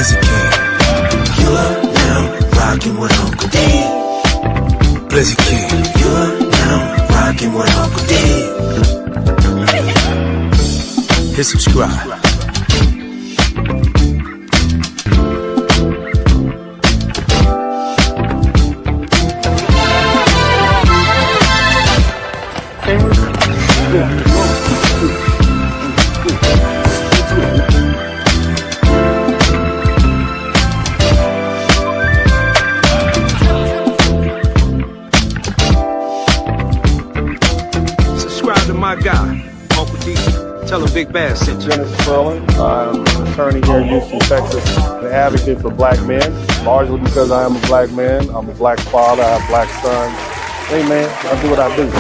Blizzy King. You're now rocking with Uncle D. Blizzy King. You're now rocking with Uncle D. Hit subscribe. Subscribe to my guy, Uncle D. Tell him Big Bass sent you. Spurling. I'm an attorney here in Houston, Texas, an advocate for black men, largely because I am a black man. I'm a black father, I have black sons. Hey man, I do what I do.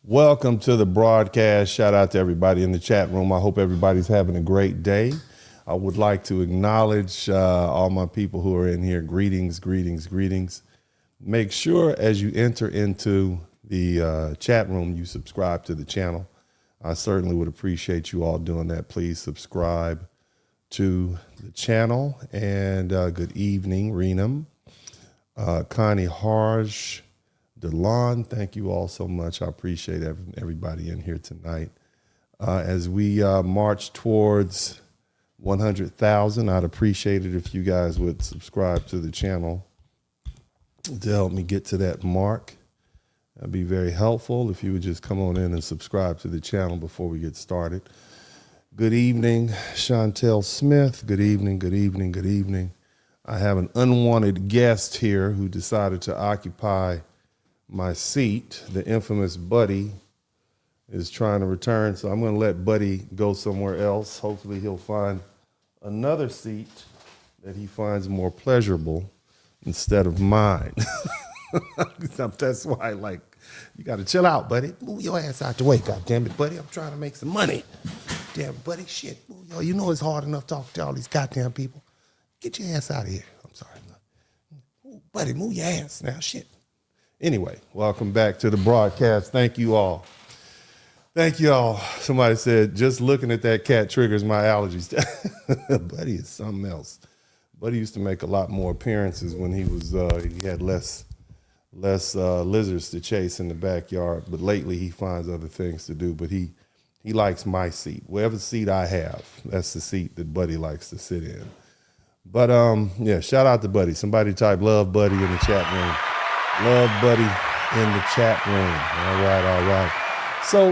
Welcome to the broadcast. Shout out to everybody in the chat room. I hope everybody's having a great day. I would like to acknowledge all my people who are in here. Greetings, greetings, greetings. Make sure as you enter into the chat room, you subscribe to the channel. I certainly would appreciate you all doing that. Please subscribe to the channel. And good evening, Renam, Connie Harj, Delon, thank you all so much. I appreciate everybody in here tonight. As we march towards 100,000, I'd appreciate it if you guys would subscribe to the channel to help me get to that mark. That'd be very helpful if you would just come on in and subscribe to the channel before we get started. Good evening, Chantel Smith. Good evening, good evening, good evening. I have an unwanted guest here who decided to occupy my seat. The infamous Buddy is trying to return, so I'm going to let Buddy go somewhere else. Hopefully he'll find another seat that he finds more pleasurable instead of mine. That's why, like, you got to chill out, Buddy. Move your ass out the way, goddammit, Buddy. I'm trying to make some money. Damn, Buddy, shit. Yo, you know it's hard enough talking to all these goddamn people. Get your ass out of here. I'm sorry. Buddy, move your ass now, shit. Anyway, welcome back to the broadcast. Thank you all. Thank you all. Somebody said, just looking at that cat triggers my allergies. Buddy is something else. Buddy used to make a lot more appearances when he was, he had less lizards to chase in the backyard. But lately he finds other things to do. But he likes my seat. Whatever seat I have, that's the seat that Buddy likes to sit in. But yeah, shout out to Buddy. Somebody type love Buddy in the chat room. Love Buddy in the chat room. All right, all right. So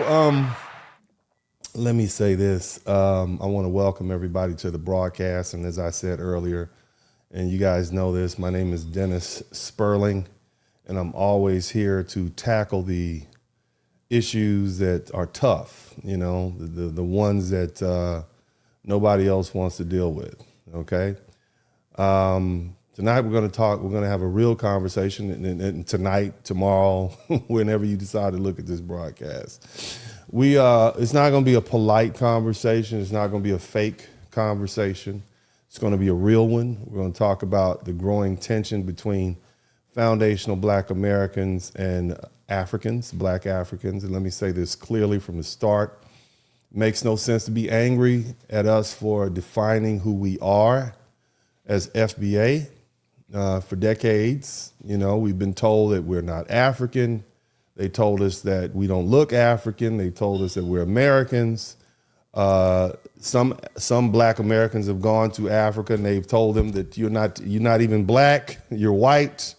let me say this. I want to welcome everybody to the broadcast. And as I said earlier, and you guys know this, my name is Dennis Spurling, and I'm always here to tackle the issues that are tough, you know, the ones that nobody else wants to deal with, okay? Tonight we're going to have a real conversation, and tonight, tomorrow, whenever you decide to look at this broadcast. It's not going to be a polite conversation. It's not going to be a fake conversation. It's going to be a real one. We're going to talk about the growing tension between foundational Black Americans and Africans, Black Africans. And let me say this clearly from the start. It makes no sense to be angry at us for defining who we are as FBA. For decades, you know, we've been told that we're not African. They told us that we don't look African. They told us that we're Americans. Some Black Americans have gone to Africa and they've told them that you're not even Black, you're white.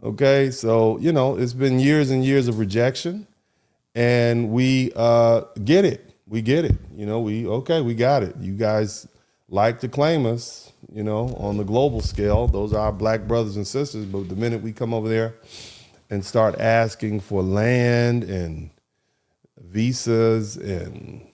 Okay, so you know it's been years and years of rejection, and we get it. We get it. You know, we got it. You guys like to claim us. You know, on the global scale, those are our Black brothers and sisters. But the minute we come over there and start asking for land and visas and,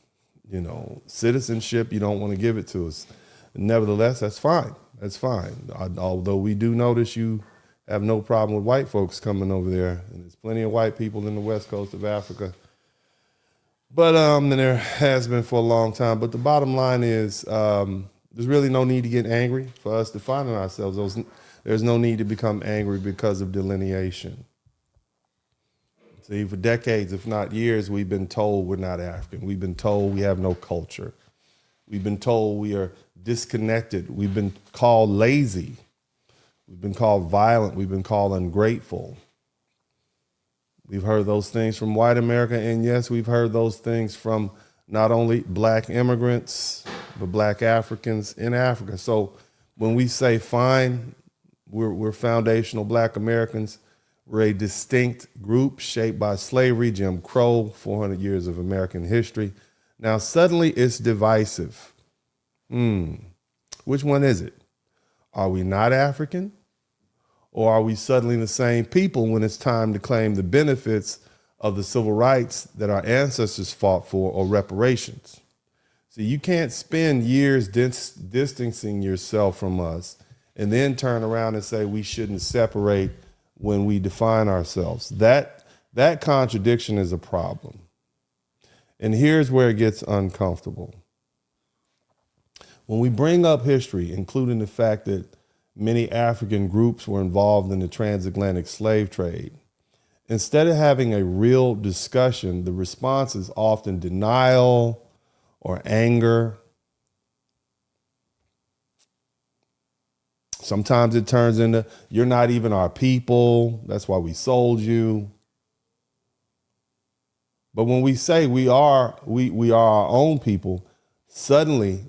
you know, citizenship, you don't want to give it to us. Nevertheless, that's fine. That's fine. Although we do notice you have no problem with white folks coming over there. And there's plenty of white people in the west coast of Africa. But and there has been for a long time. But the bottom line is, there's really no need to get angry for us defining ourselves. There's no need to become angry because of delineation. See, for decades, if not years, we've been told we're not African. We've been told we have no culture. We've been told we are disconnected. We've been called lazy. We've been called violent. We've been called ungrateful. We've heard those things from white America, and yes, we've heard those things from not only black immigrants, but black Africans in Africa. So when we say, fine, we're foundational black Americans, we're a distinct group shaped by slavery, Jim Crow, 400 years of American history. Now, suddenly it's divisive. Which one is it? Are we not African? Or are we suddenly the same people when it's time to claim the benefits of the civil rights that our ancestors fought for, or reparations? See, you can't spend years distancing yourself from us and then turn around and say we shouldn't separate when we define ourselves. That contradiction is a problem. And here's where it gets uncomfortable. When we bring up history, including the fact that many African groups were involved in the transatlantic slave trade, instead of having a real discussion, the response is often denial or anger. Sometimes it turns into, you're not even our people, that's why we sold you. But when we say we are our own people, suddenly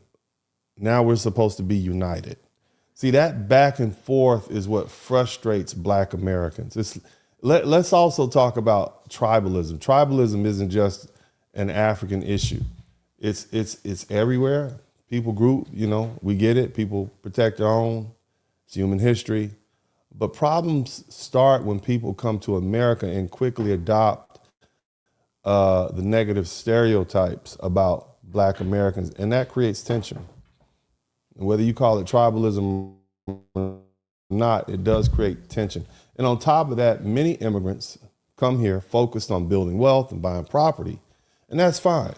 now we're supposed to be united. See, that back and forth is what frustrates black Americans. Let's also talk about tribalism. Tribalism isn't just an African issue. It's everywhere. People group, we get it. People protect their own. It's human history. But problems start when people come to America and quickly adopt the negative stereotypes about black Americans, and that creates tension. And whether you call it tribalism or not, it does create tension. And on top of that, many immigrants come here focused on building wealth and buying property, and that's fine.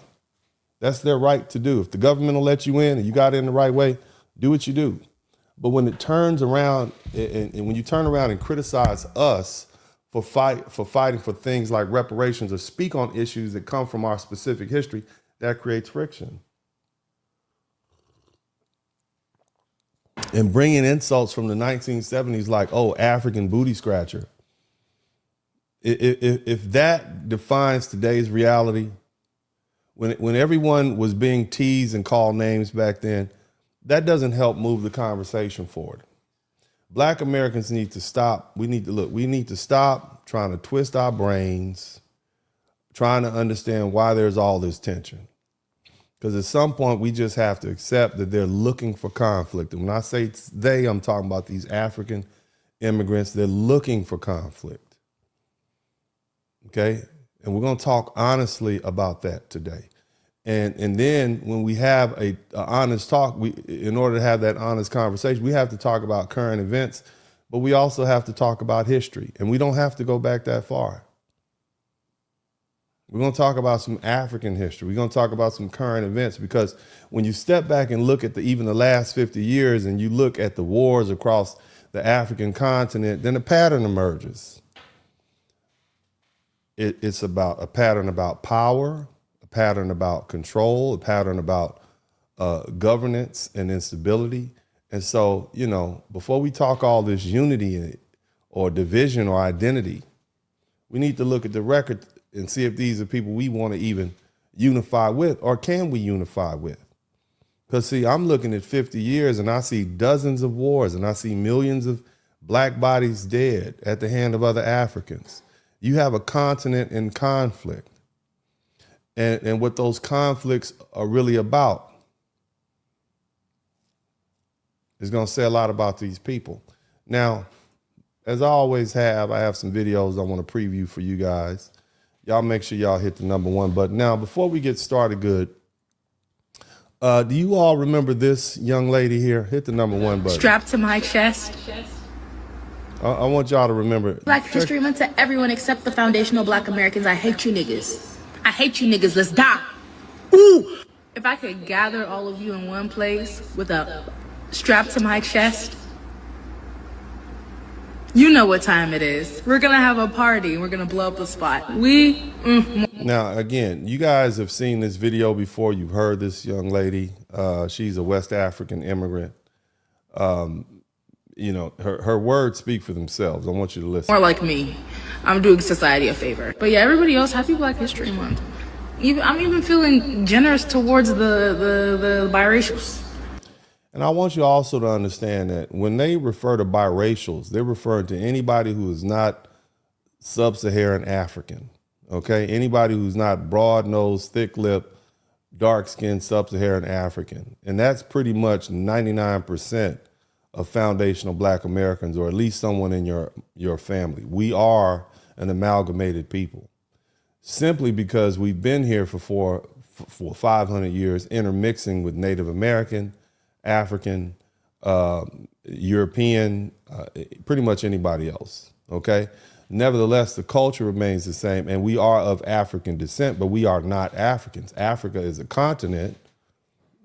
That's their right to do. If the government will let you in and you got in the right way, do what you do. But when it turns around, and when you turn around and criticize us for fighting for things like reparations or speak on issues that come from our specific history, that creates friction. And bringing insults from the 1970s like, oh, African booty scratcher. If that defines today's reality, when everyone was being teased and called names back then, that doesn't help move the conversation forward. Black Americans need to stop. We need to stop trying to twist our brains, trying to understand why there's all this tension. Because at some point, we just have to accept that they're looking for conflict. And when I say they, I'm talking about these African immigrants. They're looking for conflict. Okay? And we're going to talk honestly about that today. And then when we have a honest talk, in order to have that honest conversation, we have to talk about current events, but we also have to talk about history. And we don't have to go back that far. We're going to talk about some African history. We're going to talk about some current events, because when you step back and look at even the last 50 years and you look at the wars across the African continent, then a pattern emerges. It's about a pattern about power, a pattern about control, a pattern about governance and instability. And so, before we talk all this unity or division or identity, we need to look at the record and see if these are people we want to even unify with, or can we unify with? Because see, I'm looking at 50 years and I see dozens of wars and I see millions of black bodies dead at the hand of other Africans. You have a continent in conflict. And what those conflicts are really about is going to say a lot about these people. Now, as I always have, I have some videos I want to preview for you guys. Y'all make sure y'all hit the #1 button. Now, before we get started good, do you all remember this young lady here? Hit the #1 button. Strapped to my chest. I want y'all to remember. Black History Month to everyone except the foundational black Americans. I hate you niggas. I hate you niggas. Let's die. Ooh. If I could gather all of you in one place with a strap to my chest, You know what time it is. We're gonna have a party. We're gonna blow up the spot. Now, again, you guys have seen this video before. You've heard this young lady. She's a West African immigrant. You know, her words speak for themselves. I want you to listen. More like me. I'm doing society a favor. But yeah, everybody else, happy Black History Month. I'm even feeling generous towards the biracials. And I want you also to understand that when they refer to biracials, they're referring to anybody who is not sub-Saharan African, okay? Anybody who's not broad-nosed, thick-lipped, dark-skinned sub-Saharan African. And that's pretty much 99% of foundational Black Americans, or at least someone in your family. We are an amalgamated people, simply because we've been here for 500 years, intermixing with Native American, African, European, pretty much anybody else, okay? Nevertheless, the culture remains the same, and we are of African descent, but we are not Africans. Africa is a continent,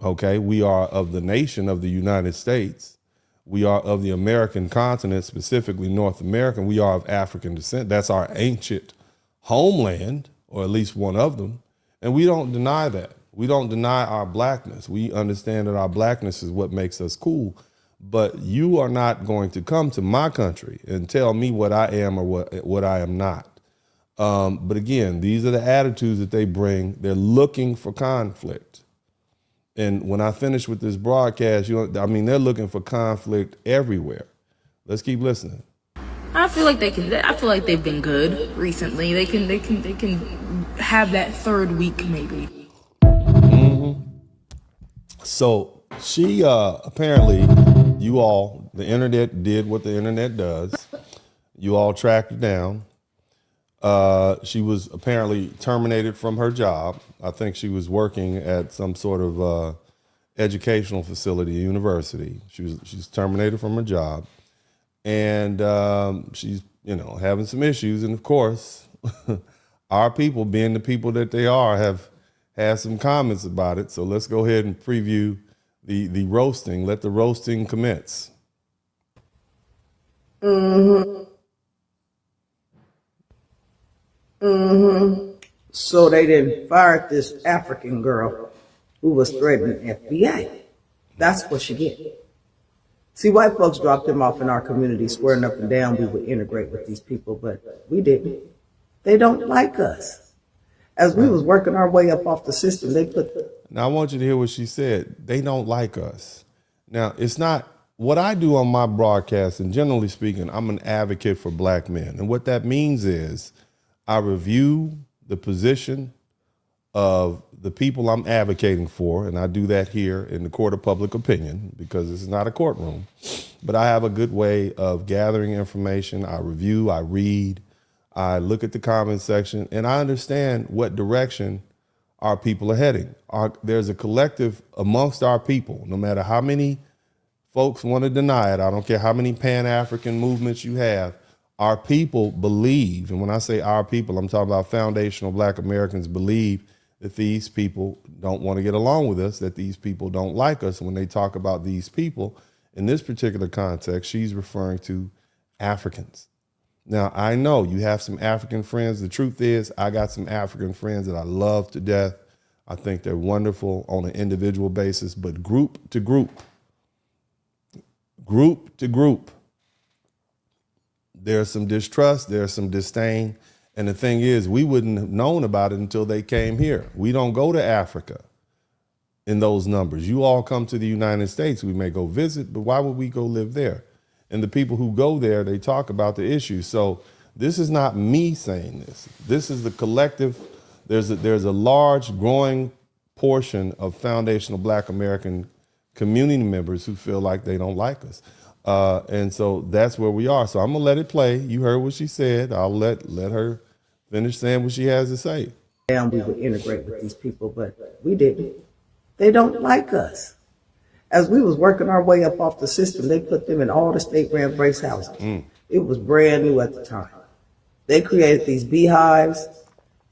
okay? We are of the nation of the United States. We are of the American continent, specifically North America. We are of African descent. That's our ancient homeland, or at least one of them, and we don't deny that. We don't deny our Blackness. We understand that our Blackness is what makes us cool. But you are not going to come to my country and tell me what I am or what I am not. But again, these are the attitudes that they bring. They're looking for conflict. And when I finish with this broadcast, they're looking for conflict everywhere. Let's keep listening. I feel like they've been good recently. They can have that third week maybe. So she apparently, you all, the internet did what the internet does. You all tracked her down. She was apparently terminated from her job. I think she was working at some sort of educational facility, university. She's terminated from her job, and she's having some issues. And of course, our people, being the people that they are, have had some comments about it. So let's go ahead and preview the roasting. Let the roasting commence. So they didn't fire this African girl who was threatening FBI. That's what she did. See, white folks dropped them off in our community, swearing up and down we would integrate with these people, but we didn't. They don't like us. As we was working our way up off the system, they put Now I want you to hear what she said. They don't like us. Now, it's not what I do on my broadcast, and generally speaking, I'm an advocate for Black men. And what that means is I review the position of the people I'm advocating for, and I do that here in the court of public opinion because this is not a courtroom. But I have a good way of gathering information. I review, I read, I look at the comment section, and I understand what direction our people are heading. There's a collective amongst our people, no matter how many folks want to deny it, I don't care how many Pan-African movements you have, our people believe, and when I say our people, I'm talking about foundational Black Americans believe that these people don't want to get along with us, that these people don't like us. When they talk about these people, in this particular context, she's referring to Africans. Now, I know you have some African friends. The truth is, I got some African friends that I love to death. I think they're wonderful on an individual basis, but group to group, there's some distrust, there's some disdain. And the thing is, we wouldn't have known about it until they came here. We don't go to Africa in those numbers. You all come to the United States. We may go visit, but why would we go live there? And the people who go there, they talk about the issues. So this is not me saying this. This is the collective. There's a large growing portion of foundational Black American community members who feel like they don't like us. And so that's where we are. So I'm gonna let it play. You heard what she said. I'll let her finish saying what she has to say. down we would integrate with these people, but we didn't. They don't like us. As we was working our way up off the system, they put them in all the state-ran brace houses. It was brand new at the time. They created these beehives,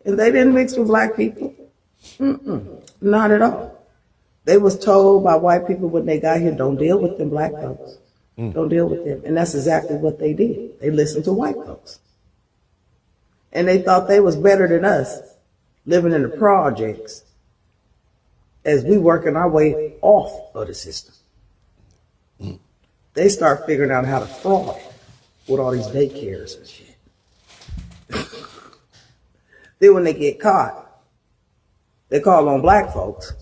and they didn't mix with Black people. Not at all. They was told by white people when they got here, don't deal with them Black folks. Don't deal with them. And that's exactly what they did. They listened to white folks. And they thought they was better than us, living in the projects, as we working our way off of the system. They start figuring out how to fraud with all these daycares and shit. Then when they get caught, they call on black folks.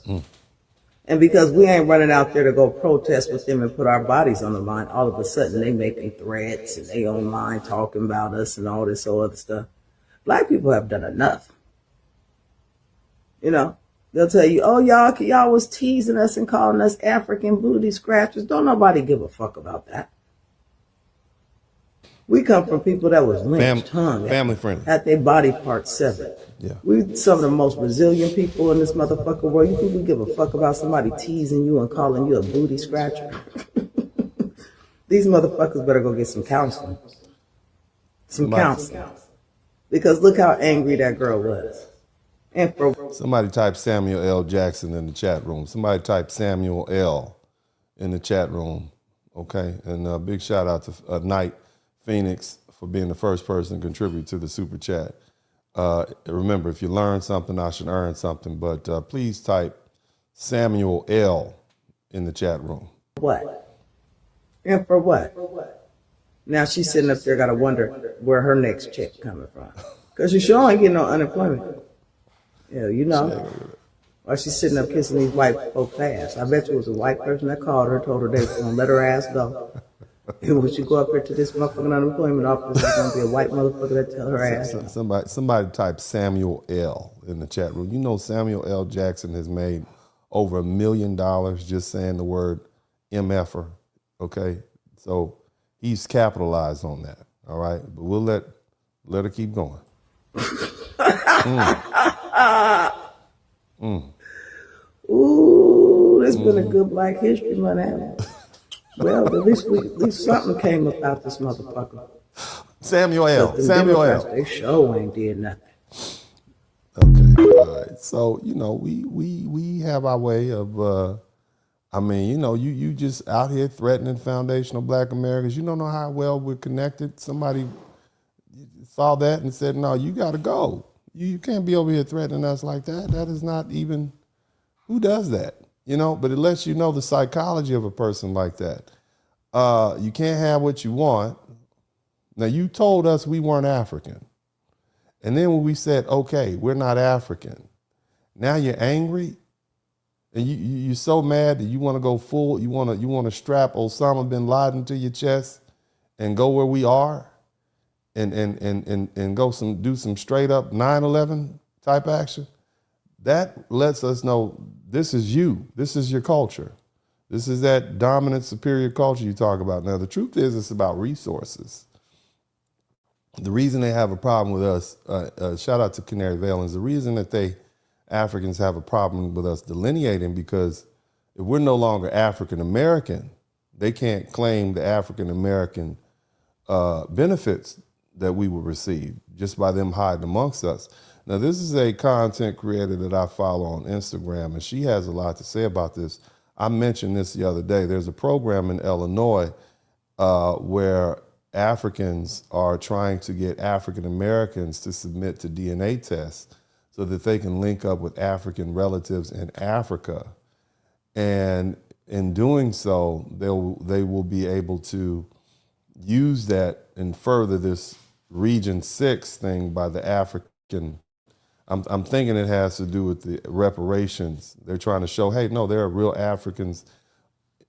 And because we ain't running out there to go protest with them and put our bodies on the line, all of a sudden they making threats and they online talking about us and all this other stuff. Black people have done enough. You know, they'll tell you, oh, y'all was teasing us and calling us African booty scratchers. Don't nobody give a fuck about that. We come from people that was lynched, family friendly, had their body parts severed. Yeah. We some of the most resilient people in this motherfucker world. You think we give a fuck about somebody teasing you and calling you a booty scratcher? These motherfuckers better go get some counseling. Counseling. Because look how angry that girl was. And for somebody type Samuel L. Jackson in the chat room. Somebody type Samuel L. in the chat room. Okay, and a big shout out to Knight Phoenix for being the first person to contribute to the super chat. Remember, if you learn something, I should earn something. But please type Samuel L. in the chat room. What? And for what? Now she's sitting up there, got to wonder where her next check coming from. Because she sure ain't getting no unemployment. Yeah, you know. While she's sitting up kissing these white folks' ass. I bet you it was a white person that called her, told her they was going to let her ass go. And when she go up here to this motherfucking unemployment office, there's going to be a white motherfucker that tell her ass. Somebody type Samuel L. in the chat room. You know Samuel L. Jackson has made over $1 million just saying the word MFer, okay? So he's capitalized on that, all right? But we'll let her keep going. Ooh, it's been a good Black History Month, hasn't it? Well, at least something came about this motherfucker. Samuel L. Samuel L. They sure ain't did nothing. Okay, all right. So, you know, we have our way of, I mean, you know, you just out here threatening foundational Black Americans. You don't know how well we're connected. Somebody saw that and said, no, you got to go. You can't be over here threatening us like that. That is not even, who does that? You know, but it lets you know the psychology of a person like that. You can't have what you want. Now, you told us we weren't African. And then when we said, okay, we're not African, now you're angry and you're so mad that you want to go full, you want to strap Osama bin Laden to your chest and go where we are and go do some straight up 9/11 type action. That lets us know this is you. This is your culture. This is that dominant, superior culture you talk about. Now, the truth is it's about resources. The reason they have a problem with us, shout out to Canary Valens, the reason that Africans have a problem with us delineating, because if we're no longer African American, they can't claim the African American benefits that we will receive just by them hiding amongst us. Now, this is a content creator that I follow on Instagram, and she has a lot to say about this. I mentioned this the other day. There's a program in Illinois where Africans are trying to get African Americans to submit to DNA tests so that they can link up with African relatives in Africa. And in doing so, they will be able to use that and further this Region 6 thing by the African. I'm thinking it has to do with the reparations. They're trying to show, hey, no, there are real Africans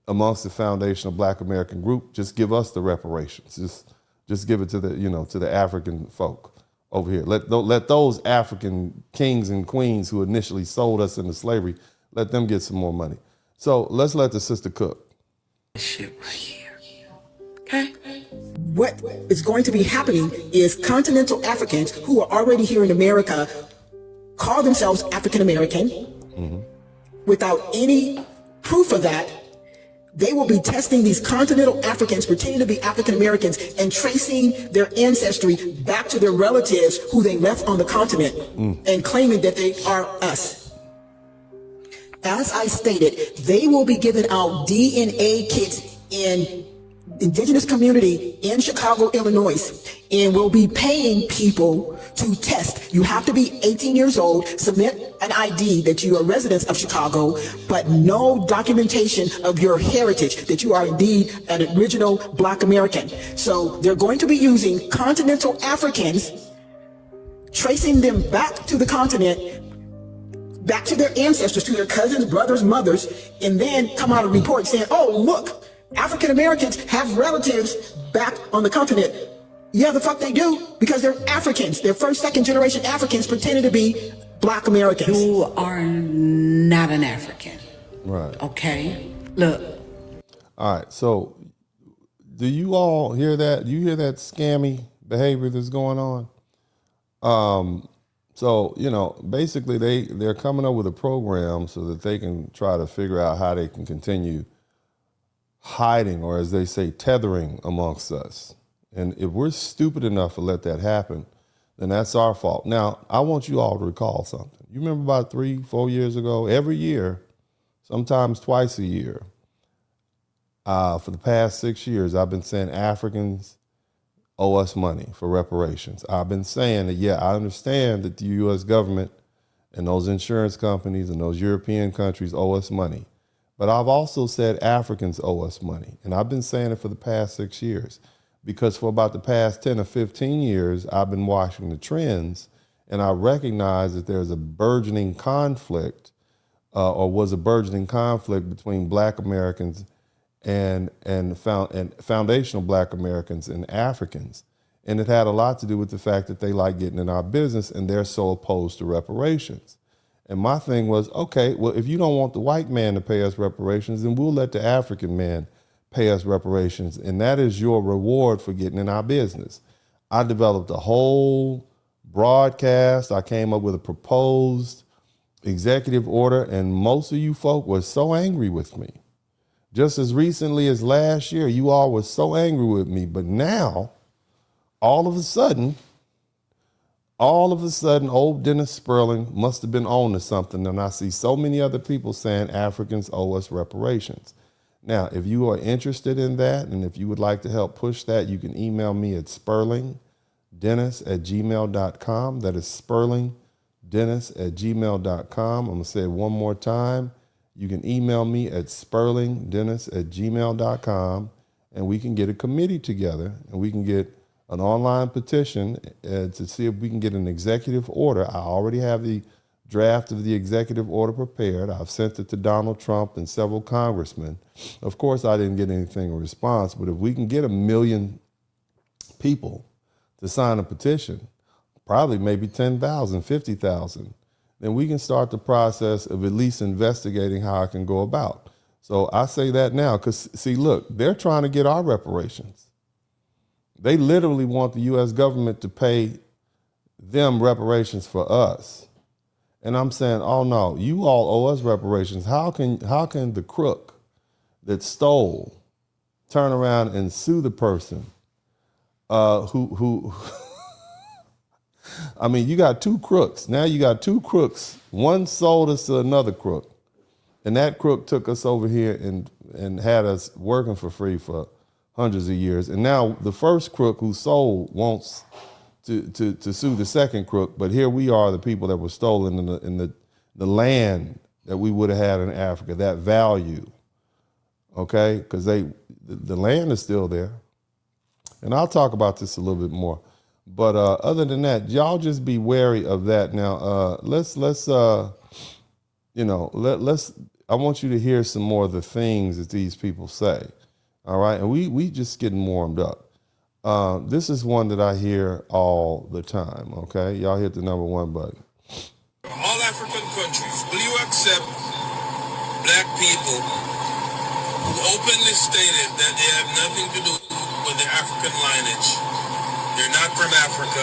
amongst the foundational Black American group. Just give us the reparations. Just give it to the African folk over here. Let those African kings and queens who initially sold us into slavery, let them get some more money. So let's let the sister cook. Shit right here. Okay. What is going to be happening is continental Africans who are already here in America call themselves African American without any proof of that. They will be testing these continental Africans, pretending to be African Americans, and tracing their ancestry back to their relatives who they left on the continent and claiming that they are us. As I stated, they will be giving out DNA kits in indigenous community in Chicago, Illinois, and will be paying people to test. You have to be 18 years old, submit an ID that you are residents of Chicago, but no documentation of your heritage, that you are indeed an original Black American. So they're going to be using continental Africans, tracing them back to the continent, back to their ancestors, to their cousins, brothers, mothers, and then come out a report saying, oh, look, African Americans have relatives back on the continent. Yeah, the fuck they do, because they're Africans. They're first, second generation Africans pretending to be Black Americans. You are not an African. Right. Okay? Look. All right. So do you all hear that? Do you hear that scammy behavior that's going on? So, you know, basically they're coming up with a program so that they can try to figure out how they can continue hiding, or as they say, tethering amongst us. And if we're stupid enough to let that happen, then that's our fault. Now, I want you all to recall something. You remember about 3-4 years ago, every year, sometimes twice a year, for the past 6 years, I've been saying Africans owe us money for reparations. I've been saying that, yeah, I understand that the U.S. government and those insurance companies and those European countries owe us money. But I've also said Africans owe us money. And I've been saying it for the past 6 years, because for about the past 10 or 15 years, I've been watching the trends, and I recognize that there's a burgeoning conflict, or was a burgeoning conflict between Black Americans and foundational Black Americans and Africans. And it had a lot to do with the fact that they like getting in our business, and they're so opposed to reparations. And my thing was, okay, well, if you don't want the white man to pay us reparations, then we'll let the African man pay us reparations. And that is your reward for getting in our business. I developed a whole broadcast. I came up with a proposed executive order, and most of you folk were so angry with me. Just as recently as last year, you all were so angry with me. But now, all of a sudden, old Dennis Spurling must have been on to something. And I see so many other people saying Africans owe us reparations. Now, if you are interested in that, and if you would like to help push that, you can email me at spurlingdennis@gmail.com. That is spurlingdennis@gmail.com. I'm going to say it one more time. You can email me at spurlingdennis@gmail.com, and we can get a committee together, and we can get an online petition to see if we can get an executive order. I already have the draft of the executive order prepared. I've sent it to Donald Trump and several congressmen. Of course, I didn't get anything in response, but if we can get 1 million people to sign a petition, probably maybe 10,000, 50,000, then we can start the process of at least investigating how I can go about. So I say that now because, see, look, they're trying to get our reparations. They literally want the U.S. government to pay them reparations for us. And I'm saying, oh no, you all owe us reparations. How can the crook that stole turn around and sue the person who I mean, you got two crooks. Now you got two crooks. One sold us to another crook. And that crook took us over here and had us working for free for hundreds of years. And now the first crook who sold wants to sue the second crook. But here we are, the people that were stolen in the land that we would have had in Africa, that value. Okay? Because the land is still there. And I'll talk about this a little bit more. But other than that, y'all just be wary of that. Now, I want you to hear some more of the things that these people say. All right. And we just getting warmed up. This is one that I hear all the time. Okay. Y'all hit the number 1 button. All African countries, will you accept black people who openly stated that they have nothing to do with the African lineage? They're not from Africa,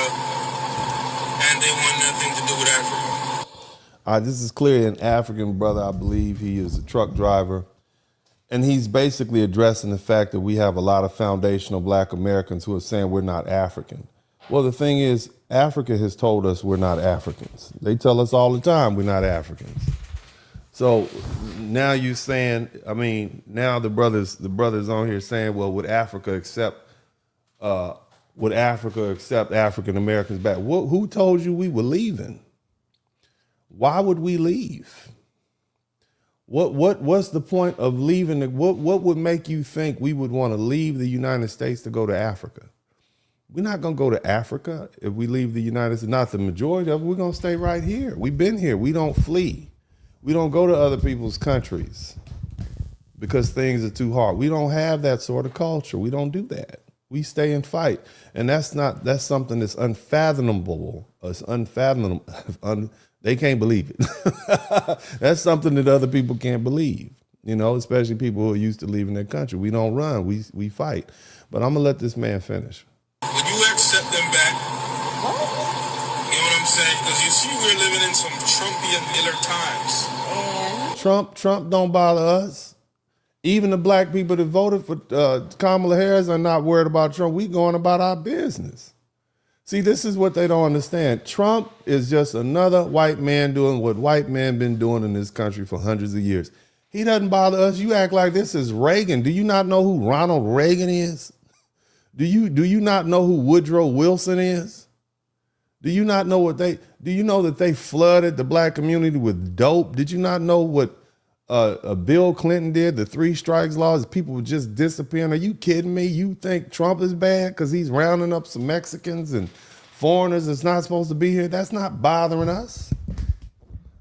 and they want nothing to do with Africa. This is clearly an African brother. I believe he is a truck driver. And he's basically addressing the fact that we have a lot of foundational black Americans who are saying we're not African. Well, the thing is, Africa has told us we're not Africans. They tell us all the time we're not Africans. So now you saying, I mean, now the brothers on here saying, well, would Africa accept African Americans back? Who told you we were leaving? Why would we leave? What's the point of leaving? What would make you think we would want to leave the United States to go to Africa? We're not going to go to Africa if we leave the United States. Not the majority of it. We're going to stay right here. We've been here. We don't flee. We don't go to other people's countries because things are too hard. We don't have that sort of culture. We don't do that. We stay and fight. And that's something that's unfathomable. It's unfathomable. They can't believe it. That's something that other people can't believe, especially people who are used to leaving their country. We don't run, we fight. But I'm gonna let this man finish. Would you accept them back? What? You know what I'm saying? Because you see we're living in some Trumpian Miller times. Trump don't bother us. Even the black people that voted for Kamala Harris are not worried about Trump. We going about our business. See, this is what they don't understand. Trump is just another white man doing what white men been doing in this country for hundreds of years. He doesn't bother us. You act like this is Reagan. Do you not know who Ronald Reagan is? Do you not know who Woodrow Wilson is? Do you not know do you know that they flooded the black community with dope? Did you not know what Bill Clinton did, the 3 strikes laws? People were just disappearing. Are you kidding me? You think Trump is bad because he's rounding up some Mexicans and foreigners that's not supposed to be here? That's not bothering us.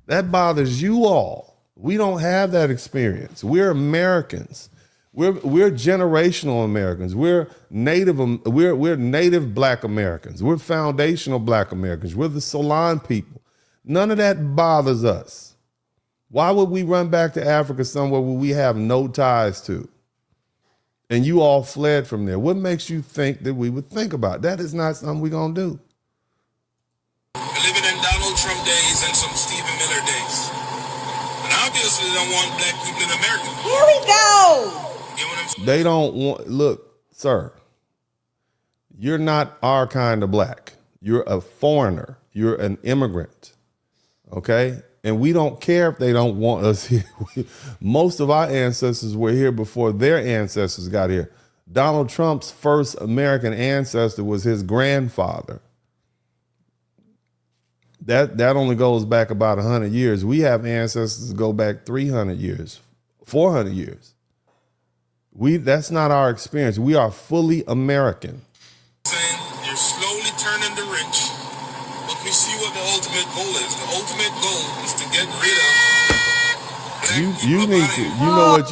That bothers you all. We don't have that experience. We're Americans. We're generational Americans. We're native black Americans. We're foundational black Americans. We're the Solon people. None of that bothers us. Why would we run back to Africa somewhere where we have no ties to? And you all fled from there. What makes you think that we would think about it? That is not something we're going to do. We're living in Donald Trump days and some Stephen Miller days. And obviously they don't want black people in America. Here we go. You know what I'm saying? They don't want, look, sir, you're not our kind of black. You're a foreigner. You're an immigrant. Okay? And we don't care if they don't want us here. Most of our ancestors were here before their ancestors got here. Donald Trump's first American ancestor was his grandfather. That only goes back about 100 years. We have ancestors that go back 300 years, 400 years. That's not our experience. We are fully American. Saying you're slowly turning the rich. But we see what the ultimate goal is. The ultimate goal is to get rid of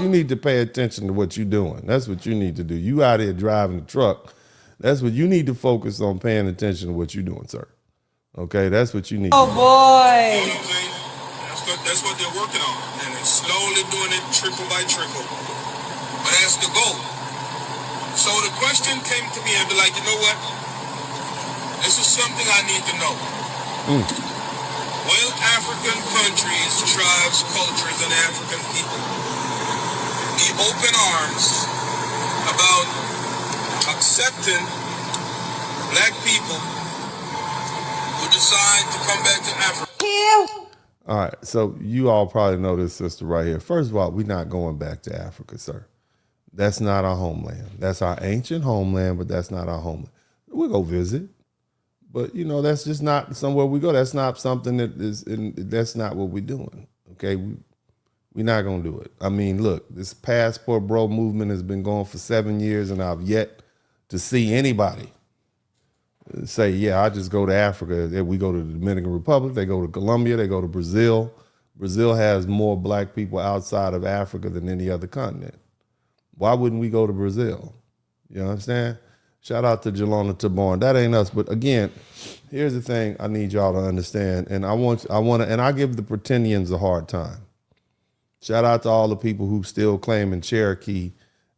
you need to pay attention to what you're doing. That's what you need to do. You out here driving the truck. That's what you need to focus on, paying attention to what you're doing, sir. Okay, that's what you need. Oh boy. You know what I'm saying? That's what they're working on. And they're slowly doing it trickle by trickle. But that's the goal. So the question came to me and be like, you know what? This is something I need to know. Will African countries, tribes, cultures, and African people be open arms about accepting black people who decide to come back to Africa? All right, so you all probably know this sister right here. First of all, we're not going back to Africa, sir. That's not our homeland. That's our ancient homeland, but that's not our homeland. We'll go visit. But, that's just not somewhere we go. That's not something that's not what we're doing, okay? We're not going to do it. I mean, look, this passport bro movement has been going for 7 years, and I've yet to see anybody say, yeah, I just go to Africa. We go to the Dominican Republic. They go to Colombia. They go to Brazil. Brazil has more black people outside of Africa than any other continent. Why wouldn't we go to Brazil? You understand? Shout out to Jelona Taborn. That ain't us. But again, here's the thing I need y'all to understand. And I give the pretendians a hard time. Shout out to all the people who still claiming Cherokee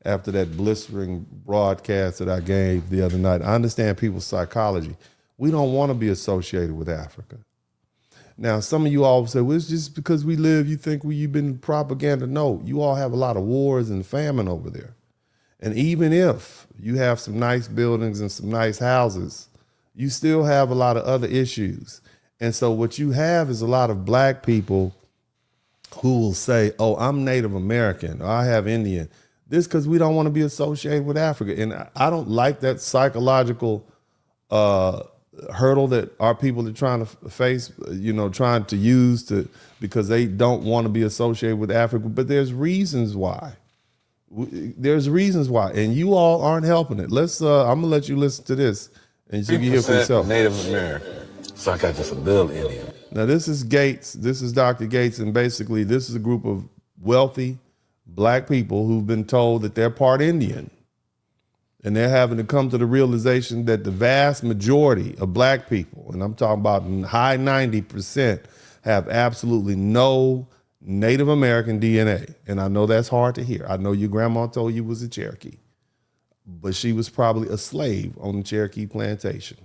after that blistering broadcast that I gave the other night. I understand people's psychology. We don't want to be associated with Africa. Now, some of you all say, well, it's just because we live, you think you've been propaganda. No, you all have a lot of wars and famine over there. And even if you have some nice buildings and some nice houses, you still have a lot of other issues. And so what you have is a lot of black people who will say, oh, I'm Native American, or I have Indian. This because we don't want to be associated with Africa. And I don't like that psychological hurdle that our people are trying to face, trying to use because they don't want to be associated with Africa. But there's reasons why. There's reasons why. And you all aren't helping it. I'm going to let you listen to this and you can hear for yourself. Native American. So I got just a little Indian. Now, this is Gates. This is Dr. Gates. And basically, this is a group of wealthy black people who've been told that they're part Indian. And they're having to come to the realization that the vast majority of black people, and I'm talking about high 90%, have absolutely no Native American DNA. And I know that's hard to hear. I know your grandma told you was a Cherokee, but she was probably a slave on the Cherokee plantation.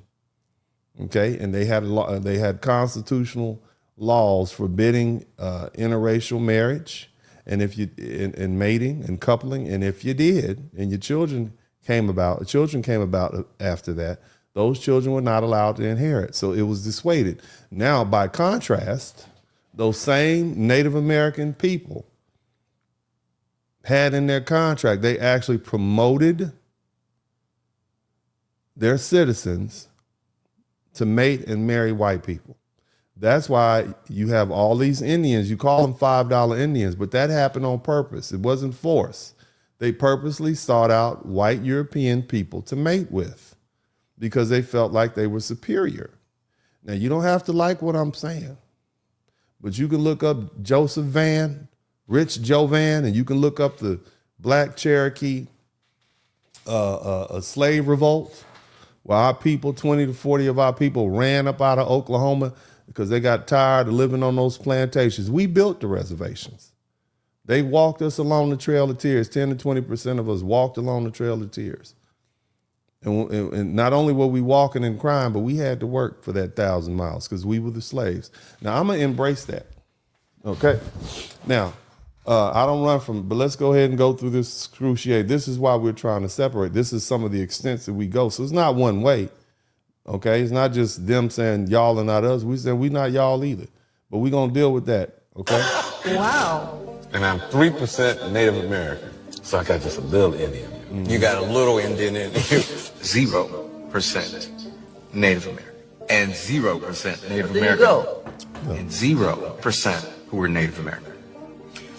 Okay, and they had constitutional laws forbidding interracial marriage, and if you in mating and coupling, and if you did, and your children came about after that, those children were not allowed to inherit. So it was dissuaded. Now, by contrast, those same Native American people had in their contract, they actually promoted their citizens to mate and marry white people. That's why you have all these Indians. You call them $5 Indians, but that happened on purpose. It wasn't forced. They purposely sought out white European people to mate with because they felt like they were superior. Now, you don't have to like what I'm saying, but you can look up Joseph Van, Rich Joe Van, and you can look up the Black Cherokee slave revolt, where our people, 20 to 40 of our people, ran up out of Oklahoma because they got tired of living on those plantations. We built the reservations. They walked us along the Trail of Tears. 10 to 20% of us walked along the Trail of Tears. And not only were we walking and crying, but we had to work for that 1,000 miles because we were the slaves. Now, I'm going to embrace that. Okay? Now, I don't run from, but let's go ahead and go through this excruciating. This is why we're trying to separate. This is some of the extents that we go. So it's not one way, okay? It's not just them saying y'all are not us. We saying we not y'all either. But we're going to deal with that, okay? Wow. And I'm 3% Native American. So I got just a little Indian. You got a little Indian in you. 0% Native American. And 0% Native American. There you go. And 0% who were Native American.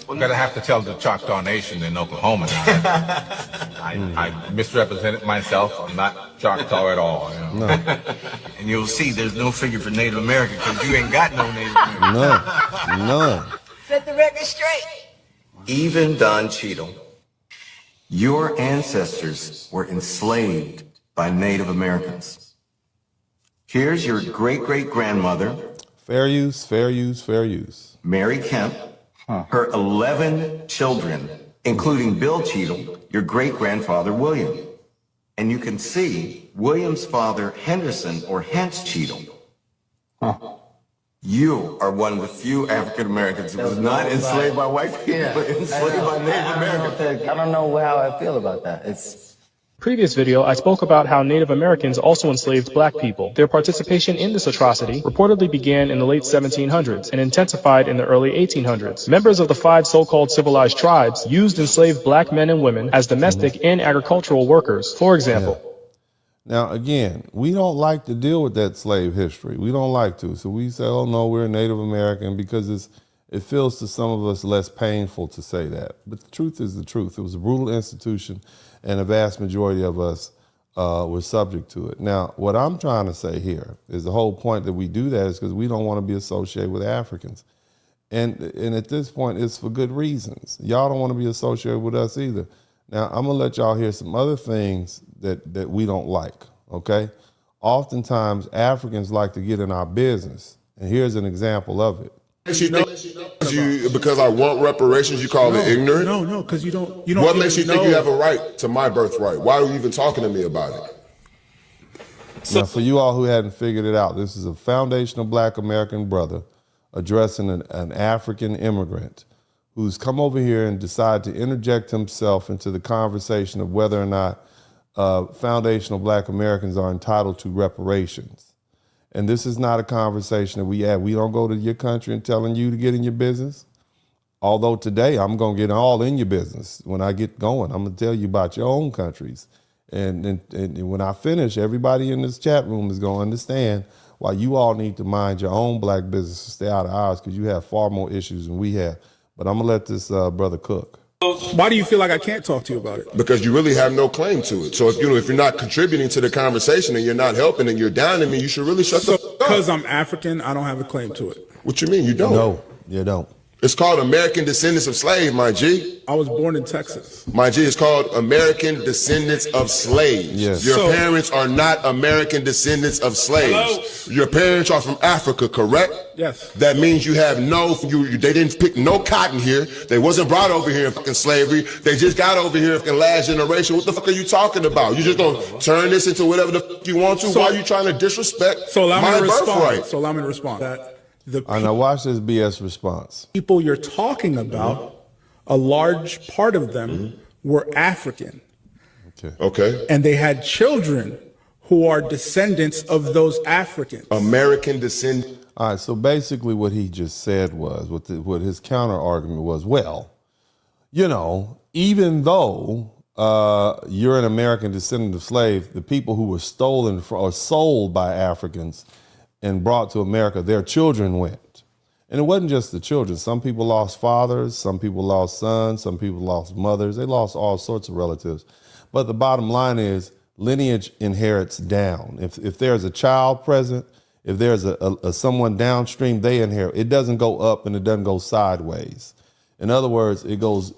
I'm gonna have to tell the Choctaw Nation in Oklahoma that I misrepresented myself. I'm not Choctaw at all. No. And you'll see there's no figure for Native American because you ain't got no Native American. None. Set the record straight. Even Don Cheadle, your ancestors were enslaved by Native Americans. Here's your great-great-grandmother. Fair use, fair use, fair use. Mary Kemp. Her 11 children, including Bill Cheadle, your great-grandfather William. And you can see William's father, Henderson, or Hence Cheadle. You are one of the few African Americans who was not enslaved by white people, but enslaved by Native Americans. I don't know how I feel about that. Previous video, I spoke about how Native Americans also enslaved black people. Their participation in this atrocity reportedly began in the late 1700s and intensified in the early 1800s. Members of the 5 so-called civilized tribes used enslaved black men and women as domestic and agricultural workers, for example. Yeah. Now, again, we don't like to deal with that slave history. We don't like to. So we say, oh, no, we're Native American because it feels to some of us less painful to say that. But the truth is the truth. It was a brutal institution, and a vast majority of us were subject to it. Now, what I'm trying to say here is the whole point that we do that is because we don't want to be associated with Africans. And at this point, it's for good reasons. Y'all don't want to be associated with us either. Now, I'm going to let y'all hear some other things that we don't like, okay? Oftentimes, Africans like to get in our business, and here's an example of it. Because I want reparations, you call it ignorant? No, because you don't. What makes you think you have a right to my birthright? Why are you even talking to me about it? Now, for you all who hadn't figured it out, this is a foundational black American brother addressing an African immigrant who's come over here and decided to interject himself into the conversation of whether or not foundational black Americans are entitled to reparations. And this is not a conversation that we have. We don't go to your country and telling you to get in your business. Although today I'm going to get all in your business when I get going. I'm going to tell you about your own countries. And when I finish, everybody in this chat room is going to understand why you all need to mind your own black business and stay out of ours, because you have far more issues than we have. But I'm going to let this brother cook. Why do you feel like I can't talk to you about it? Because you really have no claim to it. So if you're not contributing to the conversation and you're not helping and you're downing me, you should really shut the fuck up. Because I'm African, I don't have a claim to it. What you mean? You don't? No, you don't. It's called American Descendants of Slaves, my G. I was born in Texas. My G, it's called American Descendants of Slaves. Yes. Your parents are not American descendants of slaves. Hello? Your parents are from Africa, correct? Yes. That means you have they didn't pick no cotton here. They wasn't brought over here in fucking slavery. They just got over here in fucking last generation. What the fuck are you talking about? You just gonna turn this into whatever the fuck you want to? Why are you trying to disrespect my birthright? So allow me to respond. Now watch this BS response. People you're talking about, a large part of them were African. Okay. And they had children who are descendants of those Africans. American descendants. All right, so basically what he just said was, what his counter argument was, well, even though you're an American descendant of slaves, the people who were stolen or sold by Africans and brought to America, their children went. And it wasn't just the children. Some people lost fathers, some people lost sons, some people lost mothers. They lost all sorts of relatives. But the bottom line is lineage inherits down. If there's a child present, if there's a someone downstream, they inherit. It doesn't go up and it doesn't go sideways. In other words, it goes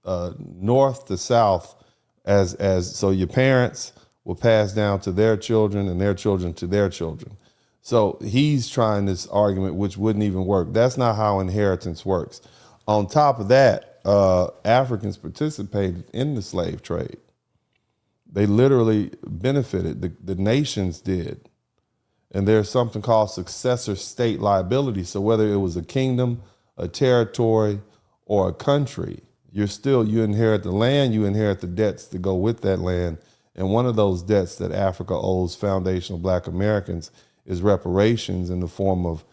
north to south so your parents will pass down to their children and their children to their children. So he's trying this argument which wouldn't even work. That's not how inheritance works. On top of that, Africans participated in the slave trade. They literally benefited. The nations did. And there's something called successor state liability. So whether it was a kingdom, a territory, or a country, you inherit the land, you inherit the debts that go with that land. And one of those debts that Africa owes foundational black Americans is reparations in the form of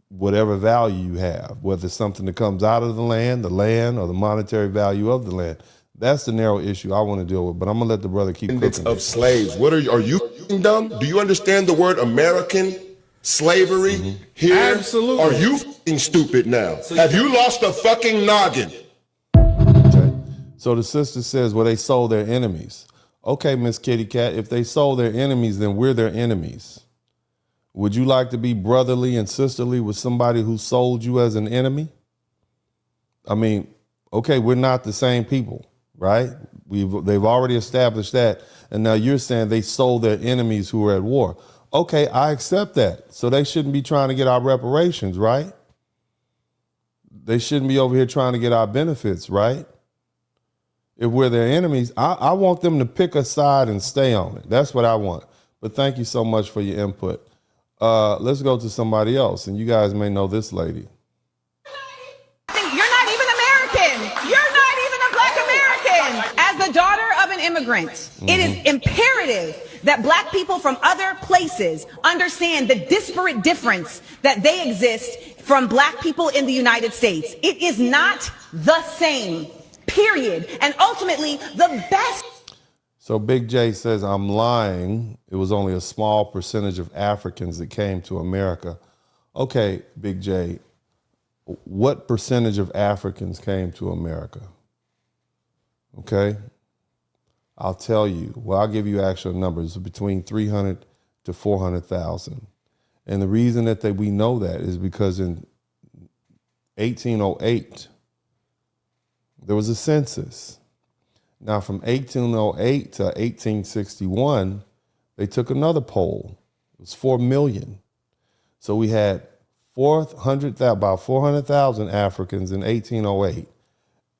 whatever value you have, whether it's something that comes out of the land, or the monetary value of the land. That's the narrow issue I want to deal with, but I'm gonna let the brother keep cooking. Of slaves. Are you dumb? Do you understand the word American slavery here? Absolutely. Are you stupid now? Have you lost a fucking noggin? Okay. So the sister says, well, they sold their enemies. Okay, Miss Kitty Cat, if they sold their enemies, then we're their enemies. Would you like to be brotherly and sisterly with somebody who sold you as an enemy? I mean, okay, we're not the same people, right? They've already established that. And now you're saying they sold their enemies who were at war. Okay, I accept that. So they shouldn't be trying to get our reparations, right? They shouldn't be over here trying to get our benefits, right? If we're their enemies, I want them to pick a side and stay on it. That's what I want. But thank you so much for your input. Let's go to somebody else. And you guys may know this lady. You're not even American. You're not even a black American. As the daughter of an immigrant, it is imperative that black people from other places understand the disparate difference that they exist from black people in the United States. It is not the same. Period. And ultimately, the best. So Big J says, I'm lying. It was only a small percentage of Africans that came to America. Okay, Big J, what percentage of Africans came to America? Okay, I'll tell you. Well, I'll give you actual numbers, between 300 to 400,000. And the reason that we know that is because in 1808, there was a census. Now, from 1808 to 1861, they took another poll. It was 4 million. So we had about 400,000 Africans in 1808.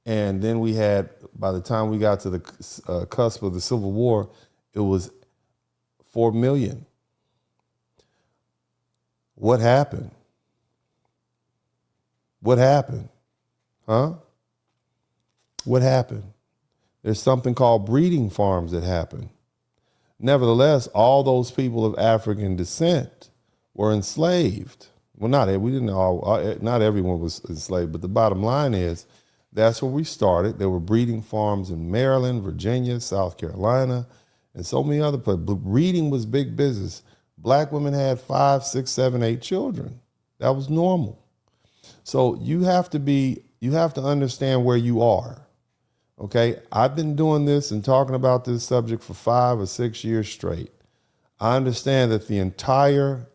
And then we had, by the time we got to the cusp of the Civil War, it was 4 million. What happened? What happened? Huh? What happened? There's something called breeding farms that happened. Nevertheless, all those people of African descent were enslaved, Well, we didn't all, not everyone was enslaved, but the bottom line is that's where we started. There were breeding farms in Maryland, Virginia, South Carolina, and so many other places. But breeding was big business. Black women had 5, 6, 7, 8 children. That was normal. So you have to understand where you are. Okay, I've been doing this and talking about this subject for 5 or 6 years straight. I understand that the entire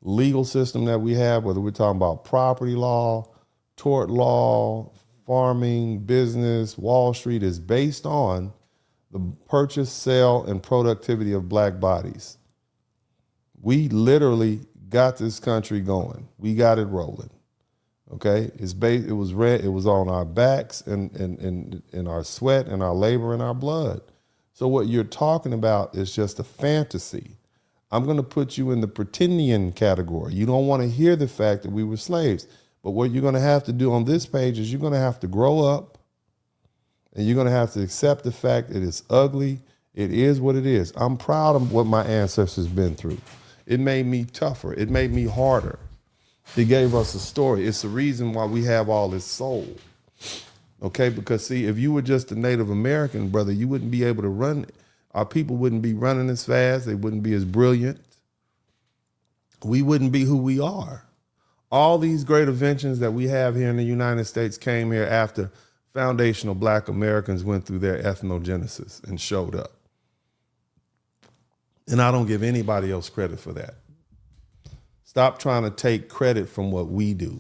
legal system that we have, whether we're talking about property law, tort law, farming, business, Wall Street, is based on the purchase, sale, and productivity of black bodies. We literally got this country going. We got it rolling. Okay, it was on our backs and in our sweat and our labor and our blood. So what you're talking about is just a fantasy. I'm going to put you in the pretendian category. You don't want to hear the fact that we were slaves. But what you're going to have to do on this page is you're going to have to grow up and you're going to have to accept the fact that it's ugly. It is what it is. I'm proud of what my ancestors been through. It made me tougher. It made me harder. It gave us a story. It's the reason why we have all this soul. Okay, because see, if you were just a Native American, brother, you wouldn't be able to run. Our people wouldn't be running as fast. They wouldn't be as brilliant. We wouldn't be who we are. All these great inventions that we have here in the United States came here after foundational black Americans went through their ethnogenesis and showed up. And I don't give anybody else credit for that. Stop trying to take credit from what we do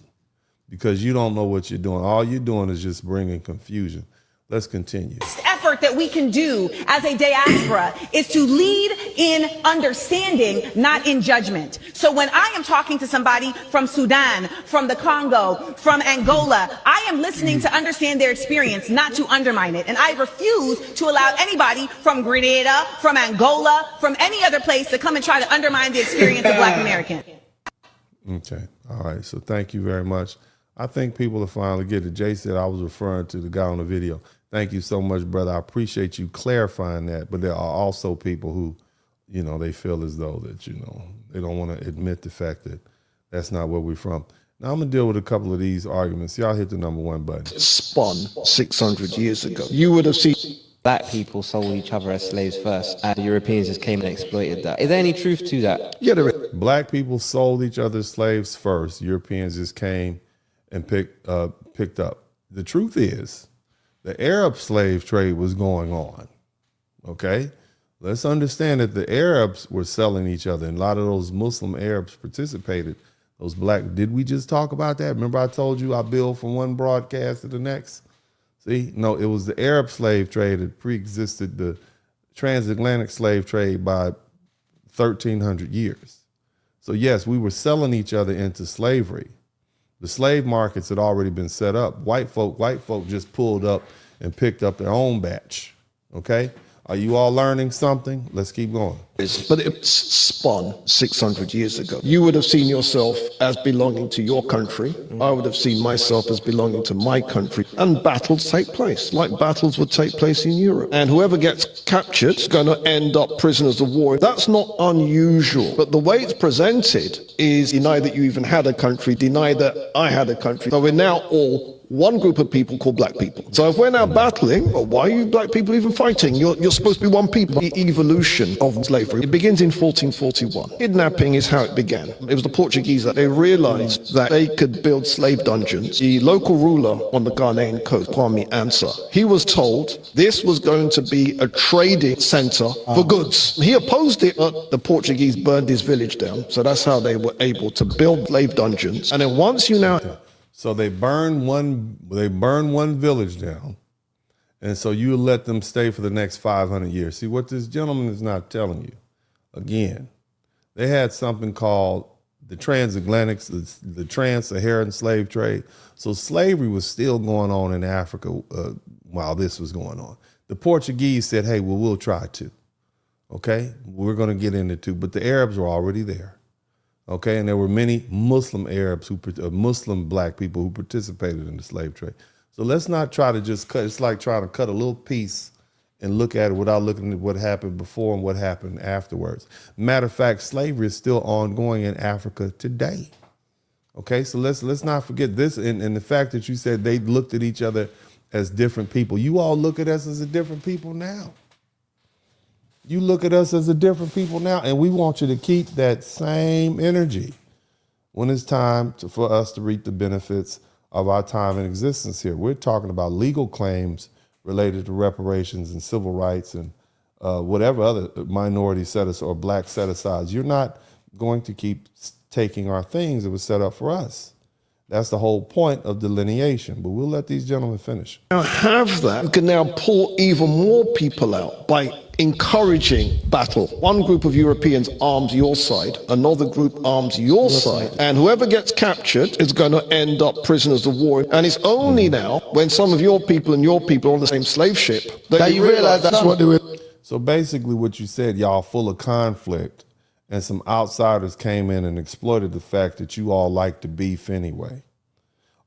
because you don't know what you're doing. All you're doing is just bringing confusion. Let's continue. Effort that we can do as a diaspora is to lead in understanding, not in judgment. So when I am talking to somebody from Sudan, from the Congo, from Angola, I am listening to understand their experience, not to undermine it. And I refuse to allow anybody from Grenada, from Angola, from any other place to come and try to undermine the experience of Black Americans. Okay. All right. So thank you very much. I think people will finally get it. Jay said I was referring to the guy on the video. Thank you so much, brother. I appreciate you clarifying that. But there are also people who, they feel as though that, they don't want to admit the fact that that's not where we're from. Now I'm going to deal with a couple of these arguments. Y'all hit the number 1 button. Spun 600 years ago. You would have seen Black people sold each other as slaves first, and the Europeans just came and exploited that. Is there any truth to that? Yeah, there is. Black people sold each other as slaves first. Europeans just came and picked up. The truth is, the Arab slave trade was going on. Okay? Let's understand that the Arabs were selling each other, and a lot of those Muslim Arabs participated. Those black, did we just talk about that? Remember I told you I build from one broadcast to the next? See, no, it was the Arab slave trade that pre-existed the transatlantic slave trade by 1,300 years. So yes, we were selling each other into slavery. The slave markets had already been set up. White folk just pulled up and picked up their own batch. Okay? Are you all learning something? Let's keep going. But it's spun 600 years ago. You would have seen yourself as belonging to your country. I would have seen myself as belonging to my country. And battles take place, like battles would take place in Europe. And whoever gets captured is going to end up prisoners of war. That's not unusual. But the way it's presented is deny that you even had a country, deny that I had a country. So we're now all one group of people called black people. So if we're now battling, well, why are you black people even fighting? You're supposed to be one people. The evolution of slavery, it begins in 1441. Kidnapping is how it began. It was the Portuguese that they realized that they could build slave dungeons. The local ruler on the Ghanaian coast, Kwame Ansa, he was told this was going to be a trading center for goods. He opposed it, but the Portuguese burned his village down. So that's how they were able to build slave dungeons. And then once you now... So they burned one village down, and so you let them stay for the next 500 years. See, what this gentleman is not telling you, again, they had something called the transatlantic, the trans-Saharan slave trade. So slavery was still going on in Africa while this was going on. The Portuguese said, hey, well, we'll try to. Okay, we're going to get into it too, but the Arabs were already there. Okay, and there were many Muslim Arabs, Muslim black people who participated in the slave trade. So let's not try to just cut. It's like trying to cut a little piece and look at it without looking at what happened before and what happened afterwards. Matter of fact, slavery is still ongoing in Africa today. Okay, so let's not forget this, and the fact that you said they looked at each other as different people. You all look at us as a different people now. You look at us as a different people now, and we want you to keep that same energy when it's time for us to reap the benefits of our time in existence here. We're talking about legal claims related to reparations and civil rights and whatever other minority set-asides or black set-asides. You're not going to keep taking our things that were set up for us. That's the whole point of delineation, but we'll let these gentlemen finish. Now have that, you can now pull even more people out by encouraging battle. One group of Europeans arms your side, another group arms your side, and whoever gets captured is going to end up prisoners of war. And it's only now, when some of your people and your people are on the same slave ship, that you realize that's what they were. So basically what you said, y'all full of conflict, and some outsiders came in and exploited the fact that you all like to beef anyway.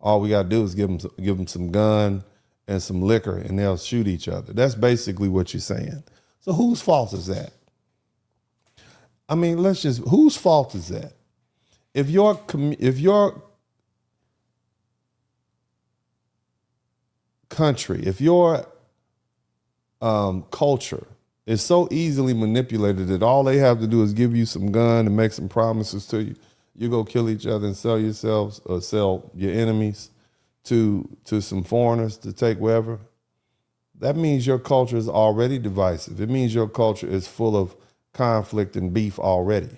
All we got to do is give them some gun and some liquor, and they'll shoot each other. That's basically what you're saying. So whose fault is that? I mean, whose fault is that? If your country, if your culture is so easily manipulated that all they have to do is give you some gun and make some promises to you, you go kill each other and sell yourselves or sell your enemies to some foreigners to take wherever. That means your culture is already divisive. It means your culture is full of conflict and beef already.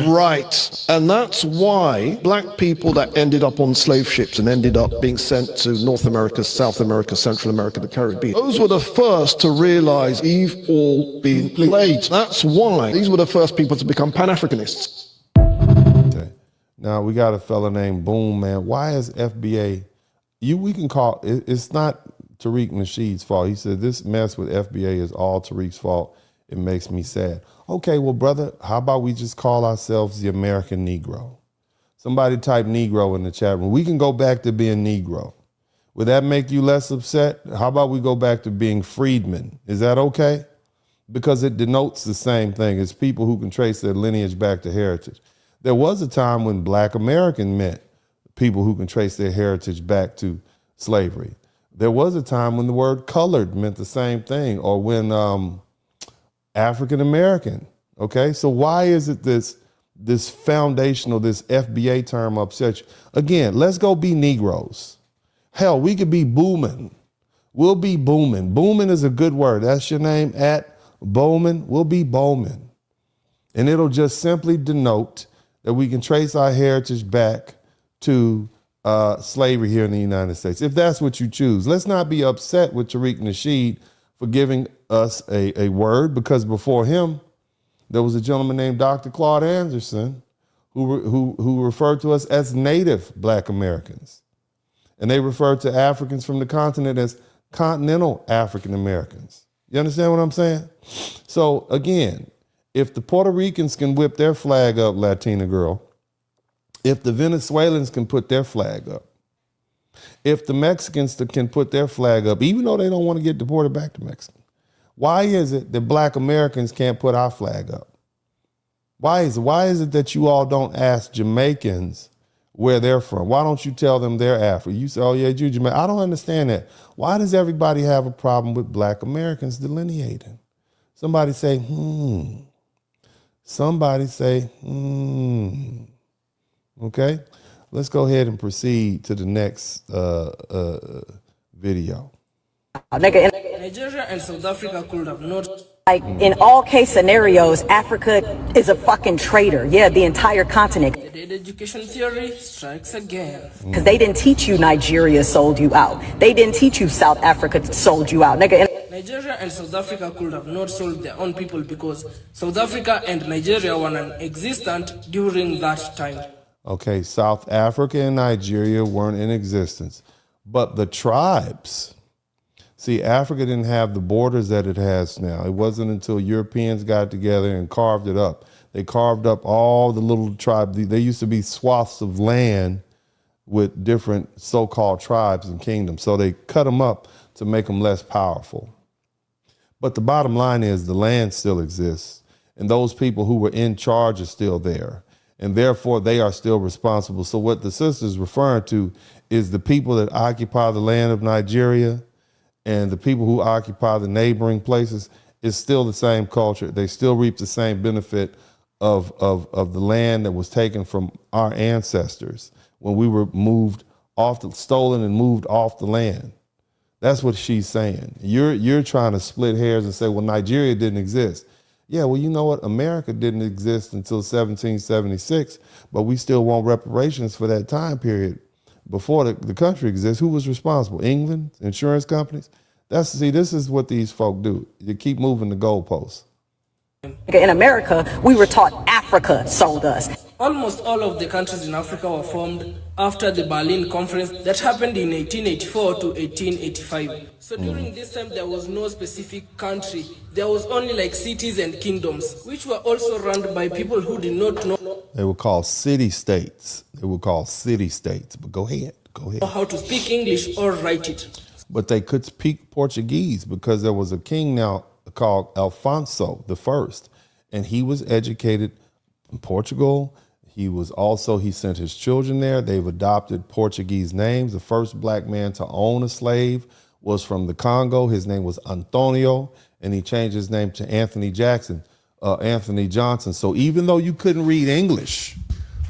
Right. And that's why black people that ended up on slave ships and ended up being sent to North America, South America, Central America, the Caribbean, those were the first to realize we've all been played. That's why these were the first people to become Pan-Africanists. Okay. Now we got a fella named Boom, man. Why is FBA, we can call, it's not Tariq Nasheed's fault. He said this mess with FBA is all Tariq's fault. It makes me sad. Okay, well, brother, how about we just call ourselves the American Negro? Somebody type Negro in the chat room. We can go back to being Negro. Would that make you less upset? How about we go back to being freedmen? Is that okay? Because it denotes the same thing. It's people who can trace their lineage back to heritage. There was a time when Black American meant people who can trace their heritage back to slavery. There was a time when the word colored meant the same thing, or when African American. Okay, so why is it this foundational, this FBA term upsets you? Again, let's go be Negroes. Hell, we could be Bowman. We'll be Bowman. Bowman is a good word. That's your name, at Bowman. We'll be Bowman. And it'll just simply denote that we can trace our heritage back to slavery here in the United States, if that's what you choose. Let's not be upset with Tariq Nasheed for giving us a word, because before him, there was a gentleman named Dr. Claude Anderson who referred to us as Native Black Americans. And they referred to Africans from the continent as continental African Americans. You understand what I'm saying? So again, if the Puerto Ricans can whip their flag up, Latina girl, if the Venezuelans can put their flag up, if the Mexicans can put their flag up, even though they don't want to get deported back to Mexico, why is it that Black Americans can't put our flag up? Why is it that you all don't ask Jamaicans where they're from? Why don't you tell them they're African? You say, oh yeah, you're Jamaican. I don't understand that. Why does everybody have a problem with Black Americans delineating? Somebody say, Somebody say, Okay, let's go ahead and proceed to the next video. Nigeria and South Africa could have not. Like in all case scenarios, Africa is a fucking traitor. Yeah, the entire continent. The education theory strikes again. Because they didn't teach you Nigeria sold you out. They didn't teach you South Africa sold you out. Nigeria and South Africa could have not sold their own people because South Africa and Nigeria were non-existent during that time. Okay, South Africa and Nigeria weren't in existence, but the tribes. See, Africa didn't have the borders that it has now. It wasn't until Europeans got together and carved it up. They carved up all the little tribes. There used to be swaths of land with different so-called tribes and kingdoms. So they cut them up to make them less powerful. But the bottom line is the land still exists, and those people who were in charge are still there. and therefore they are still responsible. So what the sister is referring to is the people that occupy the land of Nigeria and the people who occupy the neighboring places is still the same culture. They still reap the same benefit of the land that was taken from our ancestors when we were stolen and moved off the land. That's what she's saying. You're trying to split hairs and say, well, Nigeria didn't exist. Yeah, well, you know what? America didn't exist until 1776, but we still want reparations for that time period before the country exists. Who was responsible? England, insurance companies? This is what these folk do. You keep moving the goalposts. In America, we were taught Africa sold us. Almost all of the countries in Africa were formed after the Berlin Conference that happened in 1884 to 1885. So during this time, there was no specific country. There was only like cities and kingdoms, which were also run by people who did not know. They were called city-states. But go ahead. Know how to speak English or write it. But they could speak Portuguese because there was a king now called Alfonso I, and he was educated in Portugal. He sent his children there. They've adopted Portuguese names. The first black man to own a slave was from the Congo. His name was Antonio, and he changed his name to Anthony Johnson. So even though you couldn't read English,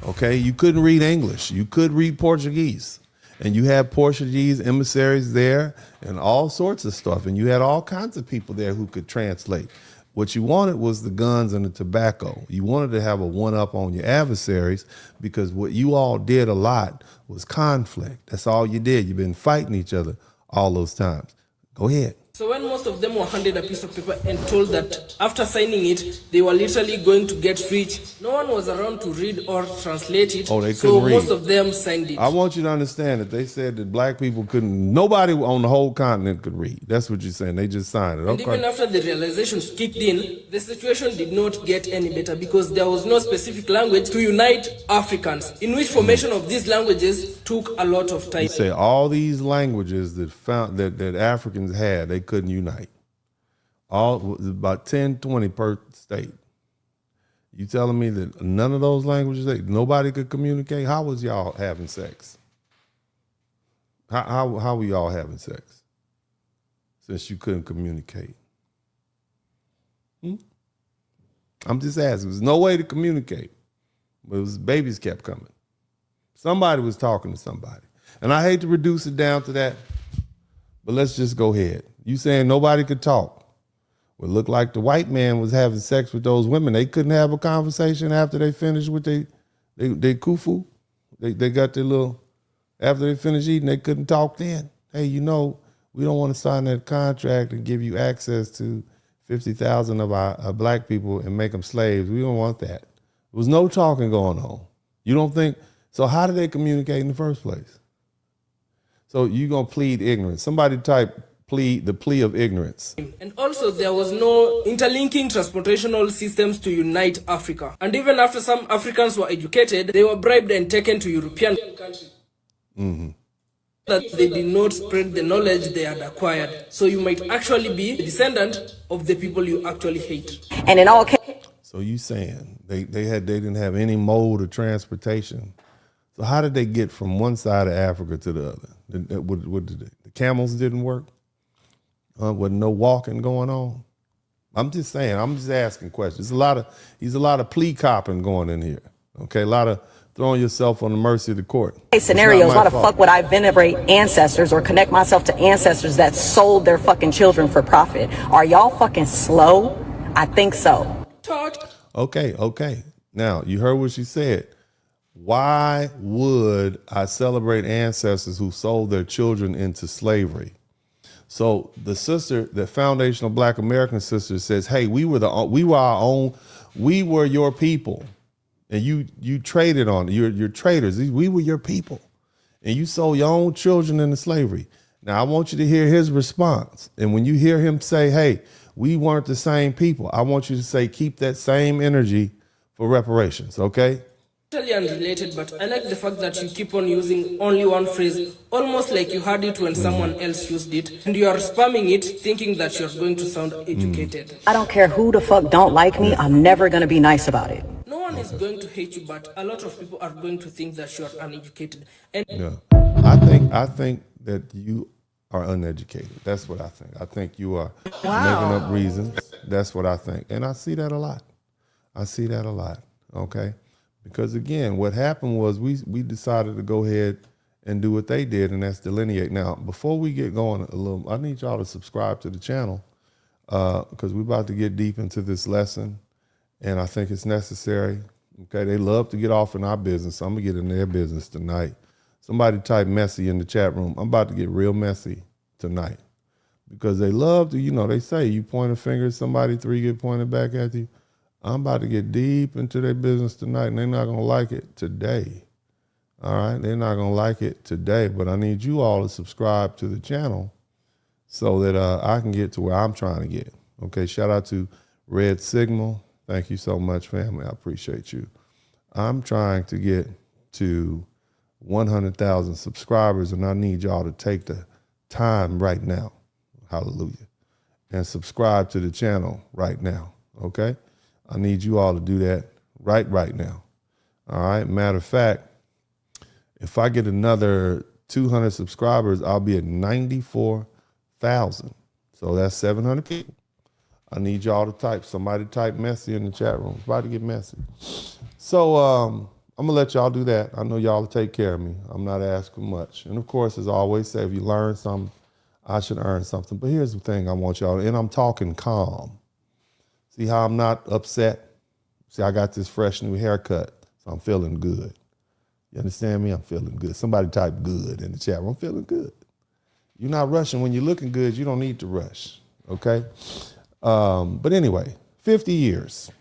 you could read Portuguese. And you had Portuguese emissaries there and all sorts of stuff. And you had all kinds of people there who could translate. What you wanted was the guns and the tobacco. You wanted to have a one-up on your adversaries because what you all did a lot was conflict. That's all you did. You've been fighting each other all those times. Go ahead. So when most of them were handed a piece of paper and told that after signing it, they were literally going to get rich, no one was around to read or translate it. Oh, they so couldn't read. Most of them signed it. I want you to understand that they said that black people nobody on the whole continent could read. That's what you're saying. They just signed it. And even after the realizations kicked in, the situation did not get any better because there was no specific language to unite Africans, in which formation of these languages took a lot of time. You say all these languages that Africans had, they couldn't unite. About 10, 20 per state. You telling me that none of those languages, nobody could communicate? How was y'all having sex? How were y'all having sex? Since you couldn't communicate. I'm just asking. There's no way to communicate. But babies kept coming. Somebody was talking to somebody. And I hate to reduce it down to that, but let's just go ahead. You saying nobody could talk. Well, it looked like the white man was having sex with those women. They couldn't have a conversation after they finished with they kufu. They got their little, after they finished eating, they couldn't talk then. Hey, we don't want to sign that contract and give you access to 50,000 of our black people and make them slaves. We don't want that. There was no talking going on. You don't think, so how did they communicate in the first place? So you're going to plead ignorance. Somebody type the plea of ignorance. And also there was no interlinking transportational systems to unite Africa. And even after some Africans were educated, they were bribed and taken to European countries. That they did not spread the knowledge they had acquired. So you might actually be a descendant of the people you actually hate. And in all cases, so you saying they didn't have any mode of transportation. So how did they get from one side of Africa to the other? The camels didn't work? With no walking going on? I'm just saying, I'm just asking questions. There's a lot of plea copping going in here. Okay, a lot of throwing yourself on the mercy of the court. Scenarios, why the fuck would I venerate ancestors or connect myself to ancestors that sold their fucking children for profit? Are y'all fucking slow? I think so. Okay. Now, you heard what she said. Why would I celebrate ancestors who sold their children into slavery? So the sister, the foundational Black American sister, says, hey, we were our own, we were your people. And you traded on it. You're traders. We were your people. And you sold your own children into slavery. Now I want you to hear his response. And when you hear him say, hey, we weren't the same people, I want you to say, keep that same energy for reparations, okay? Totally unrelated, but I like the fact that you keep on using only one phrase, almost like you heard it when someone else used it, and you are spamming it, thinking that you're going to sound educated. I don't care who the fuck don't like me, I'm never gonna be nice about it. No one is going to hate you, but a lot of people are going to think that you are uneducated. And Yeah. I think that you are uneducated. That's what I think. I think you are making up reasons. That's what I think. And I see that a lot. Okay? Because again, what happened was we decided to go ahead and do what they did, and that's delineate. Now, before we get going a little, I need y'all to subscribe to the channel because we're about to get deep into this lesson, and I think it's necessary. Okay, they love to get off in our business. So I'm gonna get in their business tonight. Somebody type messy in the chat room. I'm about to get real messy tonight because they love to, they say you point a finger at somebody, 3 get pointed back at you. I'm about to get deep into their business tonight, and they're not gonna like it today. All right, they're not gonna like it today, but I need you all to subscribe to the channel so that I can get to where I'm trying to get. Okay, shout out to Red Signal. Thank you so much, family. I appreciate you. I'm trying to get to 100,000 subscribers, and I need y'all to take the time right now, hallelujah, and subscribe to the channel right now, okay? I need you all to do that right now, all right? Matter of fact, if I get another 200 subscribers, I'll be at 94,000. So that's 700 people. I need y'all to type. Somebody type messy in the chat room. It's about to get messy. So I'm going to let y'all do that. I know y'all will take care of me. I'm not asking much. And of course, as I always say, if you learn something, I should earn something. But here's the thing I want y'all to, and I'm talking calm. See how I'm not upset? See, I got this fresh new haircut, so I'm feeling good. You understand me? I'm feeling good. Somebody type good in the chat room. I'm feeling good. You're not rushing. When you're looking good, you don't need to rush, okay? But anyway, 50 years.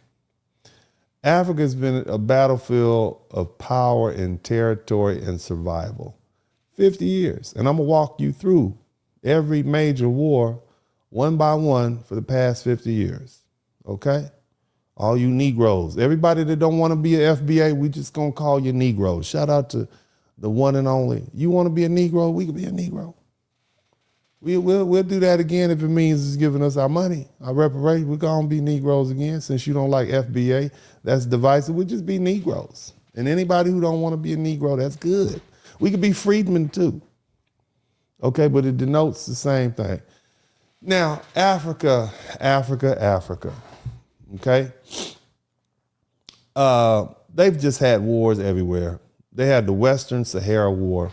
Africa's been a battlefield of power and territory and survival. 50 years. And I'm going to walk you through every major war one by one for the past 50 years, okay? All you Negroes, everybody that don't want to be an FBA, we just going to call you Negroes. Shout out to the one and only. You want to be a Negro? We can be a Negro. We'll do that again if it means it's giving us our money, our reparation. We're going to be Negroes again. Since you don't like FBA, that's divisive. We'll just be Negroes. And anybody who don't want to be a Negro, that's good. We could be freedmen too. Okay, but it denotes the same thing. Now, Africa. Okay? They've just had wars everywhere. They had the Western Sahara War.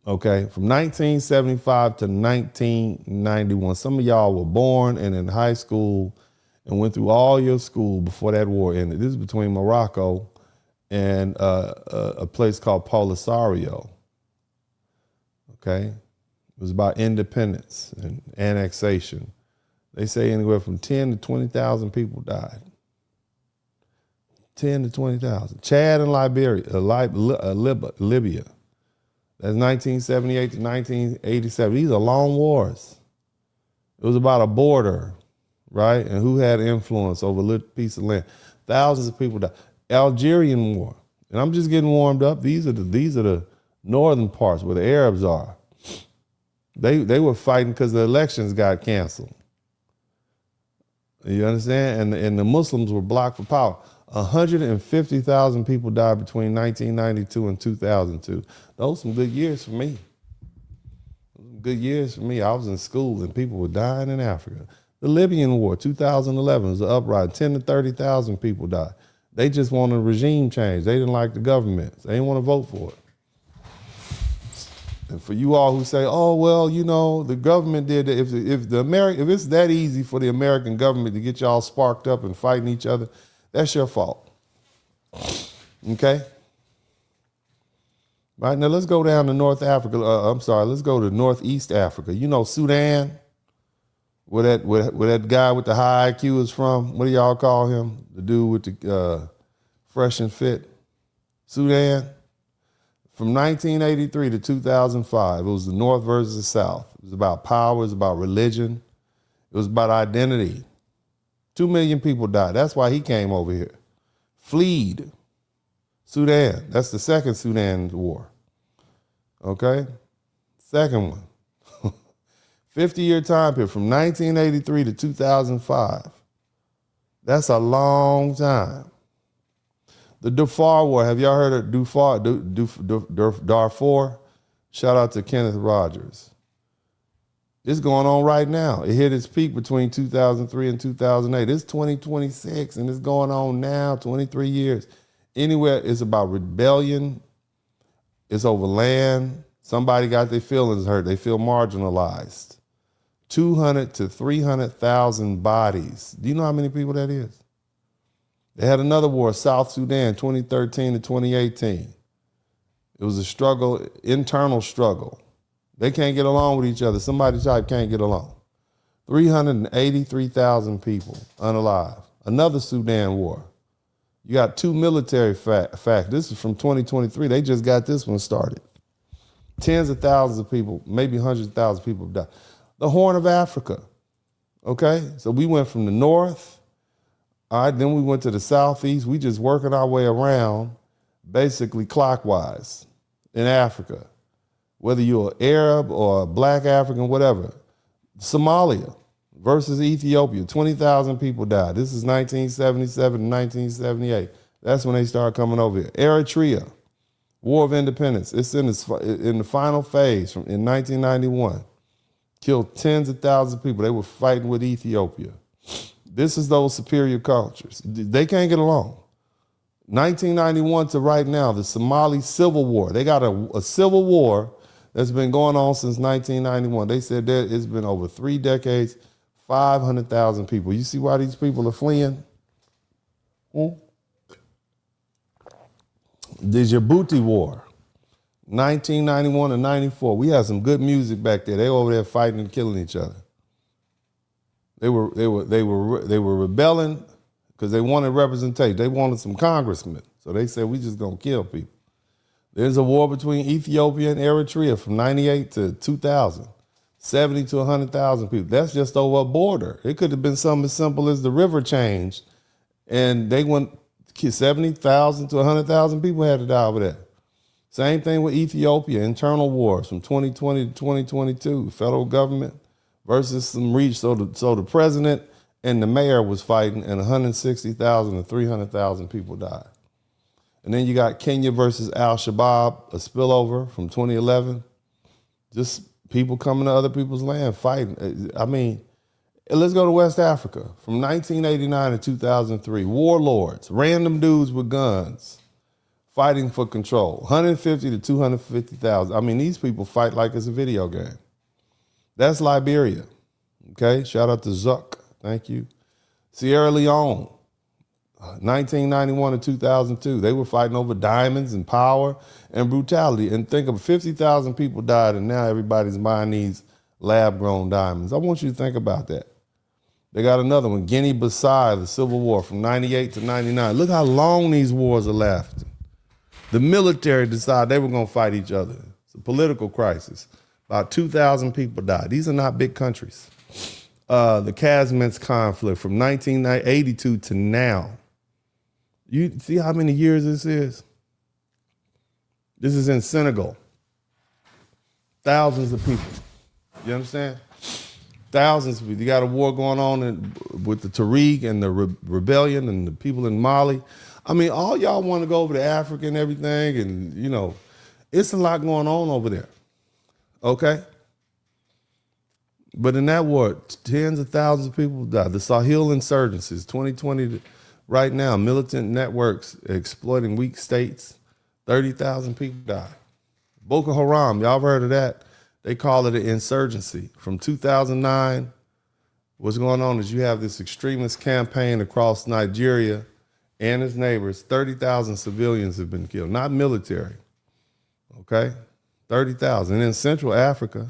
Okay, from 1975 to 1991. Some of y'all were born and in high school and went through all your school before that war ended. This is between Morocco and a place called Polisario. Okay, it was about independence and annexation. They say anywhere from 10 to 20,000 people died. 10 to 20,000. Chad and Libya. That's 1978 to 1987. These are long wars. It was about a border, right? And who had influence over a little piece of land. Thousands of people died. Algerian War. And I'm just getting warmed up. These are the northern parts where the Arabs are. They were fighting because the elections got canceled. You understand? And the Muslims were blocked for power. 150,000 people died between 1992 and 2002. Those were some good years for me. Good years for me. I was in school and people were dying in Africa. The Libyan War, 2011, was an uprising. 10 to 30,000 people died. They just wanted a regime change. They didn't like the government. They didn't want to vote for it. And for you all who say, oh, well, the government did it. If it's that easy for the American government to get y'all sparked up and fighting each other, that's your fault. Okay? Right, now let's go down to North Africa. Let's go to Northeast Africa. Sudan, where that guy with the high IQ is from. What do y'all call him? The dude with the fresh and fit. Sudan. From 1983 to 2005, it was the North versus the South. It was about power, it was about religion, it was about identity. 2 million people died. That's why he came over here. Fled Sudan. That's the second Sudan war. Okay? Second one. 50-year time period from 1983 to 2005. That's a long time. The Darfur War. Have y'all heard of Darfur? Shout out to Kenneth Rogers. It's going on right now. It hit its peak between 2003 and 2008. It's 2026, and it's going on now, 23 years. Anywhere, it's about rebellion. It's over land. Somebody got their feelings hurt. They feel marginalized. 200 to 300,000 bodies. Do you know how many people that is? They had another war, South Sudan, 2013 to 2018. It was a struggle, internal struggle. They can't get along with each other. Somebody type can't get along. 383,000 people unalive. Another Sudan war. You got 2 military facts. This is from 2023. They just got this one started. Tens of thousands of people, maybe hundreds of thousands of people have died. The Horn of Africa. Okay? So we went from the north. All right, then we went to the southeast. We just working our way around, basically clockwise in Africa. Whether you're Arab or Black African, whatever. Somalia versus Ethiopia, 20,000 people died. This is 1977 to 1978. That's when they started coming over here. Eritrea, War of Independence. It's in the final phase in 1991. Killed tens of thousands of people. They were fighting with Ethiopia. This is those superior cultures. They can't get along. 1991 to right now, the Somali Civil War. They got a civil war that's been going on since 1991. They said that it's been over 3 decades, 500,000 people. You see why these people are fleeing? The Djibouti War, 1991 and 94. We had some good music back there. They over there fighting and killing each other. They were rebelling because they wanted representation. They wanted some congressmen. So they said, we just gonna kill people. There's a war between Ethiopia and Eritrea from 98 to 2000. 70 to 100,000 people. That's just over a border. It could have been something as simple as the river changed and they went 70,000 to 100,000 people had to die over there. Same thing with Ethiopia, internal wars from 2020 to 2022. Federal government versus some reach. So the president and the mayor was fighting and 160,000 to 300,000 people died. And then you got Kenya versus Al-Shabaab, a spillover from 2011. Just people coming to other people's land fighting. I mean, let's go to West Africa. From 1989 to 2003, warlords, random dudes with guns, fighting for control. 150 to 250,000. I mean, these people fight like it's a video game. That's Liberia. Okay, shout out to Zuck. Thank you. Sierra Leone. 1991 to 2002, they were fighting over diamonds and power and brutality. And think of 50,000 people died, and now everybody's buying these lab-grown diamonds. I want you to think about that. They got another one, Guinea-Bissau, the Civil War from 98 to 99. Look how long these wars are lasting. The military decided they were going to fight each other. It's a political crisis. About 2,000 people died. These are not big countries. The Casments conflict from 1982 to now. You see how many years this is? This is in Senegal. Thousands of people. You understand? Thousands of people. You got a war going on with the Tariq and the rebellion and the people in Mali. I mean, all y'all want to go over to Africa and everything, and, you know, it's a lot going on over there. Okay? But in that war, tens of thousands of people died. The Sahel insurgencies, 2020 right now, militant networks exploiting weak states, 30,000 people died. Boko Haram, y'all heard of that? They call it an insurgency. From 2009, what's going on is you have this extremist campaign across Nigeria and its neighbors. 30,000 civilians have been killed, not military, okay? 30,000. And in Central Africa,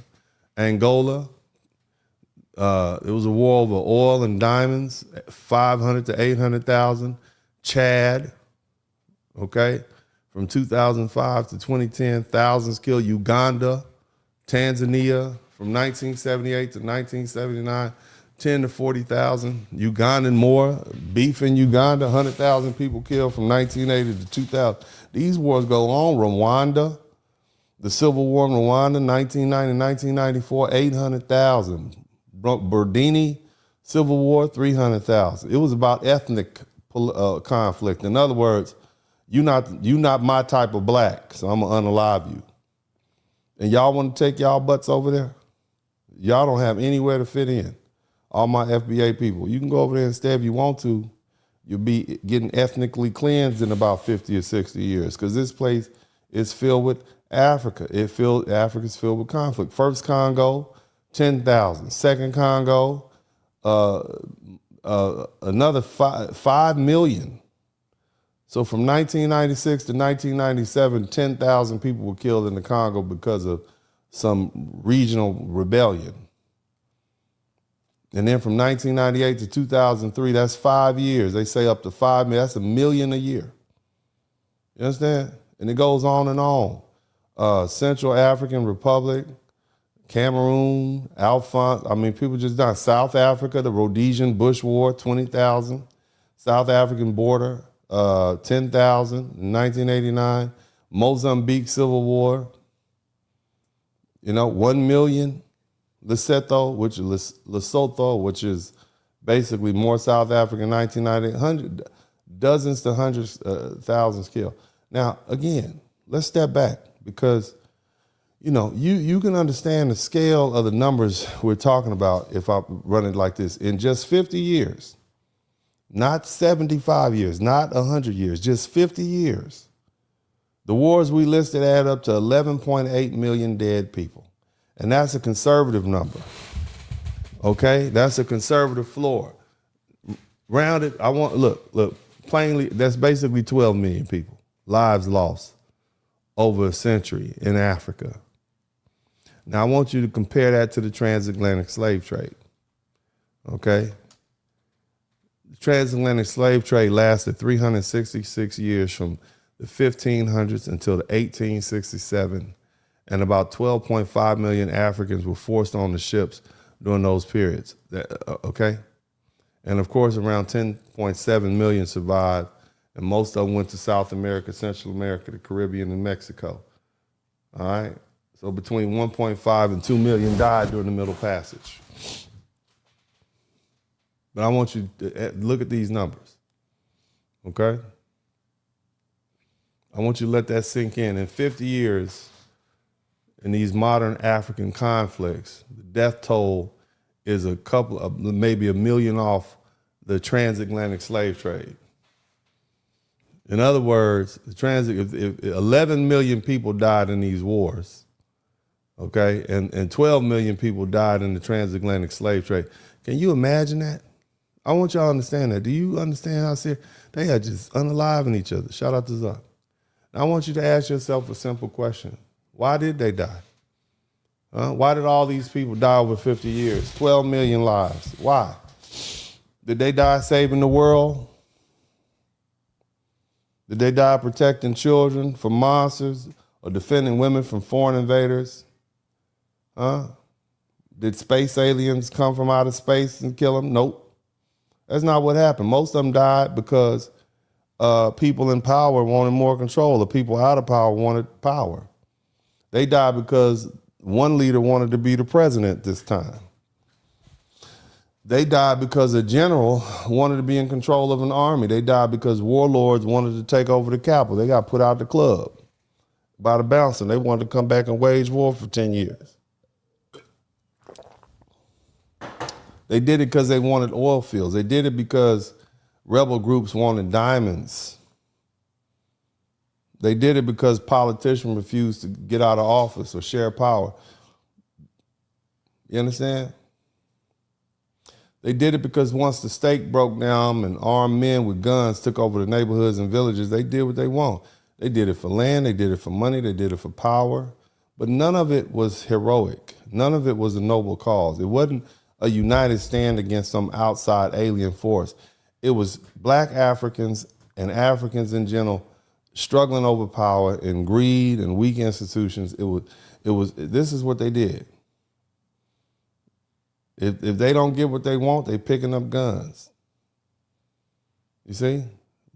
Angola, it was a war over oil and diamonds, 500 to 800,000. Chad, okay, from 2005 to 2010, thousands killed. Uganda, Tanzania, from 1978 to 1979, 10 to 40,000. Ugandan more, beef in Uganda, 100,000 people killed from 1980 to 2000. These wars go on. Rwanda, the Civil War in Rwanda, 1990, 1994, 800,000. Burdini, Civil War, 300,000. It was about ethnic conflict. In other words, You not my type of black, so I'm gonna unalive you. And y'all want to take y'all butts over there? Y'all don't have anywhere to fit in. All my FBA people, you can go over there instead if you want to. You'll be getting ethnically cleansed in about 50 or 60 years, because this place is filled with Africa. Africa's filled with conflict. First Congo, 10,000. Second Congo, another 5 million. So from 1996 to 1997, 10,000 people were killed in the Congo because of some regional rebellion. And then from 1998 to 2003, that's 5 years. They say up to 5 million. That's 1 million a year. You understand? And it goes on and on. Central African Republic, Cameroon, people just died. South Africa, the Rhodesian Bush War, 20,000. South African border, 10,000 in 1989. Mozambique Civil War, 1 million. Lesotho, which is basically more South Africa, 1990, dozens to hundreds, thousands killed. Now, again, let's step back, because, you can understand the scale of the numbers we're talking about if I run it like this. In just 50 years, not 75 years, not 100 years, just 50 years, the wars we listed add up to 11.8 million dead people. And that's a conservative number. Okay? That's a conservative floor. Rounded, look, plainly, that's basically 12 million people. Lives lost over a century in Africa. Now, I want you to compare that to the transatlantic slave trade. Okay? The transatlantic slave trade lasted 366 years from the 1500s until the 1867. And about 12.5 million Africans were forced on the ships during those periods. Okay? And of course, around 10.7 million survived, and most of them went to South America, Central America, the Caribbean, and Mexico. All right? So between 1.5 and 2 million died during the Middle Passage. But I want you to look at these numbers. Okay? I want you to let that sink in. In 50 years, in these modern African conflicts, the death toll is maybe 1 million off the transatlantic slave trade. In other words, if 11 million people died in these wars, okay, and 12 million people died in the transatlantic slave trade. Can you imagine that? I want y'all to understand that. Do you understand how serious? They are just unaliving each other. Shout out to Zuck. I want you to ask yourself a simple question. Why did they die? Why did all these people die over 50 years? 12 million lives. Why? Did they die saving the world? Did they die protecting children from monsters or defending women from foreign invaders? Did space aliens come from outer space and kill them? Nope. That's not what happened. Most of them died because people in power wanted more control. The people out of power wanted power. They died because one leader wanted to be the president this time. They died because a general wanted to be in control of an army. They died because warlords wanted to take over the capital. They got put out the club by the bouncer. They wanted to come back and wage war for 10 years. They did it because they wanted oil fields. They did it because rebel groups wanted diamonds. They did it because politicians refused to get out of office or share power. You understand? They did it because once the state broke down and armed men with guns took over the neighborhoods and villages, they did what they want. They did it for land, they did it for money, they did it for power. But none of it was heroic. None of it was a noble cause. It wasn't a united stand against some outside alien force. It was black Africans and Africans in general struggling over power and greed and weak institutions. This is what they did. If they don't get what they want, they picking up guns. You see?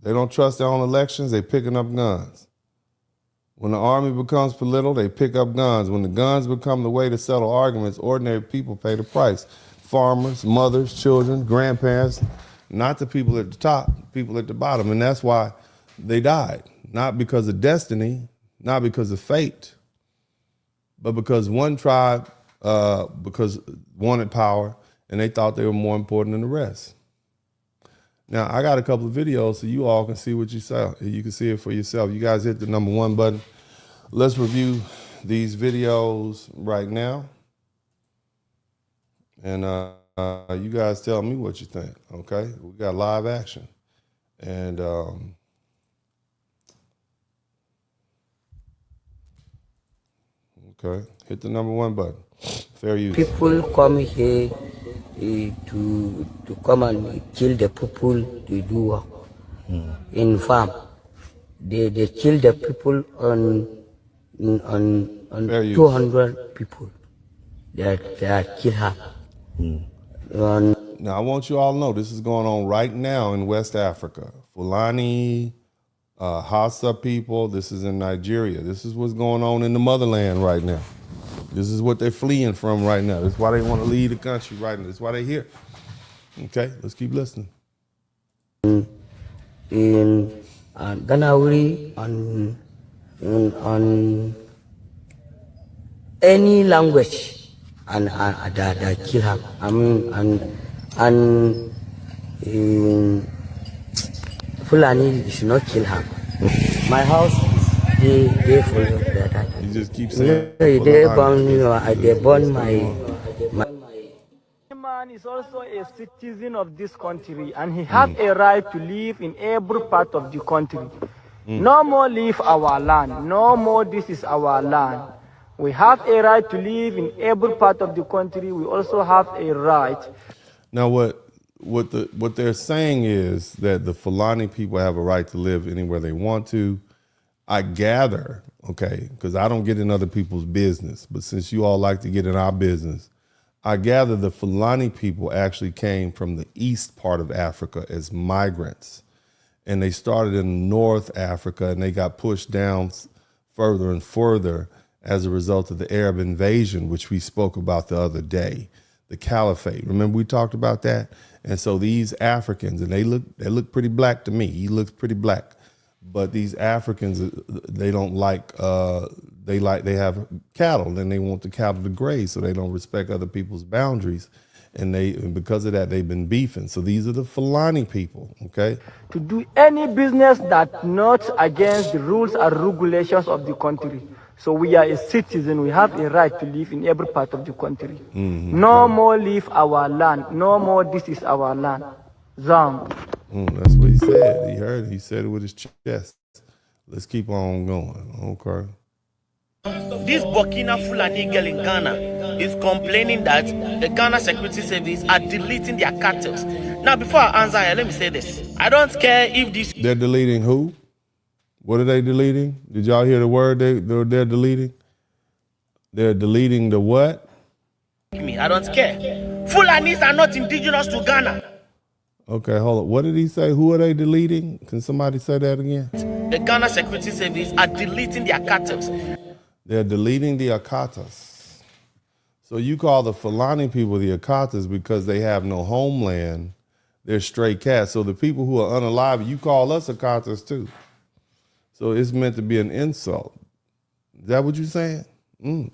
They don't trust their own elections, they picking up guns. When the army becomes political, they pick up guns. When the guns become the way to settle arguments, ordinary people pay the price. Farmers, mothers, children, grandparents, not the people at the top, people at the bottom. And that's why they died. not because of destiny, not because of fate, but because one tribe because wanted power and they thought they were more important than the rest. Now, I got a couple of videos so you all can see what you saw. You can see it for yourself. You guys hit the number 1 button. Let's review these videos right now. And you guys tell me what you think, okay? We got live action. And okay, hit the number 1 button. Fair use. People come here to come and kill the people they do work in farm. They kill the people on 200 people. They are kill her. Now, I want you all to know this is going on right now in West Africa. Fulani, Hausa people, this is in Nigeria. This is what's going on in the motherland right now. This is what they're fleeing from right now. That's why they want to leave the country right now. That's why they're here. Okay, let's keep listening. In Ganawuri, on any language, and they kill her. And Fulani should not kill her. My house, they follow that. You just keep saying. They burn my. Man is also a citizen of this country, and he has a right to live in every part of the country. No more leave our land. No more this is our land. We have a right to live in every part of the country. We also have a right. Now, what they're saying is that the Fulani people have a right to live anywhere they want to. I gather, okay, because I don't get in other people's business, but since you all like to get in our business, I gather the Fulani people actually came from the east part of Africa as migrants. And they started in North Africa and they got pushed down further and further as a result of the Arab invasion, which we spoke about the other day, the caliphate. Remember we talked about that? And so these Africans, and they look pretty black to me. He looks pretty black. But these Africans, they don't like, they have cattle and they want the cattle to graze, so they don't respect other people's boundaries. And because of that, they've been beefing. So these are the Fulani people, okay? To do any business that not against the rules and regulations of the country. So we are a citizen. We have a right to live in every part of the country. No more leave our land. No more this is our land. Zam. That's what he said. He heard it. He said it with his chest. Let's keep on going. Okay. This Burkina Fulani girl in Ghana is complaining that the Ghana Security Service are deleting their cattle. Now, before I answer here, let me say this. I don't care if this... They're deleting who? What are they deleting? Did y'all hear the word they're deleting? They're deleting the what? I don't care. Fulanis are not indigenous to Ghana. Okay, hold on. What did he say? Who are they deleting? Can somebody say that again? The Ghana Security Service are deleting their cattle. They're deleting the Akatas. So you call the Fulani people the Akatas because they have no homeland. They're stray cats. So the people who are unalive, you call us Akatas too. So it's meant to be an insult. Is that what you're saying?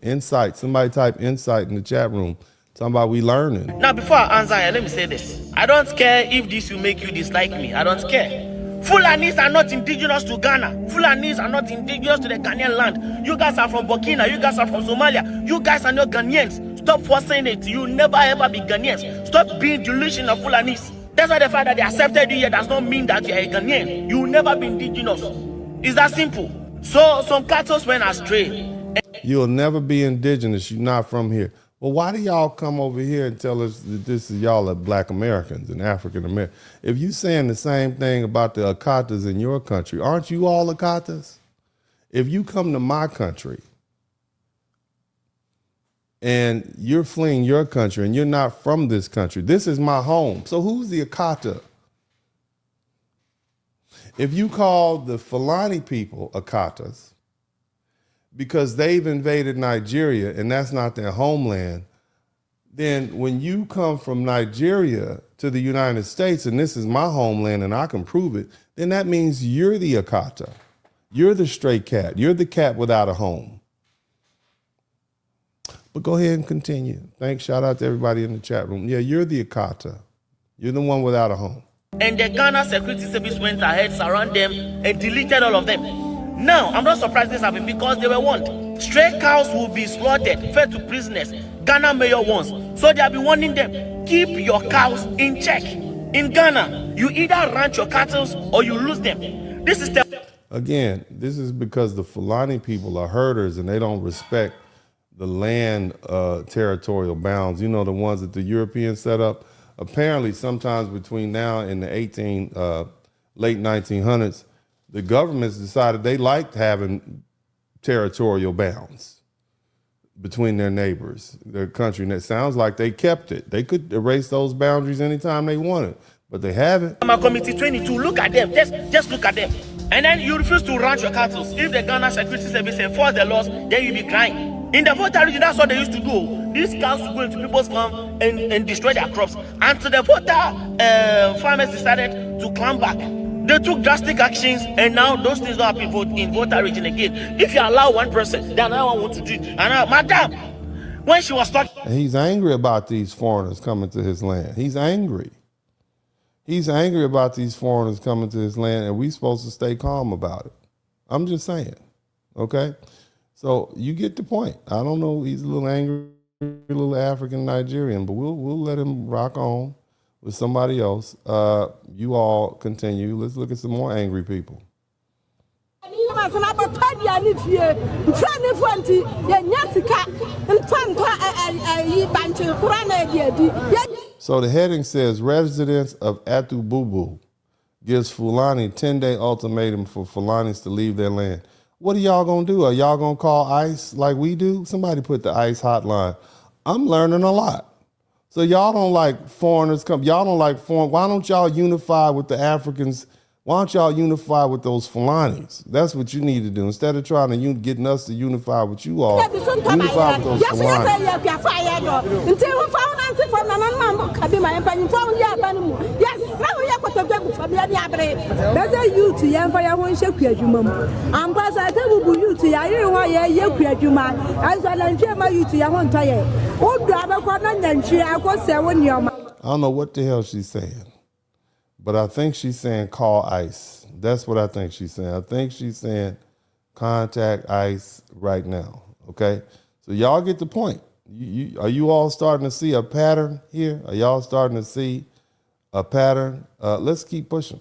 Insight. Somebody type insight in the chat room. Talking about we learning. Now, before I answer here, let me say this. I don't care if this will make you dislike me. I don't care. Fulanis are not indigenous to Ghana. Fulanis are not indigenous to the Ghanaian land. You guys are from Burkina. You guys are from Somalia. You guys are not Ghanaians. Stop forcing it. You never ever be Ghanaians. Stop being delusional of Fulanis. That's why the fact that they accepted you here does not mean that you are a Ghanaian. You will never be indigenous. It's that simple. So some cattle went astray. You'll never be indigenous. You're not from here. Well, why do y'all come over here and tell us that this is y'all are Black Americans and African Americans? If you saying the same thing about the Akatas in your country, aren't you all Akatas? If you come to my country and you're fleeing your country and you're not from this country, this is my home. So who's the Akata? If you call the Fulani people Akatas, because they've invaded Nigeria and that's not their homeland, then when you come from Nigeria to the United States and this is my homeland and I can prove it, then that means you're the Akata. You're the stray cat. You're the cat without a home. But go ahead and continue. Thanks. Shout out to everybody in the chat room. Yeah, you're the Akata. You're the one without a home. And the Ghana Security Service went ahead, surrounded them, and deleted all of them. Now, I'm not surprised this happened because they were warned. Stray cows will be slaughtered, fed to prisoners. Ghana mayor wants. So they have been warning them, keep your cows in check. In Ghana, you either ranch your cattle or you lose them. This is the... Again, this is because the Fulani people are herders and they don't respect the land territorial bounds. You know, the ones that the Europeans set up. Apparently, sometimes between now and the late 1900s, the governments decided they liked having territorial bounds between their neighbors, their country. And it sounds like they kept it. They could erase those boundaries anytime they wanted, but they haven't. Committee 22, look at them. Just look at them. And then you refuse to ranch your cattle. If the Ghana Security Service enforce the laws, then you'll be crying. In the Volta region, that's what they used to do. These cows would go into people's farm and destroy their crops. Until the Volta farmers decided to climb back. They took drastic actions, and now those things don't happen in Volta region again. If you allow one person, then another one wants to do it. And madam, when she was talking... He's angry about these foreigners coming to his land. He's angry. He's angry about these foreigners coming to his land, and we're supposed to stay calm about it. I'm just saying, okay? So you get the point. I don't know. He's a little angry, a little African Nigerian, but we'll let him rock on with somebody else. You all continue. Let's look at some more angry people. So the heading says, residents of Atububu gives Fulani 10-day ultimatum for Fulanis to leave their land. What are y'all gonna do? Are y'all gonna call ICE like we do? Somebody put the ICE hotline. I'm learning a lot. So y'all don't like foreigners come. Y'all don't like foreign. Why don't y'all unify with the Africans? Why don't y'all unify with those Fulanis? That's what you need to do. Instead of trying to getting us to unify with you all, unify with those Fulanis. I don't know what the hell she's saying, but I think she's saying call ICE. That's what I think she's saying. I think she's saying contact ICE right now, okay? So y'all get the point. Are you all starting to see a pattern here? Are y'all starting to see a pattern? Let's keep pushing.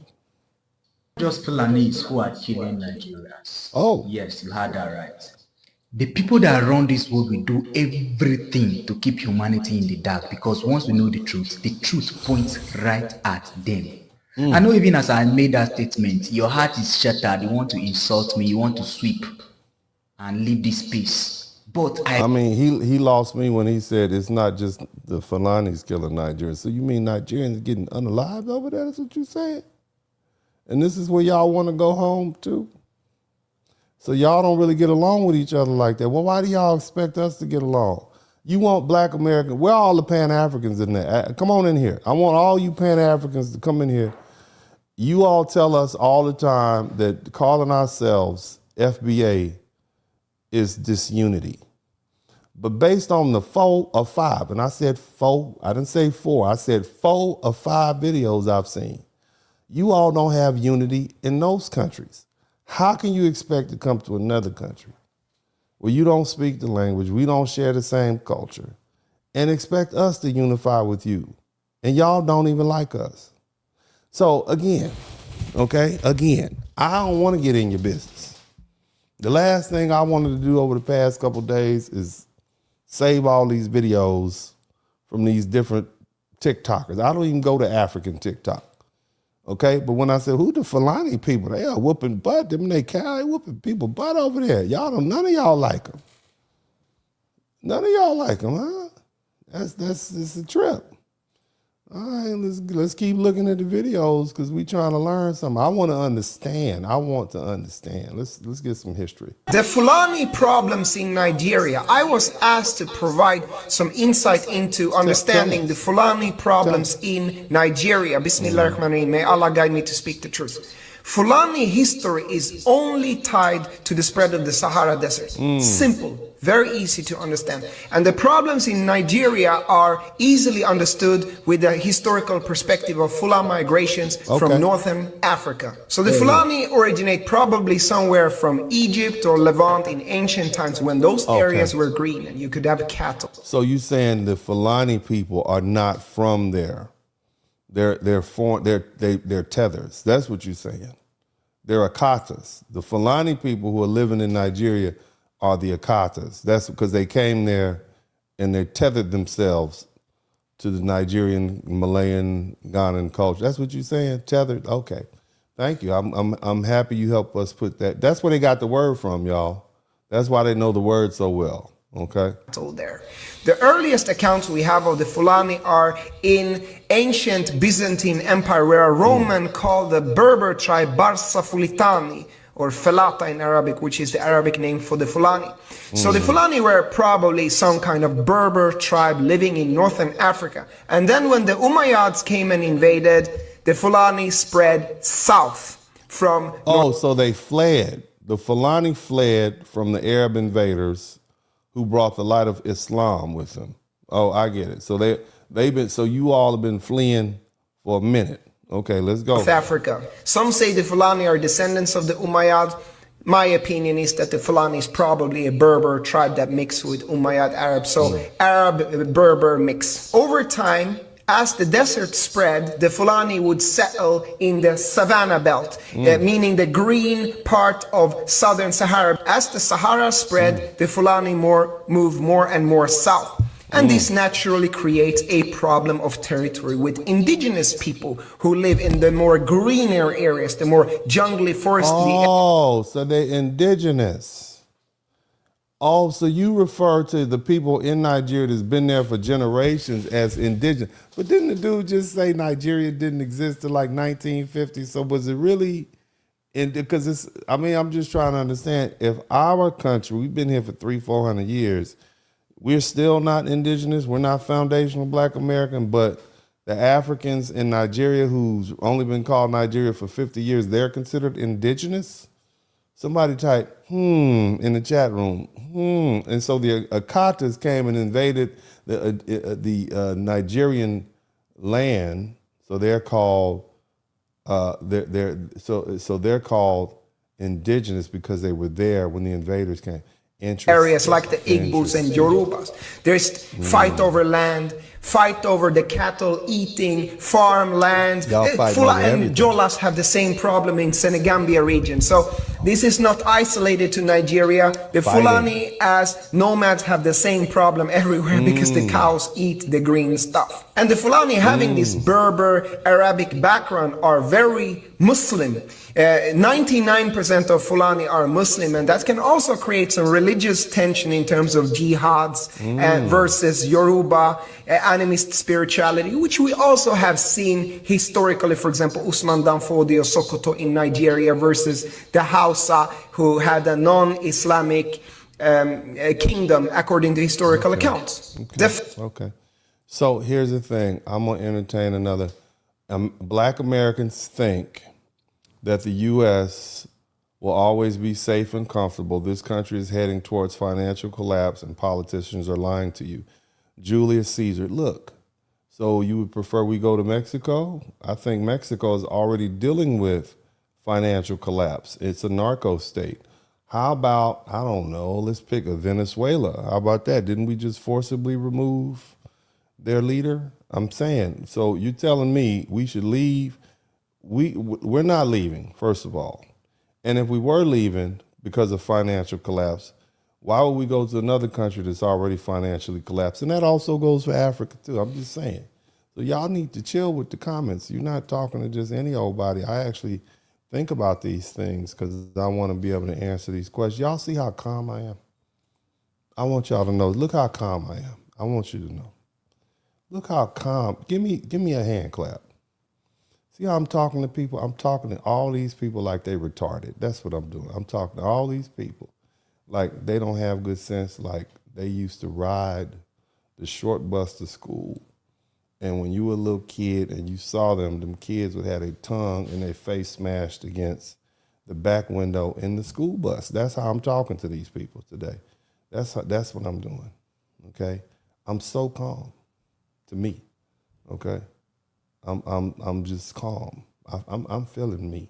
Just Fulanis who are killing Nigerians. Oh. Yes, you heard that right. The people that run this world will do everything to keep humanity in the dark, because once we know the truth points right at them. I know even as I made that statement, your heart is shattered. You want to insult me. You want to sweep and leave this space. But I mean, he lost me when he said it's not just the Fulanis killing Nigerians. So you mean Nigerians getting unalived over there? That's what you're saying? And this is where y'all want to go home to? So y'all don't really get along with each other like that. Well, why do y'all expect us to get along? You want Black Americans? Where are all the Pan-Africans in there? Come on in here. I want all you Pan-Africans to come in here. You all tell us all the time that calling ourselves FBA is disunity. But based on the 4 or 5, and I said 4, I didn't say 4, I said 4 or 5 videos I've seen, you all don't have unity in those countries. How can you expect to come to another country where you don't speak the language, we don't share the same culture, and expect us to unify with you? And y'all don't even like us. So again, I don't want to get in your business. The last thing I wanted to do over the past couple of days is save all these videos from these different TikTokers. I don't even go to African TikTok. Okay, but when I said, who the Fulani people? They are whooping butt. Them they whooping people butt over there. None of y'all like them. None of y'all like them, huh? It's a trip. All right, let's keep looking at the videos because we trying to learn something. I want to understand. Let's get some history. The Fulani problems in Nigeria. I was asked to provide some insight into understanding the Fulani problems in Nigeria. Bismillah ar-Rahman ar-Rahim. May Allah guide me to speak the truth. Fulani history is only tied to the spread of the Sahara Desert. Simple, very easy to understand. And the problems in Nigeria are easily understood with the historical perspective of Fulani migrations from northern Africa. So the Fulani originate probably somewhere from Egypt or Levant in ancient times when those areas were green and you could have cattle. So you saying the Fulani people are not from there? They're tethers. That's what you're saying. They're Akatas. The Fulani people who are living in Nigeria are the Akatas. That's because they came there and they tethered themselves to the Nigerian, Malayan, Ghanaian culture. That's what you're saying? Tethered? Okay. Thank you. I'm happy you helped us put that. That's where they got the word from, y'all. That's why they know the word so well. Okay. There. The earliest accounts we have of the Fulani are in ancient Byzantine Empire, where a Roman called the Berber tribe Barsa Fulitani, or Felata in Arabic, which is the Arabic name for the Fulani. So the Fulani were probably some kind of Berber tribe living in northern Africa. And then when the Umayyads came and invaded, the Fulani spread south from... so they fled. The Fulani fled from the Arab invaders who brought the light of Islam with them. Oh, I get it. So you all have been fleeing for a minute. Okay, let's go. North Africa. Some say the Fulani are descendants of the Umayyads. My opinion is that the Fulani is probably a Berber tribe that mixed with Umayyad Arabs. So Arab-Berber mix. Over time, as the desert spread, the Fulani would settle in the savanna belt, meaning the green part of southern Sahara. As the Sahara spread, the Fulani moved more and more south. And this naturally creates a problem of territory with indigenous people who live in the more greener areas, the more jungly, foresty. So they're indigenous. Oh, so you refer to the people in Nigeria that's been there for generations as indigenous. But didn't the dude just say Nigeria didn't exist till like 1950? So was it really, because I'm just trying to understand, if our country, we've been here for 300-400 years, we're still not indigenous, we're not foundational Black American, but the Africans in Nigeria who's only been called Nigeria for 50 years, they're considered indigenous? Somebody type, in the chat room, And so the Akatas came and invaded the Nigerian land. So they're called, they're called indigenous because they were there when the invaders came. Areas like the Igbos and Yorubas. There's fight over land, fight over the cattle eating farmlands. Fula and Jolas have the same problem in Senegambia region. So this is not isolated to Nigeria. The Fulani as nomads have the same problem everywhere because the cows eat the green stuff. And the Fulani having this Berber Arabic background are very Muslim. 99% of Fulani are Muslim, and that can also create some religious tension in terms of jihads versus Yoruba animist spirituality, which we also have seen historically. For example, Usman Danfodio Sokoto in Nigeria versus the Hausa, who had a non-Islamic kingdom according to historical accounts. Okay. So here's the thing. I'm going to entertain another. Black Americans think that the U.S. will always be safe and comfortable. This country is heading towards financial collapse and politicians are lying to you. Julius Caesar, look, so you would prefer we go to Mexico? I think Mexico is already dealing with financial collapse. It's a narco state. How about, I don't know, let's pick a Venezuela. How about that? Didn't we just forcibly remove their leader? I'm saying, so you're telling me we should leave? We're not leaving, first of all. And if we were leaving because of financial collapse, why would we go to another country that's already financially collapsed? And that also goes for Africa too. I'm just saying. So y'all need to chill with the comments. You're not talking to just any old body. I actually think about these things because I want to be able to answer these questions. Y'all see how calm I am? I want y'all to know, look how calm I am. I want you to know. Look how calm. Give me a hand clap. See how I'm talking to people? I'm talking to all these people like they retarded. That's what I'm doing. I'm talking to all these people like they don't have good sense, like they used to ride the short bus to school And when you were a little kid and you saw them kids would have their tongue and their face smashed against the back window in the school bus. That's how I'm talking to these people today. That's what I'm doing. Okay, I'm so calm. To me, okay, I'm just calm. I'm feeling me.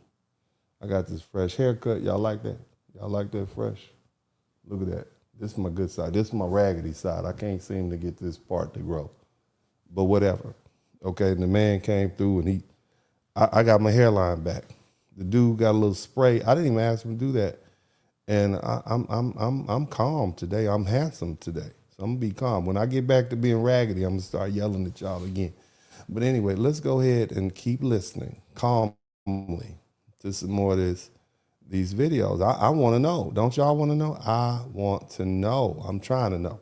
I got this fresh haircut. Y'all like that? Y'all like that fresh? Look at that. This is my good side. This is my raggedy side. I can't seem to get this part to grow. But whatever. Okay, and the man came through and I got my hairline back. The dude got a little spray. I didn't even ask him to do that. And I'm calm today. I'm handsome today. So I'm gonna be calm. When I get back to being raggedy, I'm gonna start yelling at y'all again. But anyway, let's go ahead and keep listening calmly to some more of these videos. I want to know. Don't y'all want to know? I want to know. I'm trying to know.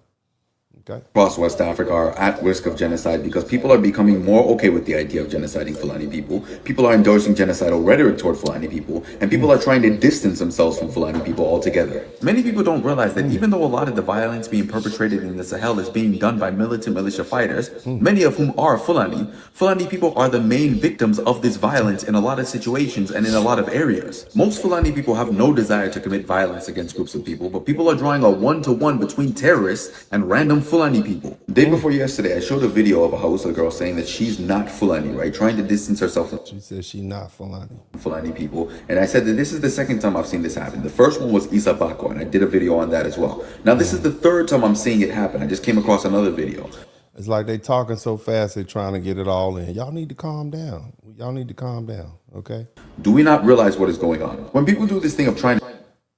Okay. Across West Africa are at risk of genocide because people are becoming more okay with the idea of genociding Fulani people. People are endorsing genocidal rhetoric toward Fulani people, and people are trying to distance themselves from Fulani people altogether. Many people don't realize that even though a lot of the violence being perpetrated in the Sahel is being done by militant militia fighters, many of whom are Fulani, Fulani people are the main victims of this violence in a lot of situations and in a lot of areas. Most Fulani people have no desire to commit violence against groups of people, but people are drawing a one-to-one between terrorists and random Fulani people. Day before yesterday, I showed a video of a Hausa girl saying that she's not Fulani, right? Trying to distance herself from She said she's not Fulani. Fulani people. And I said that this is the second time I've seen this happen. The first one was Isa Bako, and I did a video on that as well. Now this is the third time I'm seeing it happen. I just came across another video. It's like they talking so fast, they're trying to get it all in. Y'all need to calm down. Y'all need to calm down, okay? Do we not realize what is going on? When people do this thing of trying to...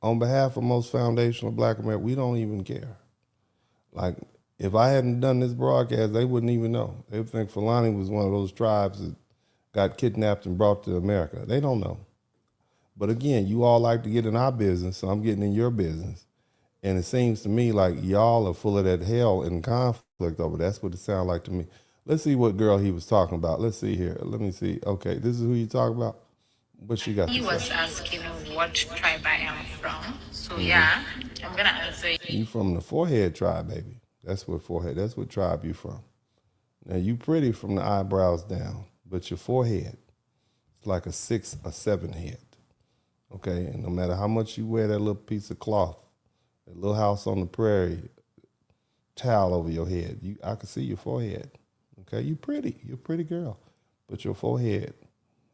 On behalf of most foundational Black America, we don't even care. Like, if I hadn't done this broadcast, they wouldn't even know. They would think Fulani was one of those tribes that got kidnapped and brought to America. They don't know. But again, you all like to get in our business, so I'm getting in your business. And it seems to me like y'all are full of that hell and conflict over. That's what it sounds like to me. Let's see what girl he was talking about. Let's see here. Let me see. Okay, this is who you talk about? What she got He to was say? asking what tribe I am from. So yeah, I'm gonna answer you. You from the forehead tribe, baby. That's what forehead. That's what tribe you from. Now you pretty from the eyebrows down, but your forehead is like a 6 or 7 head. Okay, and no matter how much you wear that little piece of cloth, that little house on the prairie, towel over your head, I can see your forehead. Okay, you pretty. You're a pretty girl, but your forehead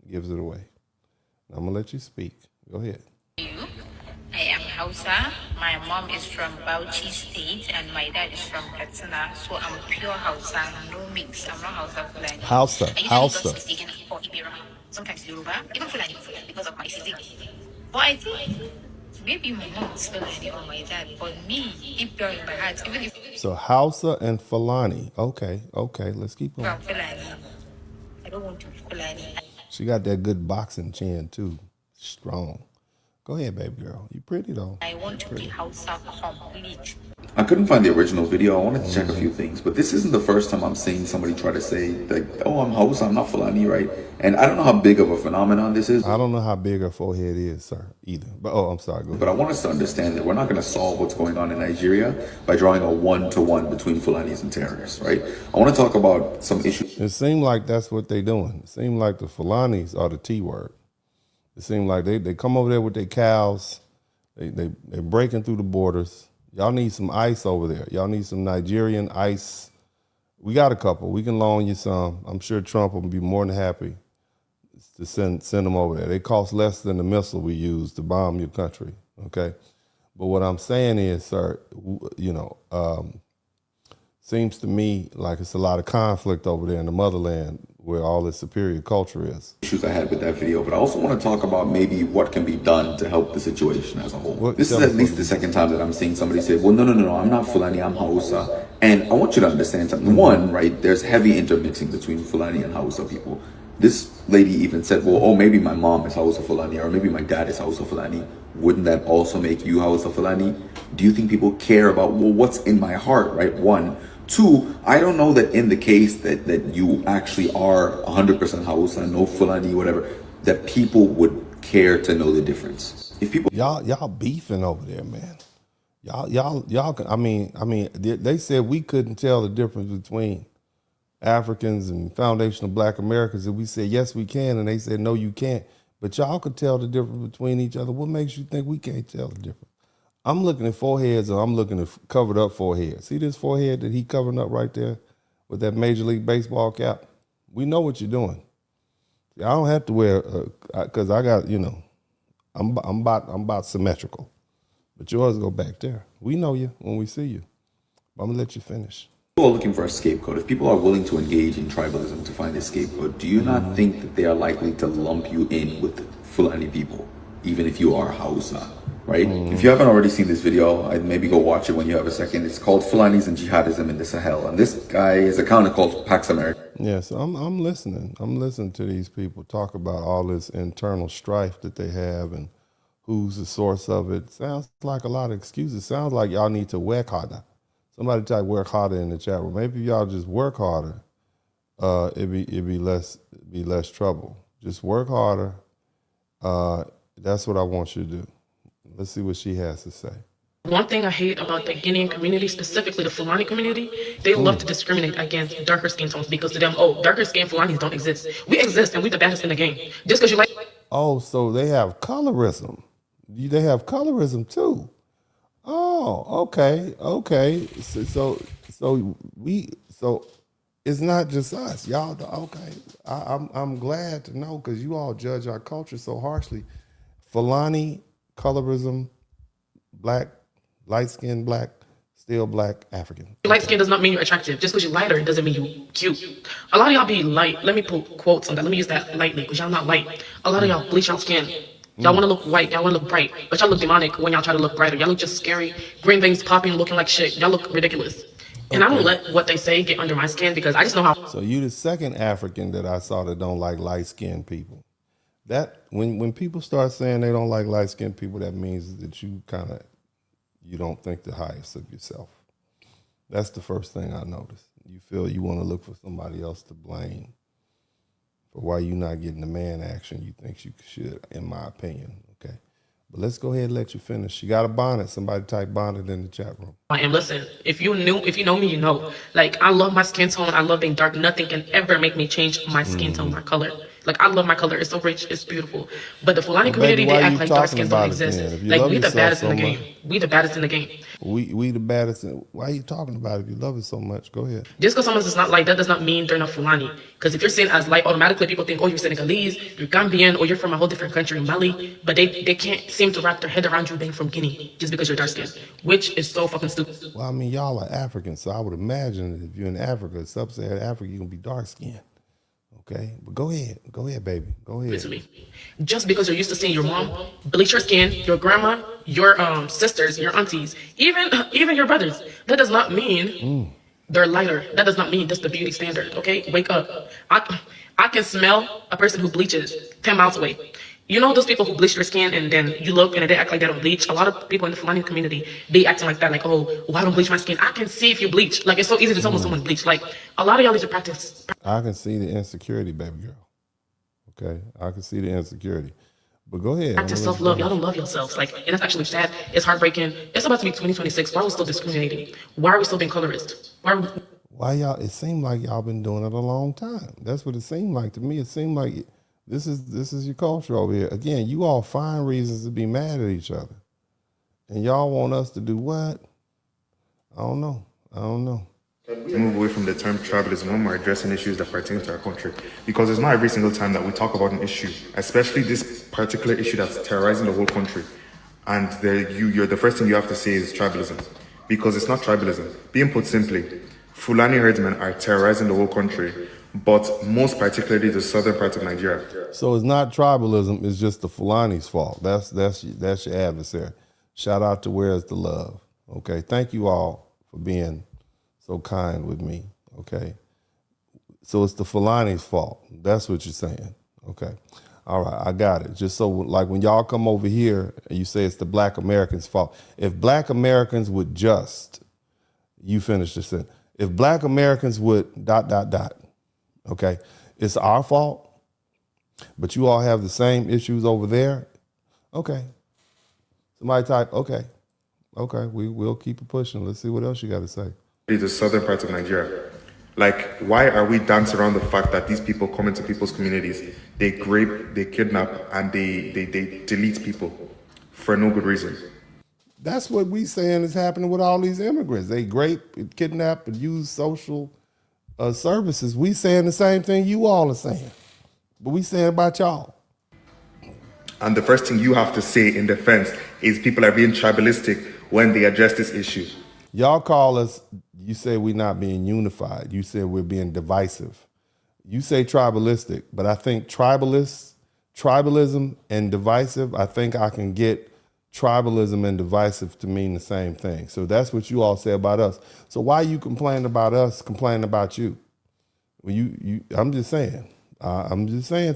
gives it away. Now, I'm gonna let you speak. Go ahead. I am Hausa. My mom is from Bauchi State and my dad is from Katsina. So I'm pure Hausa, no mix. I'm not Hausa Fulani. Hausa, I usually Hausa. got mistaken for Ibira, sometimes Yoruba, even Fulani because of my physique. But I think maybe my mom is Fulani or my dad, but me, deep down in my heart, even if So Hausa and Fulani. Okay, let's keep going. I'm Fulani, I don't want to be Fulani. She got that good boxing chin too, strong. Go ahead, baby girl. You pretty though. I want to be Hausa complete. I couldn't find the original video. I wanted to check a few things, but this isn't the first time I'm seeing somebody try to say, like, oh, I'm Hausa, I'm not Fulani, right? And I don't know how big of a phenomenon this is. I don't know how big her forehead is, sir, either. But I'm sorry, go ahead. But I want us to understand that we're not going to solve what's going on in Nigeria by drawing a one-to-one between Fulanis and terrorists, right? I want to talk about some issues. It seemed like that's what they're doing. It seemed like the Fulanis are the T word. It seemed like they come over there with their cows. They're breaking through the borders. Y'all need some ice over there. Y'all need some Nigerian ice. We got a couple. We can loan you some. I'm sure Trump will be more than happy to send them over there. They cost less than the missile we use to bomb your country, okay? But what I'm saying is, sir, seems to me like it's a lot of conflict over there in the motherland where all this superior culture is. Issues I had with that video, but I also want to talk about maybe what can be done to help the situation as a whole. This is at least the second time that I'm seeing somebody say, well, no, I'm not Fulani, I'm Hausa. And I want you to understand something. One, right, there's heavy intermixing between Fulani and Hausa people. This lady even said, well, maybe my mom is Hausa Fulani, or maybe my dad is Hausa Fulani. Wouldn't that also make you Hausa Fulani? Do you think people care about, well, what's in my heart, right? One. Two, I don't know that in the case that you actually are 100% Hausa, no Fulani, whatever, that people would care to know the difference. If people y'all beefing over there, man. Y'all. I mean, they said we couldn't tell the difference between Africans and foundational Black Americans, and we said, yes, we can, and they said, no, you can't. But y'all could tell the difference between each other. What makes you think we can't tell the difference? I'm looking at foreheads, or I'm looking at covered up foreheads. See this forehead that he covering up right there with that Major League Baseball cap? We know what you're doing. I don't have to wear, because I got, I'm about symmetrical. But yours go back there. We know you when we see you. But I'm going to let you finish. People are looking for a scapegoat. If people are willing to engage in tribalism to find a scapegoat, do you not think that they are likely to lump you in with Fulani people, even if you are Hausa, right? If you haven't already seen this video, I'd maybe go watch it when you have a second. It's called Fulanis and Jihadism in the Sahel. And this guy is a counter called Pax America. Yes, I'm listening. I'm listening to these people talk about all this internal strife that they have and who's the source of it. Sounds like a lot of excuses. Sounds like y'all need to work harder. Somebody type work harder in the chat room. Maybe if y'all just work harder, it'd be less trouble. Just work harder. That's what I want you to do. Let's see what she has to say. One thing I hate about the Guinean community, specifically the Fulani community, they love to discriminate against darker skin tones because to them, darker skin Fulanis don't exist. We exist and we the baddest in the game. Just because you like... Oh, so they have colorism. They have colorism too. Oh, okay. So it's not just us, y'all. Okay, I'm glad to know because you all judge our culture so harshly. Fulani, colorism, black, light-skinned black, still black, African. Light skin does not mean you're attractive. Just because you're lighter doesn't mean you're cute. A lot of y'all be light. Let me put quotes on that. Let me use that lightly because y'all not light. A lot of y'all bleach y'all skin. Y'all want to look white, y'all want to look bright, but y'all look demonic when y'all try to look brighter. Y'all look just scary, green veins popping, looking like shit. Y'all look ridiculous. And I don't let what they say get under my skin because I just know how. So you the second African that I saw that don't like light-skinned people. That when people start saying they don't like light-skinned people, that means that you don't think the highest of yourself. That's the first thing I noticed. You feel you want to look for somebody else to blame for why you're not getting the man action you think you should, in my opinion, okay? But let's go ahead and let you finish. She got a bonnet. Somebody type bonnet in the chat room. And listen, if you know me, you know. Like, I love my skin tone. I love being dark. Nothing can ever make me change my skin tone, my color. Like, I love my color. It's so rich. It's beautiful. But the Fulani community, they act like dark skins don't exist. Like, we the baddest in the game. We the baddest in the game. We the baddest. Why are you talking about it if you love it so much? Go ahead. Just because someone is not light, that does not mean they're not Fulani. Because if you're seen as light, automatically people think, you're Senegalese, you're Gambian, or you're from a whole different country, Mali. But they can't seem to wrap their head around you being from Guinea just because you're dark skinned, which is so fucking stupid. Well, I mean, y'all are Africans, so I would imagine that if you're in Africa, sub-Saharan Africa, you're gonna be dark skinned. Okay, but go ahead, baby, go ahead. Just because you're used to seeing your mom bleach your skin, your grandma, your sisters, your aunties, even your brothers, that does not mean they're lighter. That does not mean that's the beauty standard. Okay, wake up. I can smell a person who bleaches 10 miles away. You know those people who bleach their skin and then you look and they act like they don't bleach? A lot of people in the Fulani community, they acting like that, like, I don't bleach my skin. I can see if you bleach. Like, it's so easy to tell when someone bleach. Like, a lot of y'all need to practice. I can see the insecurity, baby girl. Okay, I can see the insecurity. But go ahead. Practice self-love. Y'all don't love yourselves. Like, and that's actually sad. It's heartbreaking. It's about to be 2026. Why are we still discriminating? Why are we still being colorist? Why y'all? It seemed like y'all been doing it a long time. That's what it seemed like to me. It seemed like this is your culture over here. Again, you all find reasons to be mad at each other, and y'all want us to do what? I don't know. Move away from the term tribalism when we're addressing issues that pertain to our country, because it's not every single time that we talk about an issue, especially this particular issue that's terrorizing the whole country, and you're the first thing you have to say is tribalism, because it's not tribalism. Being put simply, Fulani herdsmen are terrorizing the whole country, but most particularly the southern part of Nigeria. So it's not tribalism, it's just the Fulani's fault. That's your adversary. Shout out to Where's the Love. Okay, thank you all for being so kind with me. Okay, so it's the Fulani's fault. That's what you're saying. Okay, all right, I got it. Just so like when y'all come over here and you say it's the Black Americans' fault. If Black Americans would just, you finish the sentence. If Black Americans would ... Okay, it's our fault, but you all have the same issues over there. Okay, somebody type, okay, we'll keep it pushing. Let's see what else you got to say. The southern part of Nigeria. Like, why are we dancing around the fact that these people come into people's communities, they rape, they kidnap, and they delete people for no good reason? That's what we saying is happening with all these immigrants. They rape, kidnap, and use social services. We saying the same thing you all are saying, but we saying about y'all. And the first thing you have to say in defense is people are being tribalistic when they address this issue. Y'all call us, you say we're not being unified. You say we're being divisive. You say tribalistic, but I think tribalism and divisive, I think I can get tribalism and divisive to mean the same thing. So that's what you all say about us. So why you complain about us, complaining about you? Well, I'm just saying.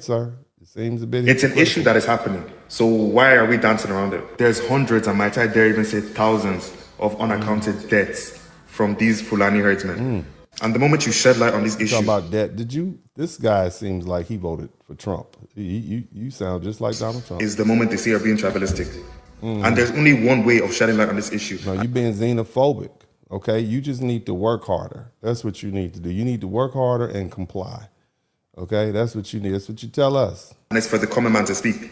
Sir. It seems a bit. It's an issue that is happening. So why are we dancing around it? There's hundreds, and might I dare even say thousands of unaccounted deaths from these Fulani herdsmen. And the moment you shed light on these issues, talking about that, this guy seems like he voted for Trump. You sound just like Donald Trump. Is the moment they say you're being tribalistic. And there's only one way of shedding light on this issue. No, you're being xenophobic, okay? You just need to work harder. That's what you need to do. You need to work harder and comply, okay? That's what you need. That's what you tell us. And it's for the common man to speak.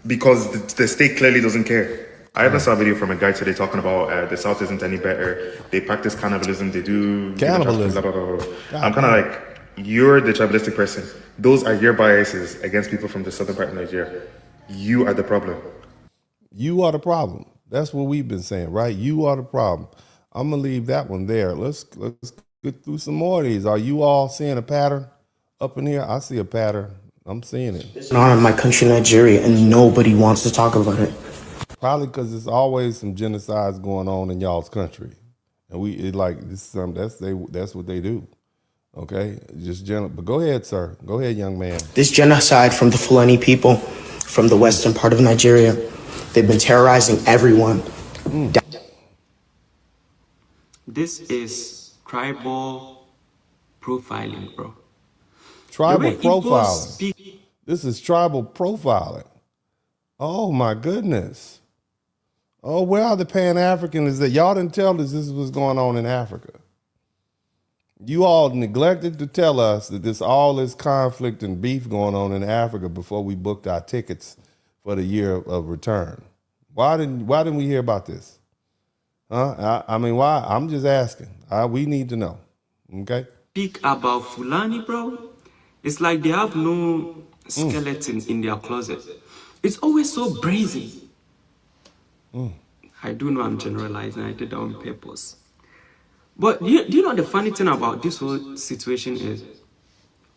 Because the state clearly doesn't care. I even saw a video from a guy today talking about the South isn't any better. They practice cannibalism. They do cannibalism. Blah, blah, blah, blah. I'm kind of like, you're the tribalistic person. Those are your biases against people from the southern part of Nigeria. You are the problem. You are the problem. That's what we've been saying, right? You are the problem. I'm gonna leave that one there. Let's get through some more of these. Are you all seeing a pattern up in here? I see a pattern. I'm seeing it. On my country, Nigeria, and nobody wants to talk about it. Probably because there's always some genocides going on in y'all's country, and that's what they do. Okay, just but go ahead, sir. Go ahead, young man. This genocide from the Fulani people from the western part of Nigeria, they've been terrorizing everyone. This is tribal profiling, bro. Tribal profiling. This is tribal profiling. Oh my goodness. Oh, where are the Pan-Africans that y'all didn't tell us this was going on in Africa? You all neglected to tell us that all this conflict and beef going on in Africa before we booked our tickets for the year of return. Why didn't we hear about this? Huh? I mean, why? I'm just asking. We need to know. Okay? Speak about Fulani, bro. It's like they have no skeleton in their closet. It's always so brazen. I do know I'm generalizing. I did that on purpose. But do you know the funny thing about this whole situation is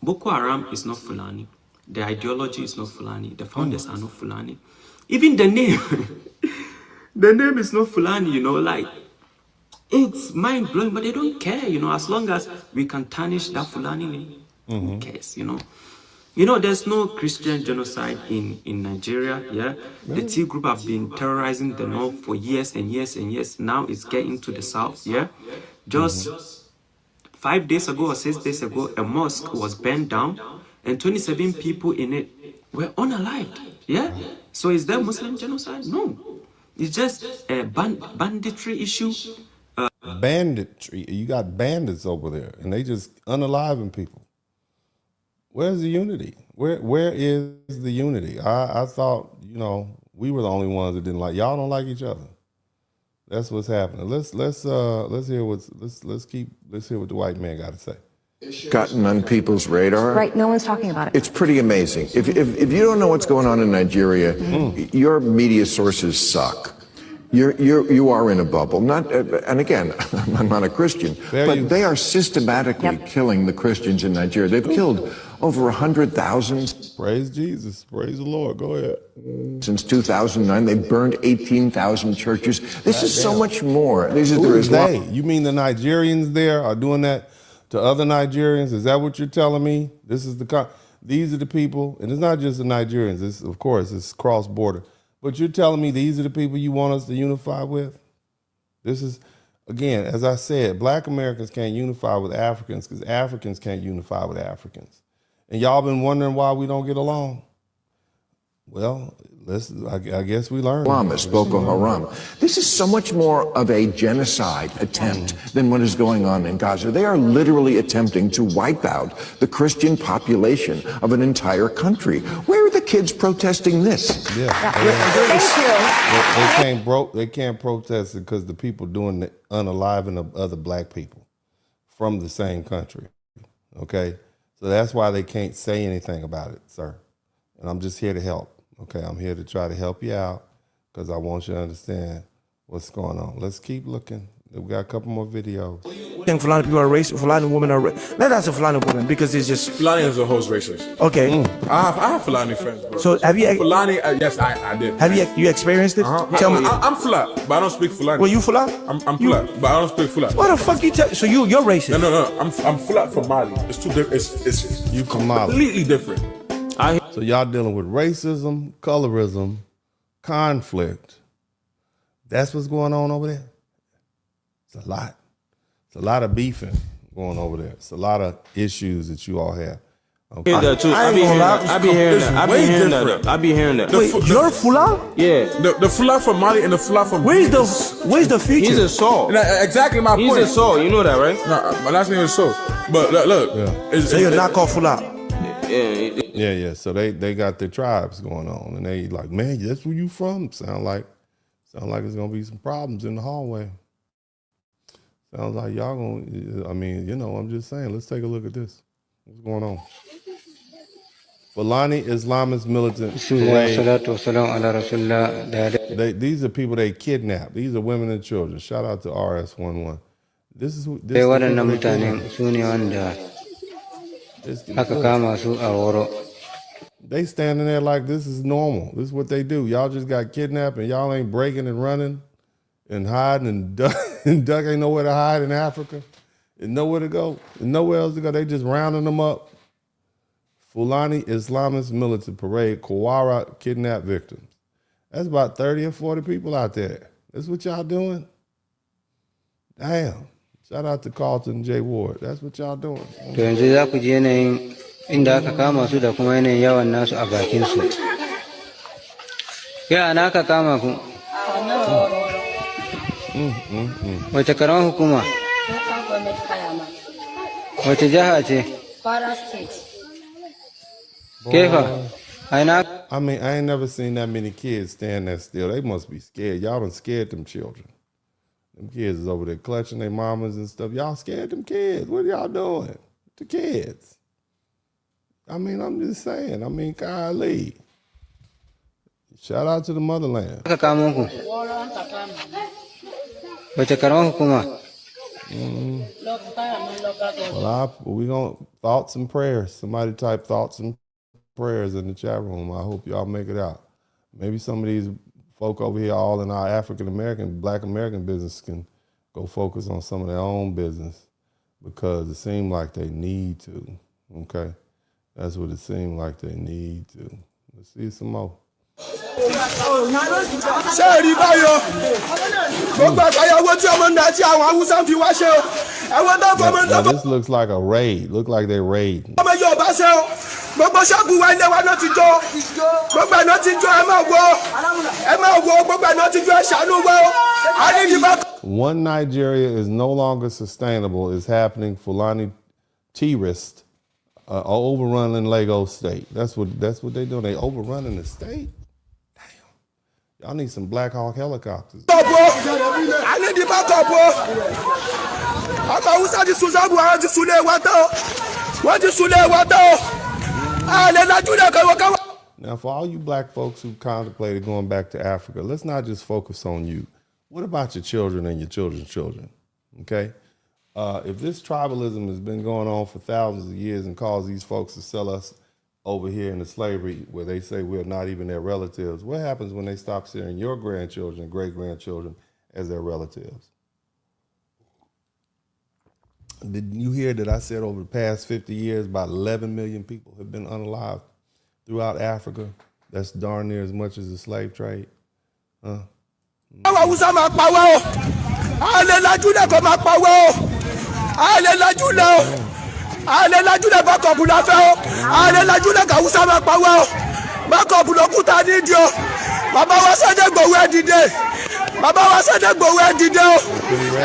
Boko Haram is not Fulani. The ideology is not Fulani. The founders are not Fulani. Even the name, the name is not Fulani, you know, like, it's mind-blowing, but they don't care, you know, as long as we can tarnish that Fulani name, who cares, you know? You know, there's no Christian genocide in Nigeria, yeah? The T group have been terrorizing the North for years and years and years. Now it's getting to the South, yeah? Just 5 days ago or 6 days ago, a mosque was burned down and 27 people in it were unalived, yeah? So is there Muslim genocide? No. It's just a banditry issue. Banditry. You got bandits over there and they just unaliving people. Where's the unity? Where is the unity? I thought, you know, we were the only ones that didn't like. Y'all don't like each other. That's what's happening. Let's hear what the white man got to say. Gotten on people's radar. Right, no one's talking about it. It's pretty amazing. If you don't know what's going on in Nigeria, your media sources suck. You are in a bubble. And again, I'm not a Christian, but they are systematically killing the Christians in Nigeria. They've killed over 100,000. Praise Jesus. Praise the Lord. Go ahead. Since 2009, they've burned 18,000 churches. This is so much more. This is Who is they? You mean the Nigerians there are doing that to other Nigerians? Is that what you're telling me? These are the people, and it's not just the Nigerians. It's, of course, it's cross-border. But you're telling me these are the people you want us to unify with? This is, again, as I said, Black Americans can't unify with Africans because Africans can't unify with Africans. And y'all been wondering why we don't get along? Well, I guess we learned. Islamist, Boko Haram. This is so much more of a genocide attempt than what is going on in Gaza. They are literally attempting to wipe out the Christian population of an entire country. Where are the kids protesting this? Yeah. They can't protest it because the people doing the unaliving of other black people from the same country. Okay? So that's why they can't say anything about it, sir. And I'm just here to help. Okay, I'm here to try to help you out because I want you to understand what's going on. Let's keep looking. We got a couple more videos. I think Fulani people are racist. Fulani women are racist. Let us say Fulani women because it's just Fulani as a whole is racist. Okay. I have Fulani friends, bro. So have you Fulani? Yes, I did. Have you experienced it? Tell me. I'm Fulani, but I don't speak Fulani. Well, you Fulani? I'm Fulani, but I don't speak Fulani. What the fuck you tell? So you're racist? No. I'm Fulani from Mali. It's too different. It's you from Mali. Completely different. So y'all dealing with racism, colorism, conflict. That's what's going on over there. It's a lot. It's a lot of beefing going over there. It's a lot of issues that you all have. Okay. I be hearing that. Wait, you're Fulani? Yeah. The Fulani from Mali and the Fulani from Where's the feature? He's a Saul. Exactly my point. He's a Saul. You know that, right? No, my last name is Saul. But look. So you're not called Fulani? Yeah. So they got their tribes going on, and they like, man, that's where you from. Sound like it's gonna be some problems in the hallway. Sounds like y'all gonna. I mean, I'm just saying. Let's take a look at this. What's going on? Fulani Islamist militant parade. These are people they kidnap. These are women and children. Shout out to RS11. This is they standing there like this is normal. This is what they do. Y'all just got kidnapped and y'all ain't breaking and running and hiding and duck ain't nowhere to hide in Africa. And nowhere to go. And nowhere else to go. They just rounding them up. Fulani Islamist militant parade, Kawara kidnapped victims. That's about 30 or 40 people out there. That's what y'all doing? Damn. Shout out to Carlton J. Ward. That's what y'all doing. To yanzu za ku ji yanayin inda aka kama su da kuma yanayin yawan nasu a bakin su. Ya ana aka kama ku? Wace karamar hukuma? Wace jiha ce? Kwara State. Kefa? I mean, I ain't never seen that many kids stand there still. They must be scared. Y'all done scared them children. Them kids is over there clutching their mamas and stuff. Y'all scared them kids. What are y'all doing? The kids. I mean, I'm just saying. I mean, golly. Shout out to the motherland. Aka kamo ku? Wace karamar hukuma? Well, we gonna thoughts and prayers. Somebody type thoughts and prayers in the chat room. I hope y'all make it out. Maybe some of these folk over here, all in our African-American, Black American business, can go focus on some of their own business because it seems like they need to, okay? That's what it seems like they need to. Let's see some more. Now this looks like a raid. Look like they're raiding. One Nigeria is no longer sustainable is happening. Fulani terrorists are overrunning Lagos State. That's what they do. They overrunning the state. Damn. Y'all need some Black Hawk helicopters. I need the backup. Now, for all you black folks who contemplated going back to Africa, let's not just focus on you. What about your children and your children's children? Okay? If this tribalism has been going on for thousands of years and caused these folks to sell us over here into slavery where they say we're not even their relatives, what happens when they stop seeing your grandchildren and great-grandchildren as their relatives? Did you hear that I said over the past 50 years about 11 million people have been unalived throughout Africa? That's darn near as much as the slave trade. Huh? backup lókùtà nídìí o. Bàbá wa Sunday Igboho ẹ dìde. Bàbá wa Sunday Igboho ẹ dìde o.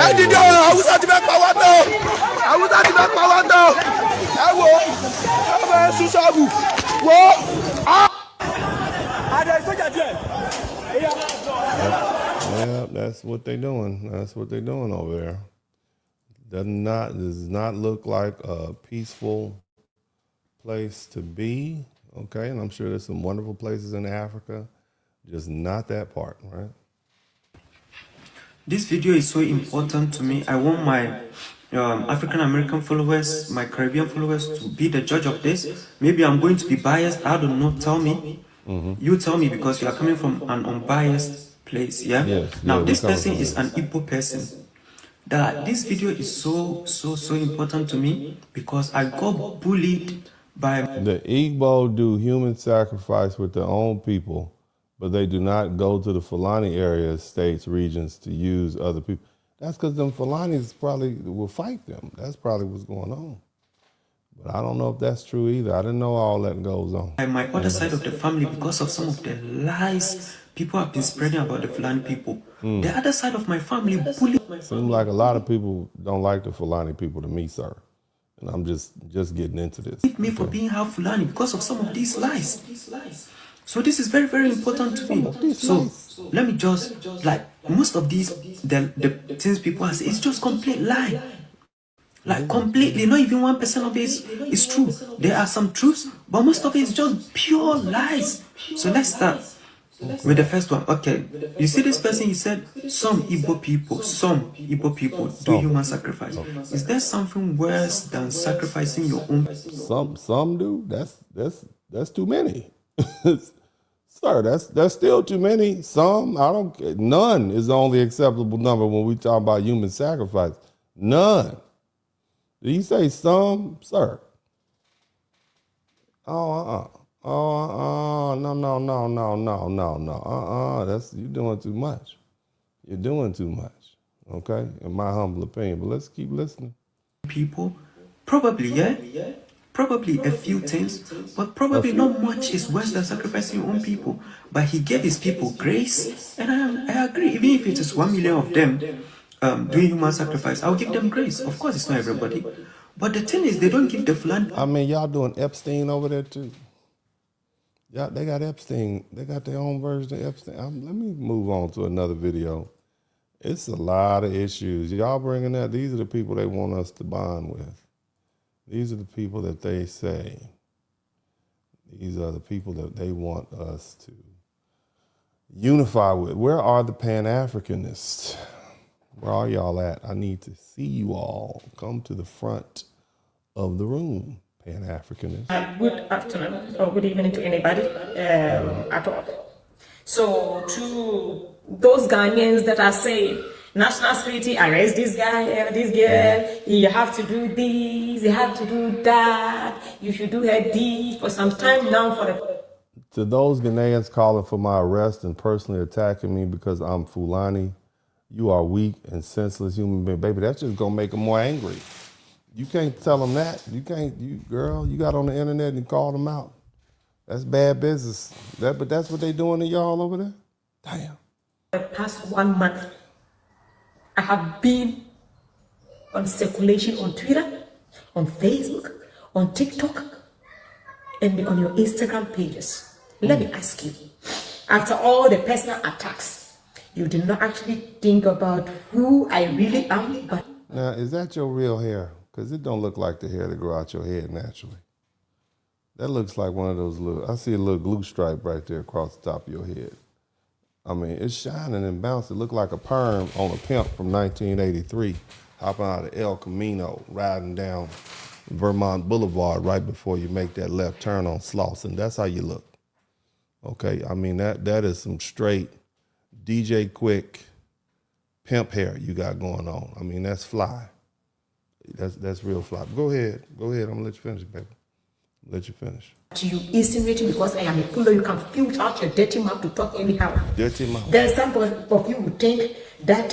Ẹ dìde o, Hausa ti fẹ́ pa wá tán o. Hausa ti fẹ́ pa wá tán o. Ẹ wo, ẹ bẹ sún ṣọ́ọ̀bù. Wo. Adé sójà díẹ̀. Yeah, that's what they're doing. That's what they're doing over there. Does not look like a peaceful place to be. Okay, and I'm sure there's some wonderful places in Africa, just not that part, right? This video is so important to me. I want my African American followers, my Caribbean followers to be the judge of this. Maybe I'm going to be biased. I don't know. Tell me. You tell me, because you are coming from an unbiased place. Yeah. Yes, now yeah, this person is an Igbo person. That this video is so important to me because I got bullied by the Igbo do human sacrifice with their own people, but they do not go to the Fulani areas, states, regions to use other people. That's because them Fulanis probably will fight them. That's probably what's going on. But I don't know if that's true either. I didn't know all that goes on. My other side of the family, because of some of the lies people have been spreading about the Fulani people. The other side of my family bullied. Seems like a lot of people don't like the Fulani people to me, sir. And I'm just getting into this. Me for being half Fulani because of some of these lies. So this is very, very important to me. So let me just, like, most of these, the things people say, it's just complete lie. Like completely, not even 1% of it is true. There are some truths, but most of it is just pure lies. So let's start with the first one. Okay, you see this person, he said some Igbo people do human sacrifice. Is there something worse than sacrificing your own? Some do. That's too many. Sir, that's still too many. Some, I don't care. None is the only acceptable number when we talk about human sacrifice. None. Did you say some, sir? No. That's, you're doing too much. You're doing too much. Okay, in my humble opinion. But let's keep listening. People, probably, yeah? Probably a few things, but probably not much is worse than sacrificing your own people. But he gave his people grace, and I agree. Even if it is 1 million of them doing human sacrifice, I'll give them grace. Of course, it's not everybody. But the thing is, they don't give the Fulani. I mean, y'all doing Epstein over there too. Yeah, they got Epstein. They got their own version of Epstein. Let me move on to another video. It's a lot of issues. Y'all bringing that. These are the people they want us to bond with. These are the people that they say. These are the people that they want us to unify with. Where are the Pan-Africanists? Where are y'all at? I need to see you all. Come to the front of the room, Pan-Africanists. Good afternoon or good evening to anybody at all. So to those Ghanaians that are saying, national security, arrest this guy, this girl, you have to do this, you have to do that, you should do her deed for some time now for the... To those Ghanaians calling for my arrest and personally attacking me because I'm Fulani, you are weak and senseless human being. Baby, that's just gonna make them more angry. You can't tell them that. You can't, girl, you got on the internet and called them out. That's bad business. But that's what they doing to y'all over there? Damn. The past 1 month, I have been on circulation on Twitter, on Facebook, on TikTok, and on your Instagram pages. Let me ask you, after all the personal attacks, you did not actually think about who I really am, but... Now, is that your real hair? Because it don't look like the hair that grow out your head naturally. That looks like one of those little, I see a little glue stripe right there across the top of your head. I mean, it's shining and bouncing. It looked like a perm on a pimp from 1983, hopping out of El Camino, riding down Vermont Boulevard right before you make that left turn on Slauson. That's how you look. Okay, I mean, that is some straight DJ Quick pimp hair you got going on. I mean, that's fly. That's real fly. Go ahead. I'm gonna let you finish, baby. Let you finish. You insinuating because I am a puller, you can filter out your dirty mouth to talk anyhow. Dirty mouth. There's some of you who think that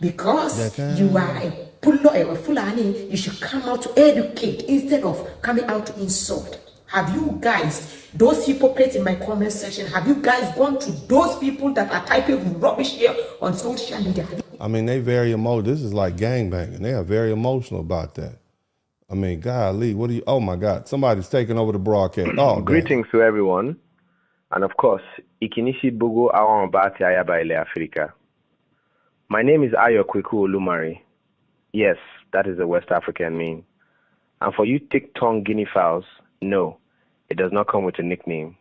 because you are a puller or a Fulani, you should come out to educate instead of coming out to insult. Have you guys, those hypocrites in my comment section, have you guys gone to those people that are typing rubbish here on social media? I mean, they very emotional. This is like gangbanging. They are very emotional about that. I mean, golly, what do you, oh my God, somebody's taking over the broadcast. Oh, Greetings to everyone. And of course, Ikinishi Bugo Awambati Ayaba Ile Africa. My name is Ayo Kweku Olumari. Yes, that is a West African name. And for you thick-tongued guinea fowls, no, it does not come with a nickname.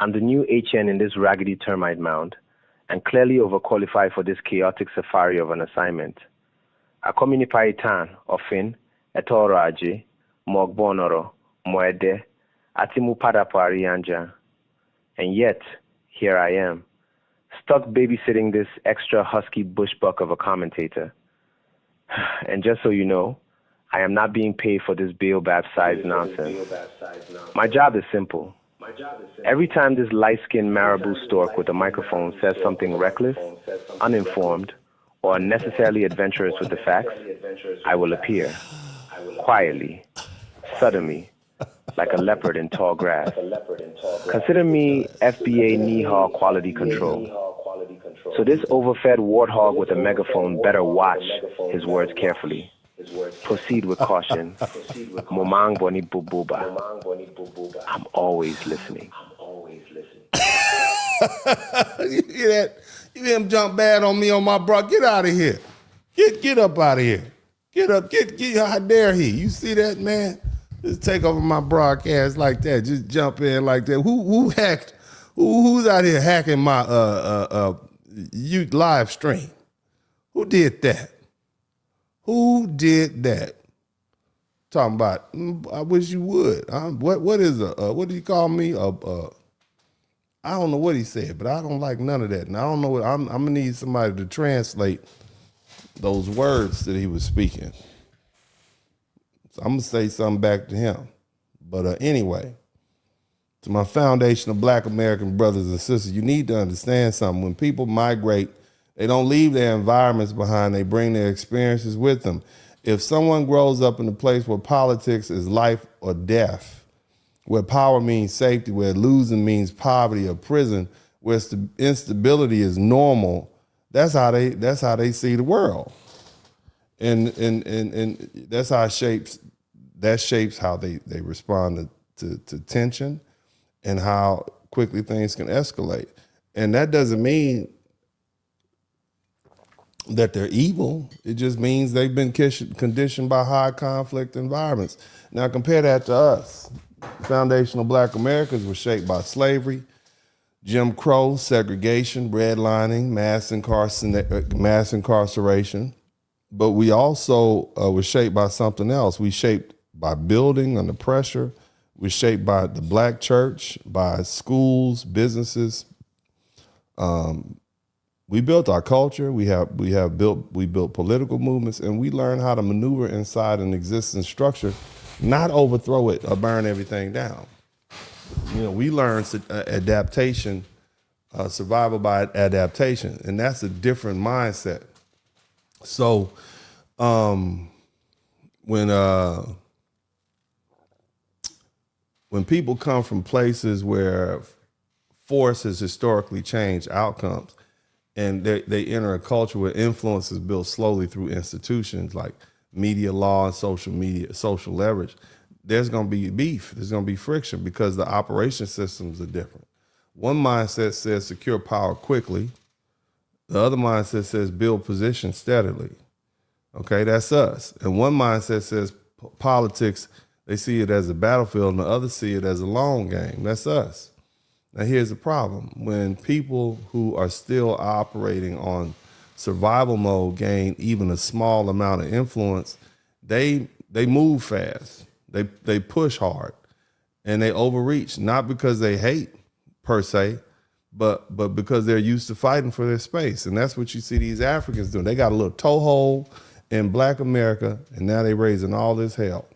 I'm the new HN in this raggedy termite mound, and clearly overqualified for this chaotic safari of an assignment. Akomini Tan, Ofin, Etoraji, Mogbonoro, Moede, Atimu Padapari Anja. And yet, here I am, stuck babysitting this extra husky bushbuck of a commentator. And just so you know, I am not being paid for this baobab-sized nonsense. My job is simple. Every time this light-skinned marabou stork with a microphone says something reckless, uninformed, or unnecessarily adventurous with the facts, I will appear, quietly, suddenly, like a leopard in tall grass. Consider me FBA knee-haw quality control. So this overfed warthog with a megaphone better watch his words carefully. Proceed with caution. Momang boni bububa. I'm always listening. You hear that? You hear him jump bad on me on my bro? Get out of here. Get up out of here. Get up. How dare he? You see that, man? Just take over my broadcast like that. Just jump in like that. Who hacked? Who's out here hacking my live stream? Who did that? Who did that? Talking about, I wish you would. What is what do you call me? I don't know what he said, but I don't like none of that. And I don't know what, I'm gonna need somebody to translate those words that he was speaking. So I'm gonna say something back to him. But anyway, to my foundational Black American brothers and sisters, you need to understand something. When people migrate, they don't leave their environments behind, they bring their experiences with them. If someone grows up in a place where politics is life or death, where power means safety, where losing means poverty or prison, where instability is normal, that's how they see the world. And that's how that shapes how they respond to tension and how quickly things can escalate. And that doesn't mean that they're evil. It just means they've been conditioned by high conflict environments. Now compare that to us. Foundational Black Americans were shaped by slavery, Jim Crow, segregation, redlining, mass incarceration. But we also were shaped by something else. We shaped by building under pressure. We're shaped by the Black church, by schools, businesses. We built our culture. We built political movements, and we learned how to maneuver inside an existing structure, not overthrow it or burn everything down. You know, we learned adaptation, survival by adaptation, and that's a different mindset. So, when people come from places where force has historically changed outcomes, and they enter a culture where influence is built slowly through institutions like media law and social leverage, there's going to be beef. There's going to be friction because the operation systems are different. One mindset says secure power quickly. The other mindset says build position steadily. Okay, that's us. And one mindset says politics, they see it as a battlefield, and the other see it as a long game. That's us. Now here's the problem. When people who are still operating on survival mode gain even a small amount of influence, they move fast. They push hard and they overreach, not because they hate per se, but because they're used to fighting for their space. And that's what you see these Africans doing. They got a little toehold in Black America, and now they're raising all this hell.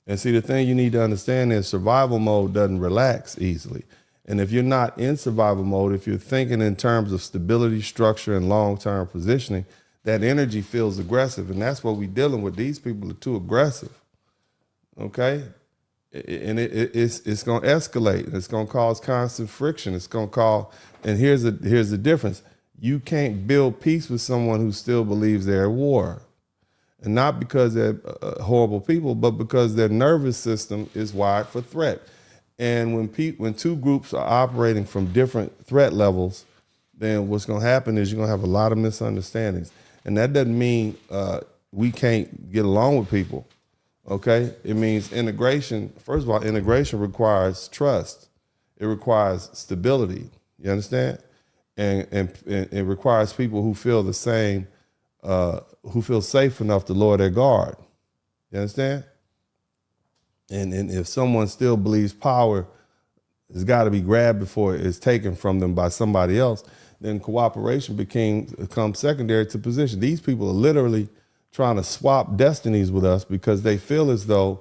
And see, the thing you need to understand is survival mode doesn't relax easily. And if you're not in survival mode, if you're thinking in terms of stability, structure, and long-term positioning, that energy feels aggressive. And that's what we're dealing with. These people are too aggressive, okay? and it's going to escalate. It's going to cause constant friction. It's going to cause, and here's the difference. You can't build peace with someone who still believes they're at war. And not because they're horrible people, but because their nervous system is wired for threat. And when two groups are operating from different threat levels, then what's going to happen is you're going to have a lot of misunderstandings. And that doesn't mean we can't get along with people, okay? It means integration. First of all, integration requires trust. It requires stability. You understand? And it requires people who feel the same, who feel safe enough to lower their guard. You understand? And if someone still believes power has got to be grabbed before it's taken from them by somebody else, then cooperation becomes secondary to position. These people are literally trying to swap destinies with us because they feel as though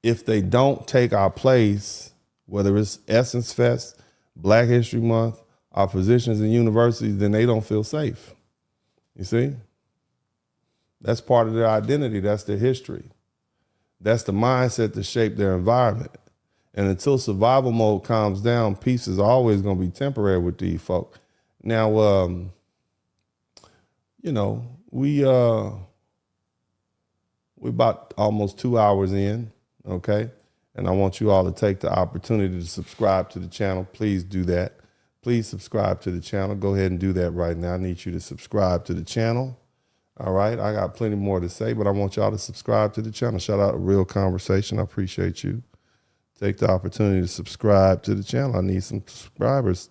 if they don't take our place, whether it's Essence Fest, Black History Month, our positions in universities, then they don't feel safe. You see? That's part of their identity. That's their history. That's the mindset that shaped their environment. And until survival mode calms down, peace is always going to be temporary with these folk. Now, we're about almost 2 hours in, okay? And I want you all to take the opportunity to subscribe to the channel. Please do that. Please subscribe to the channel. Go ahead and do that right now. I need you to subscribe to the channel. All right, I got plenty more to say, but I want y'all to subscribe to the channel. Shout out to Real Conversation. I appreciate you. Take the opportunity to subscribe to the channel. I need some subscribers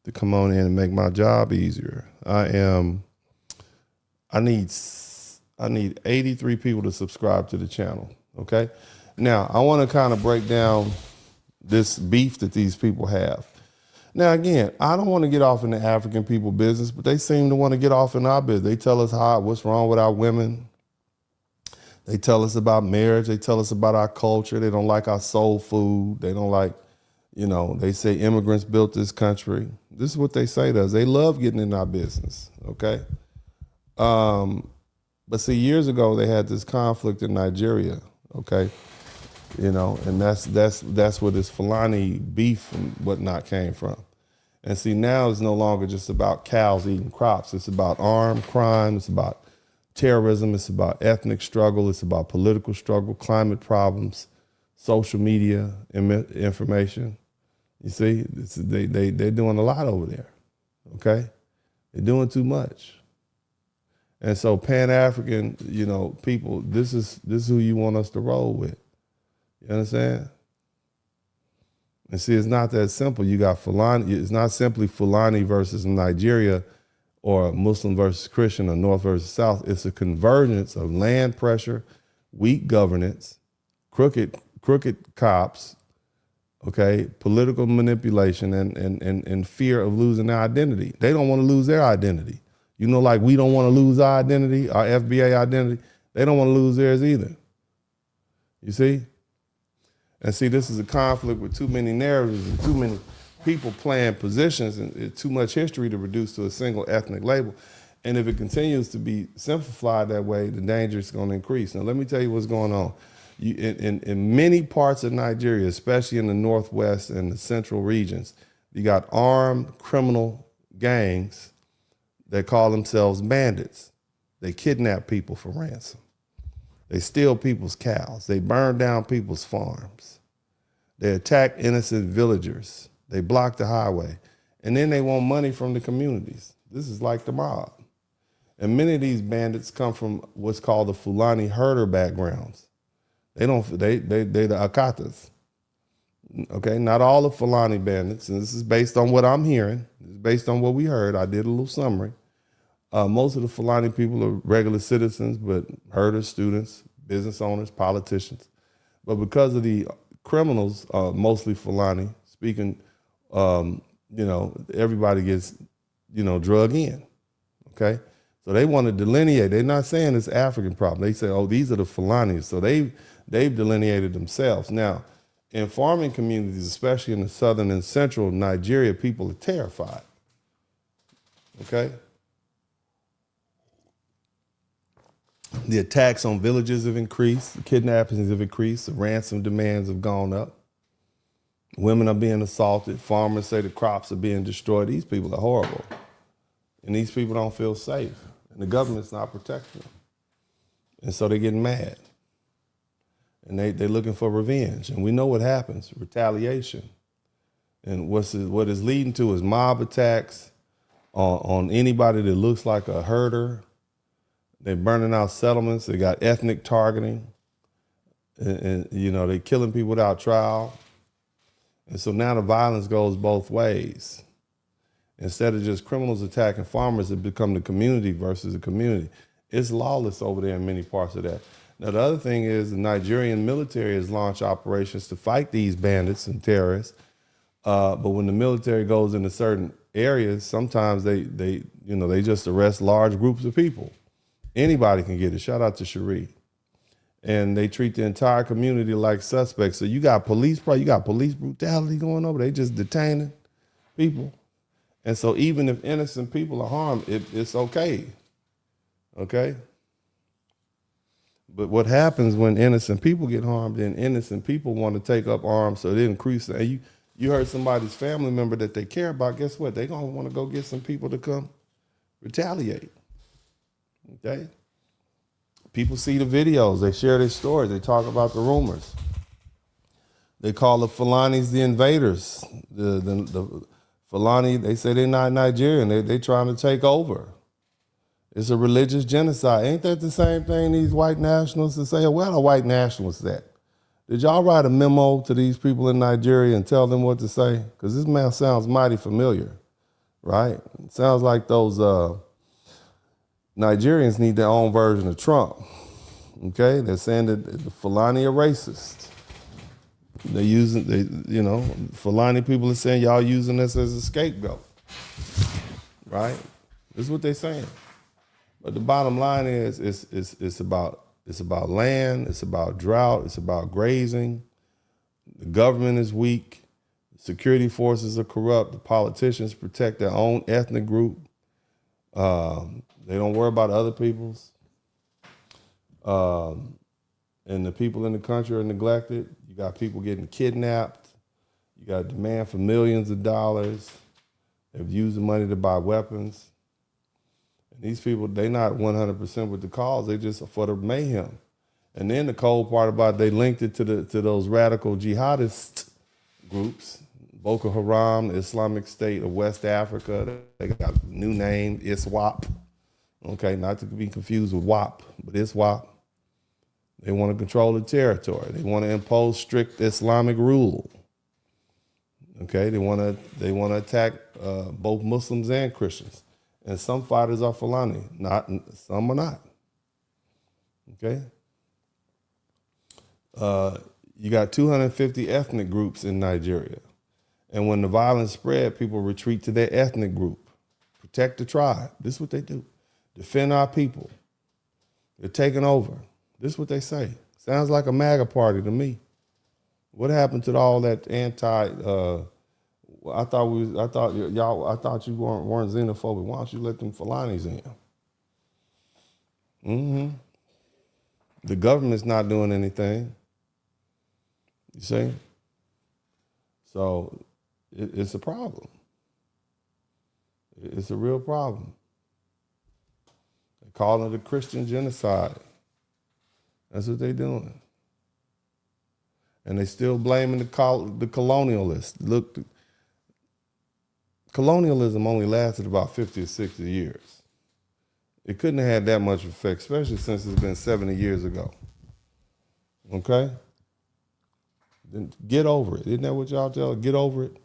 to come on in and make my job easier. I need 83 people to subscribe to the channel, okay? Now, I want to kind of break down this beef that these people have. Now, again, I don't want to get off in the African people business, but they seem to want to get off in our business. They tell us what's wrong with our women. They tell us about marriage. They tell us about our culture. They don't like our soul food. They don't like, they say immigrants built this country. This is what they say to us. They love getting in our business, okay? But see, years ago, they had this conflict in Nigeria, okay? And that's where this Fulani beef and whatnot came from. And see, now it's no longer just about cows eating crops. It's about armed crime. It's about terrorism. It's about ethnic struggle. It's about political struggle, climate problems, social media information. You see, they're doing a lot over there, okay? They're doing too much. And so Pan-African, people, this is who you want us to roll with. You understand? And see, it's not that simple. You got Fulani. It's not simply Fulani versus Nigeria or Muslim versus Christian or North versus South. It's a convergence of land pressure, weak governance, crooked cops, okay, political manipulation, and fear of losing their identity. They don't want to lose their identity. Like we don't want to lose our identity, our FBA identity. They don't want to lose theirs either. You see? And see, this is a conflict with too many narratives and too many people playing positions and too much history to reduce to a single ethnic label. And if it continues to be simplified that way, the danger is going to increase. Now, let me tell you what's going on. In many parts of Nigeria, especially in the Northwest and the central regions, you got armed criminal gangs that call themselves bandits. They kidnap people for ransom. They steal people's cows. They burn down people's farms. They attack innocent villagers. They block the highway. And then they want money from the communities. This is like the mob. And many of these bandits come from what's called the Fulani herder backgrounds. They the Akatas. Okay, not all the Fulani bandits, and this is based on what I'm hearing. It's based on what we heard. I did a little summary. Most of the Fulani people are regular citizens, but herders, students, business owners, politicians. But because of the criminals, mostly Fulani speaking, everybody gets, drug in, okay? So they want to delineate. They're not saying it's an African problem. They say, oh, these are the Fulanis. So they've delineated themselves. Now, in farming communities, especially in the southern and central Nigeria, people are terrified, okay? The attacks on villages have increased. The kidnappings have increased. The ransom demands have gone up. Women are being assaulted. Farmers say the crops are being destroyed. These people are horrible. And these people don't feel safe. And the government's not protecting them. And so they're getting mad. And they're looking for revenge. And we know what happens, retaliation. And what is leading to is mob attacks on anybody that looks like a herder. They're burning out settlements. They got ethnic targeting. And they're killing people without trial. And so now the violence goes both ways. Instead of just criminals attacking farmers, it become the community versus the community. It's lawless over there in many parts of that. Now, the other thing is the Nigerian military has launched operations to fight these bandits and terrorists. But when the military goes into certain areas, sometimes they just arrest large groups of people. Anybody can get it. Shout out to Cherie. And they treat the entire community like suspects. So you got police brutality going over. They just detaining people. And so even if innocent people are harmed, it's okay. Okay? But what happens when innocent people get harmed, then innocent people want to take up arms, so they increase. And you heard somebody's family member that they care about, guess what? They're going to want to go get some people to come retaliate. Okay? People see the videos. They share their stories. They talk about the rumors. They call the Fulanis the invaders. The Fulani, they say they're not Nigerian. They're trying to take over. It's a religious genocide. Ain't that the same thing these white nationalists say? Where are the white nationalists at? Did y'all write a memo to these people in Nigeria and tell them what to say? Because this man sounds mighty familiar, right? It sounds like those Nigerians need their own version of Trump, okay? They're saying that the Fulani are racist. Fulani people are saying y'all using us as a scapegoat, right? This is what they're saying. But the bottom line is, it's about land, it's about drought, it's about grazing. The government is weak, the security forces are corrupt, the politicians protect their own ethnic group. They don't worry about other people's. And the people in the country are neglected. You got people getting kidnapped. You got demand for millions of dollars. They've used the money to buy weapons. And these people, they're not 100% with the cause. They just for the mayhem. And then the cold part about it, they linked it to those radical jihadist groups, Boko Haram, the Islamic State of West Africa. They got a new name, ISWAP. Okay, not to be confused with WAP, but ISWAP. They want to control the territory. They want to impose strict Islamic rule. Okay, they want to attack both Muslims and Christians. And some fighters are Fulani, some are not. Okay? You got 250 ethnic groups in Nigeria. And when the violence spread, people retreat to their ethnic group. Protect the tribe. This is what they do. Defend our people. They're taking over. This is what they say. Sounds like a MAGA party to me. What happened to all that I thought you weren't xenophobic. Why don't you let them Fulanis in? Mm-hmm. The government's not doing anything. You see? So it's a problem. It's a real problem. They call it a Christian genocide. That's what they're doing. And they still blaming the colonialists. Look, colonialism only lasted about 50 or 60 years. It couldn't have had that much effect, especially since it's been 70 years ago. Okay? Then get over it. Isn't that what y'all tell? Get over it.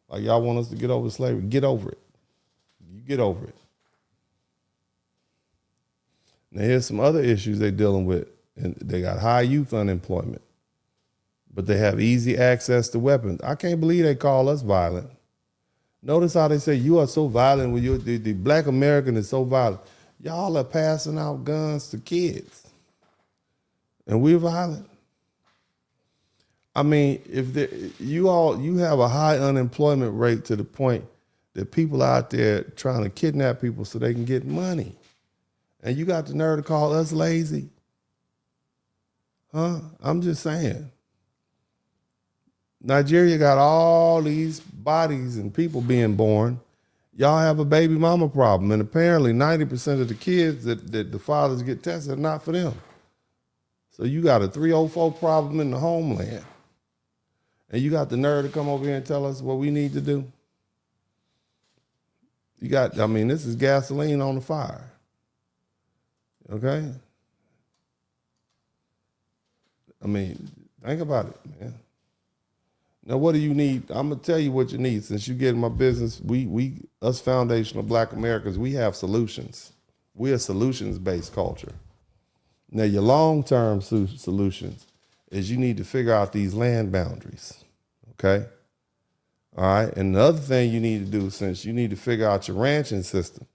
Like y'all want us to get over slavery. Get over it. You get over it. Now here's some other issues they're dealing with. And they got high youth unemployment, but they have easy access to weapons. I can't believe they call us violent. Notice how they say you are so violent when the black American is so violent. Y'all are passing out guns to kids, and we're violent. I mean, you have a high unemployment rate to the point that people out there trying to kidnap people so they can get money. And you got the nerve to call us lazy? Huh? I'm just saying. Nigeria got all these bodies and people being born. Y'all have a baby mama problem. And apparently 90% of the kids that the fathers get tested are not for them. So you got a 304 problem in the homeland. And you got the nerve to come over here and tell us what we need to do? You got, I mean, this is gasoline on the fire. Okay? I mean, think about it, man. Now, what do you need? I'm gonna tell you what you need. Since you get in my business, us foundational Black Americans, we have solutions. We're a solutions-based culture. Now, your long-term solutions is you need to figure out these land boundaries, okay? All right, and the other thing you need to do, since you need to figure out your ranching system,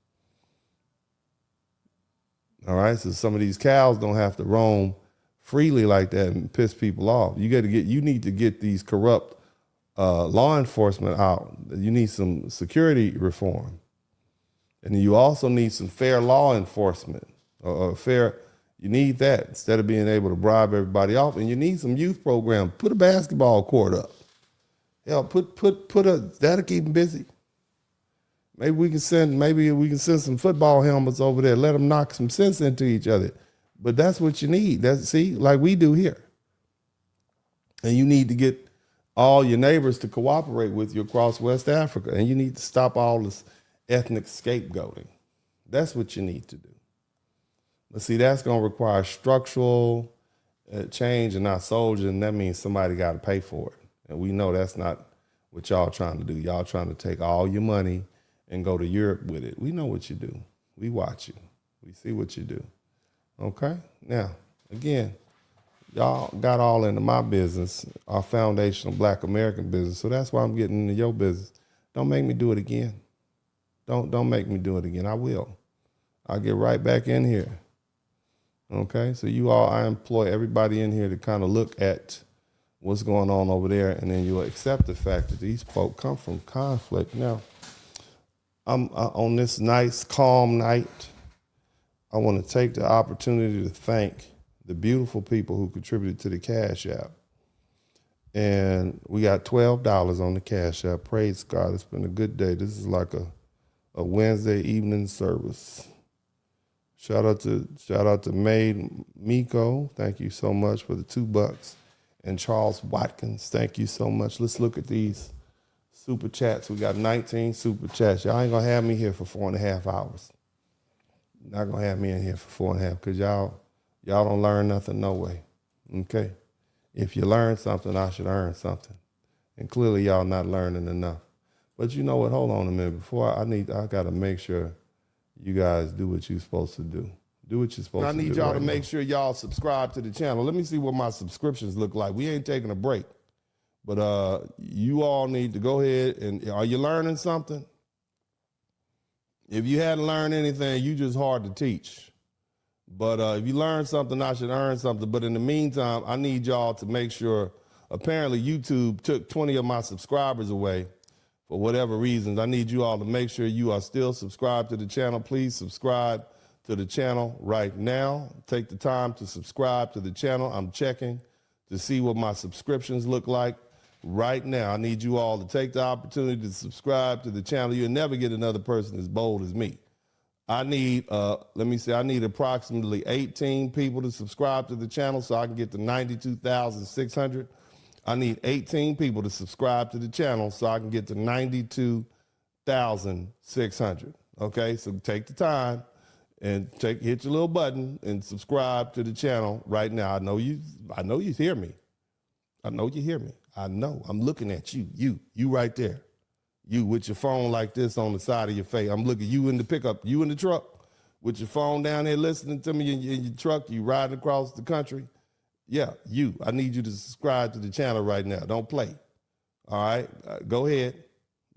all right, so some of these cows don't have to roam freely like that and piss people off. You need to get these corrupt law enforcement out. You need some security reform. And you also need some fair law enforcement, you need that instead of being able to bribe everybody off. And you need some youth program. Put a basketball court up. Hell, that'll keep them busy. Maybe we can send some football helmets over there, let them knock some sense into each other. But that's what you need. Like we do here. And you need to get all your neighbors to cooperate with you across West Africa. And you need to stop all this ethnic scapegoating. That's what you need to do. But see, that's going to require structural change in our soldiers, and that means somebody got to pay for it. And we know that's not what y'all trying to do. Y'all trying to take all your money and go to Europe with it. We know what you do. We watch you. We see what you do. Okay? Now, again, y'all got all into my business, our foundational Black American business, so that's why I'm getting into your business. Don't make me do it again. Don't make me do it again. I will. I'll get right back in here. Okay? So I employ everybody in here to kind of look at what's going on over there, and then you'll accept the fact that these folk come from conflict. Now, I'm on this nice, calm night, I want to take the opportunity to thank the beautiful people who contributed to the Cash App. And we got $12 on the Cash App. Praise God, it's been a good day. This is like a Wednesday evening service. Shout out to Maid Miko. Thank you so much for the $2. And Charles Watkins, thank you so much. Let's look at these super chats. We got 19 super chats. Y'all ain't gonna have me here for 4.5 hours. Not gonna have me in here for 4.5 because y'all don't learn nothing no way. Okay? If you learn something, I should earn something. And clearly y'all not learning enough. But you know what? Hold on a minute. I gotta make sure you guys do what you're supposed to do. Do what you're supposed to do. I need y'all to make sure y'all subscribe to the channel. Let me see what my subscriptions look like. We ain't taking a break. But you all need to go ahead and, are you learning something? If you hadn't learned anything, you just hard to teach. But if you learn something, I should earn something. But in the meantime, I need y'all to make sure, apparently YouTube took 20 of my subscribers away for whatever reasons. I need you all to make sure you are still subscribed to the channel. Please subscribe to the channel right now. Take the time to subscribe to the channel. I'm checking to see what my subscriptions look like right now. I need you all to take the opportunity to subscribe to the channel. You'll never get another person as bold as me. I need, I need approximately 18 people to subscribe to the channel so I can get to 92,600. I need 18 people to subscribe to the channel so I can get to 92,600. Okay, so take the time and hit your little button and subscribe to the channel right now. I know you hear me. I know you hear me. I know. I'm looking at you. You right there. You with your phone like this on the side of your face. I'm looking you in the pickup, you in the truck with your phone down there listening to me in your truck. You riding across the country. Yeah, you. I need you to subscribe to the channel right now. Don't play. All right? Go ahead.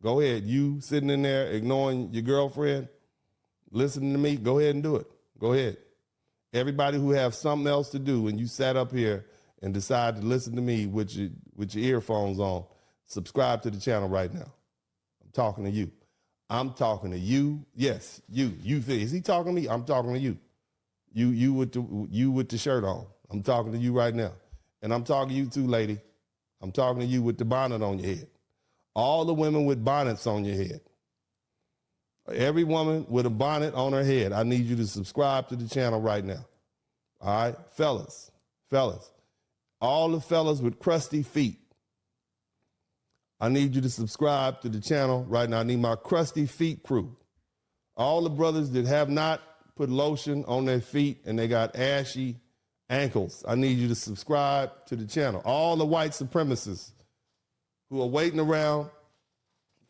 Go ahead. You sitting in there ignoring your girlfriend, listening to me, go ahead and do it. Go ahead. Everybody who have something else to do and you sat up here and decide to listen to me with your earphones on, subscribe to the channel right now. I'm talking to you. I'm talking to you. Yes, you. Is he talking to me? I'm talking to you. You with the shirt on. I'm talking to you right now. And I'm talking to you too, lady. I'm talking to you with the bonnet on your head. All the women with bonnets on your head. Every woman with a bonnet on her head, I need you to subscribe to the channel right now. All right? Fellas. All the fellas with crusty feet, I need you to subscribe to the channel right now. I need my crusty feet crew. All the brothers that have not put lotion on their feet and they got ashy ankles, I need you to subscribe to the channel. All the white supremacists who are waiting around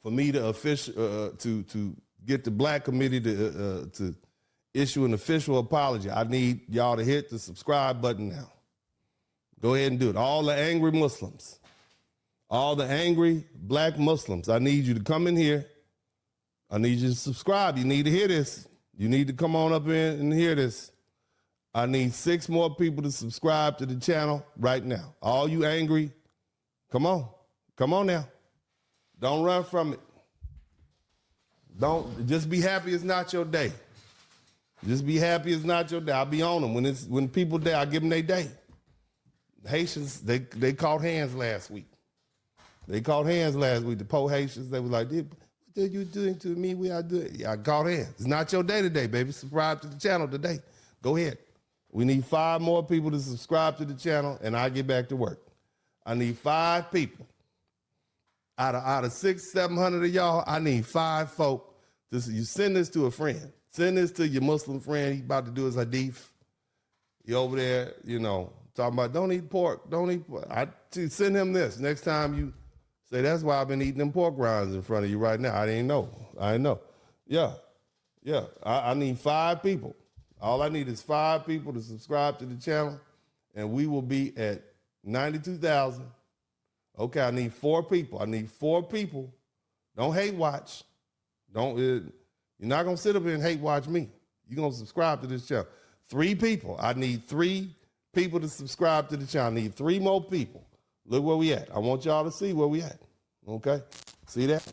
for me to get the black committee to issue an official apology, I need y'all to hit the subscribe button now. Go ahead and do it. All the angry Muslims, all the angry black Muslims, I need you to come in here. I need you to subscribe. You need to hear this. You need to come on up in and hear this. I need 6 more people to subscribe to the channel right now. All you angry, come on. Come on now. Don't run from it. Don't just be happy it's not your day. Just be happy it's not your day. I'll be on them. When people day, I give them their day. Haitians, they caught hands last week. The poor Haitians, they were like, what are you doing to me? We are doing. Yeah, I caught hands. It's not your day today, baby. Subscribe to the channel today. Go ahead. We need 5 more people to subscribe to the channel, and I get back to work. I need 5 people. Out of 600-700 of y'all, I need 5 folk. You send this to a friend. Send this to your Muslim friend. He about to do his hadith. He over there, talking about don't eat pork. Don't eat pork. Send him this. Next time you say, that's why I've been eating them pork rinds in front of you right now. I didn't know. Yeah. I need 5 people. All I need is 5 people to subscribe to the channel, and we will be at 92,000. Okay, I need 4 people. Don't hate watch. You're not going to sit up here and hate watch me. You're going to subscribe to this channel. 3 people. I need 3 people to subscribe to the channel. I need 3 more people. Look where we at. I want y'all to see where we at. Okay? See that?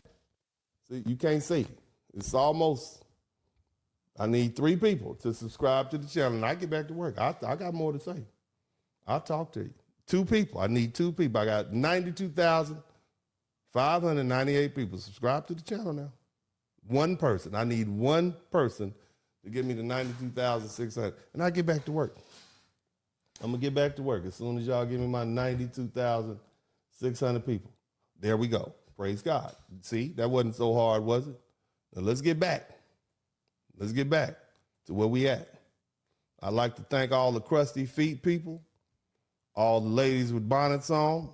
See, you can't see. It's almost, I need 3 people to subscribe to the channel, and I get back to work. I got more to say. I'll talk to you. 2 people. I need 2 people. I got 92,598 people. Subscribe to the channel now. 1 person. I need 1 person to get me to 92,600. And I get back to work. I'm going to get back to work as soon as y'all give me my 92,600 people. There we go. Praise God. See, that wasn't so hard, was it? Now let's get back. Let's get back to where we at. I'd like to thank all the crusty feet people, all the ladies with bonnets on.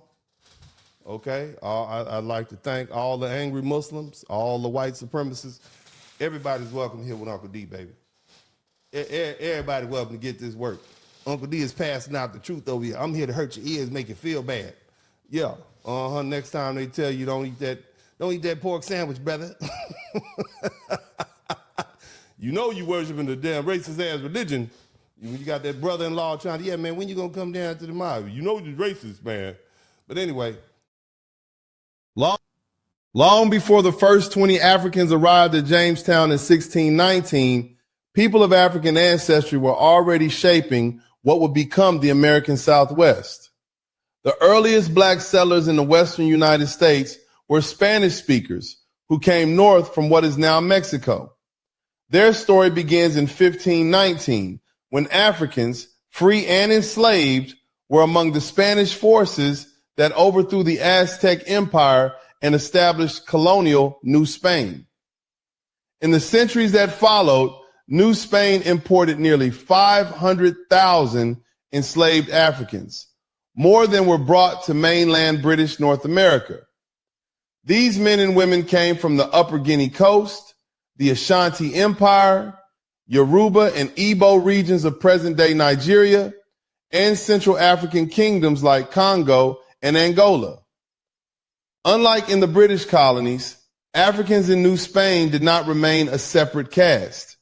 Okay, I'd like to thank all the angry Muslims, all the white supremacists. Everybody's welcome here with Uncle D, baby. Everybody welcome to get this work. Uncle D is passing out the truth over here. I'm here to hurt your ears, make you feel bad. Yeah, next time they tell you don't eat that pork sandwich, brother. You know you worshiping the damn racist ass religion. When you got that brother-in-law trying to, yeah, man, when you gonna come down to the mob? You know you're racist, man. But anyway. Long before the first 20 Africans arrived at Jamestown in 1619, people of African ancestry were already shaping what would become the American Southwest. The earliest black settlers in the western United States were Spanish speakers who came north from what is now Mexico. Their story begins in 1519, when Africans, free and enslaved, were among the Spanish forces that overthrew the Aztec Empire and established colonial New Spain. In the centuries that followed, New Spain imported nearly 500,000 enslaved Africans, more than were brought to mainland British North America. These men and women came from the Upper Guinea Coast, the Ashanti Empire, Yoruba and Igbo regions of present-day Nigeria, and Central African kingdoms like Congo and Angola. Unlike in the British colonies, Africans in New Spain did not remain a separate caste.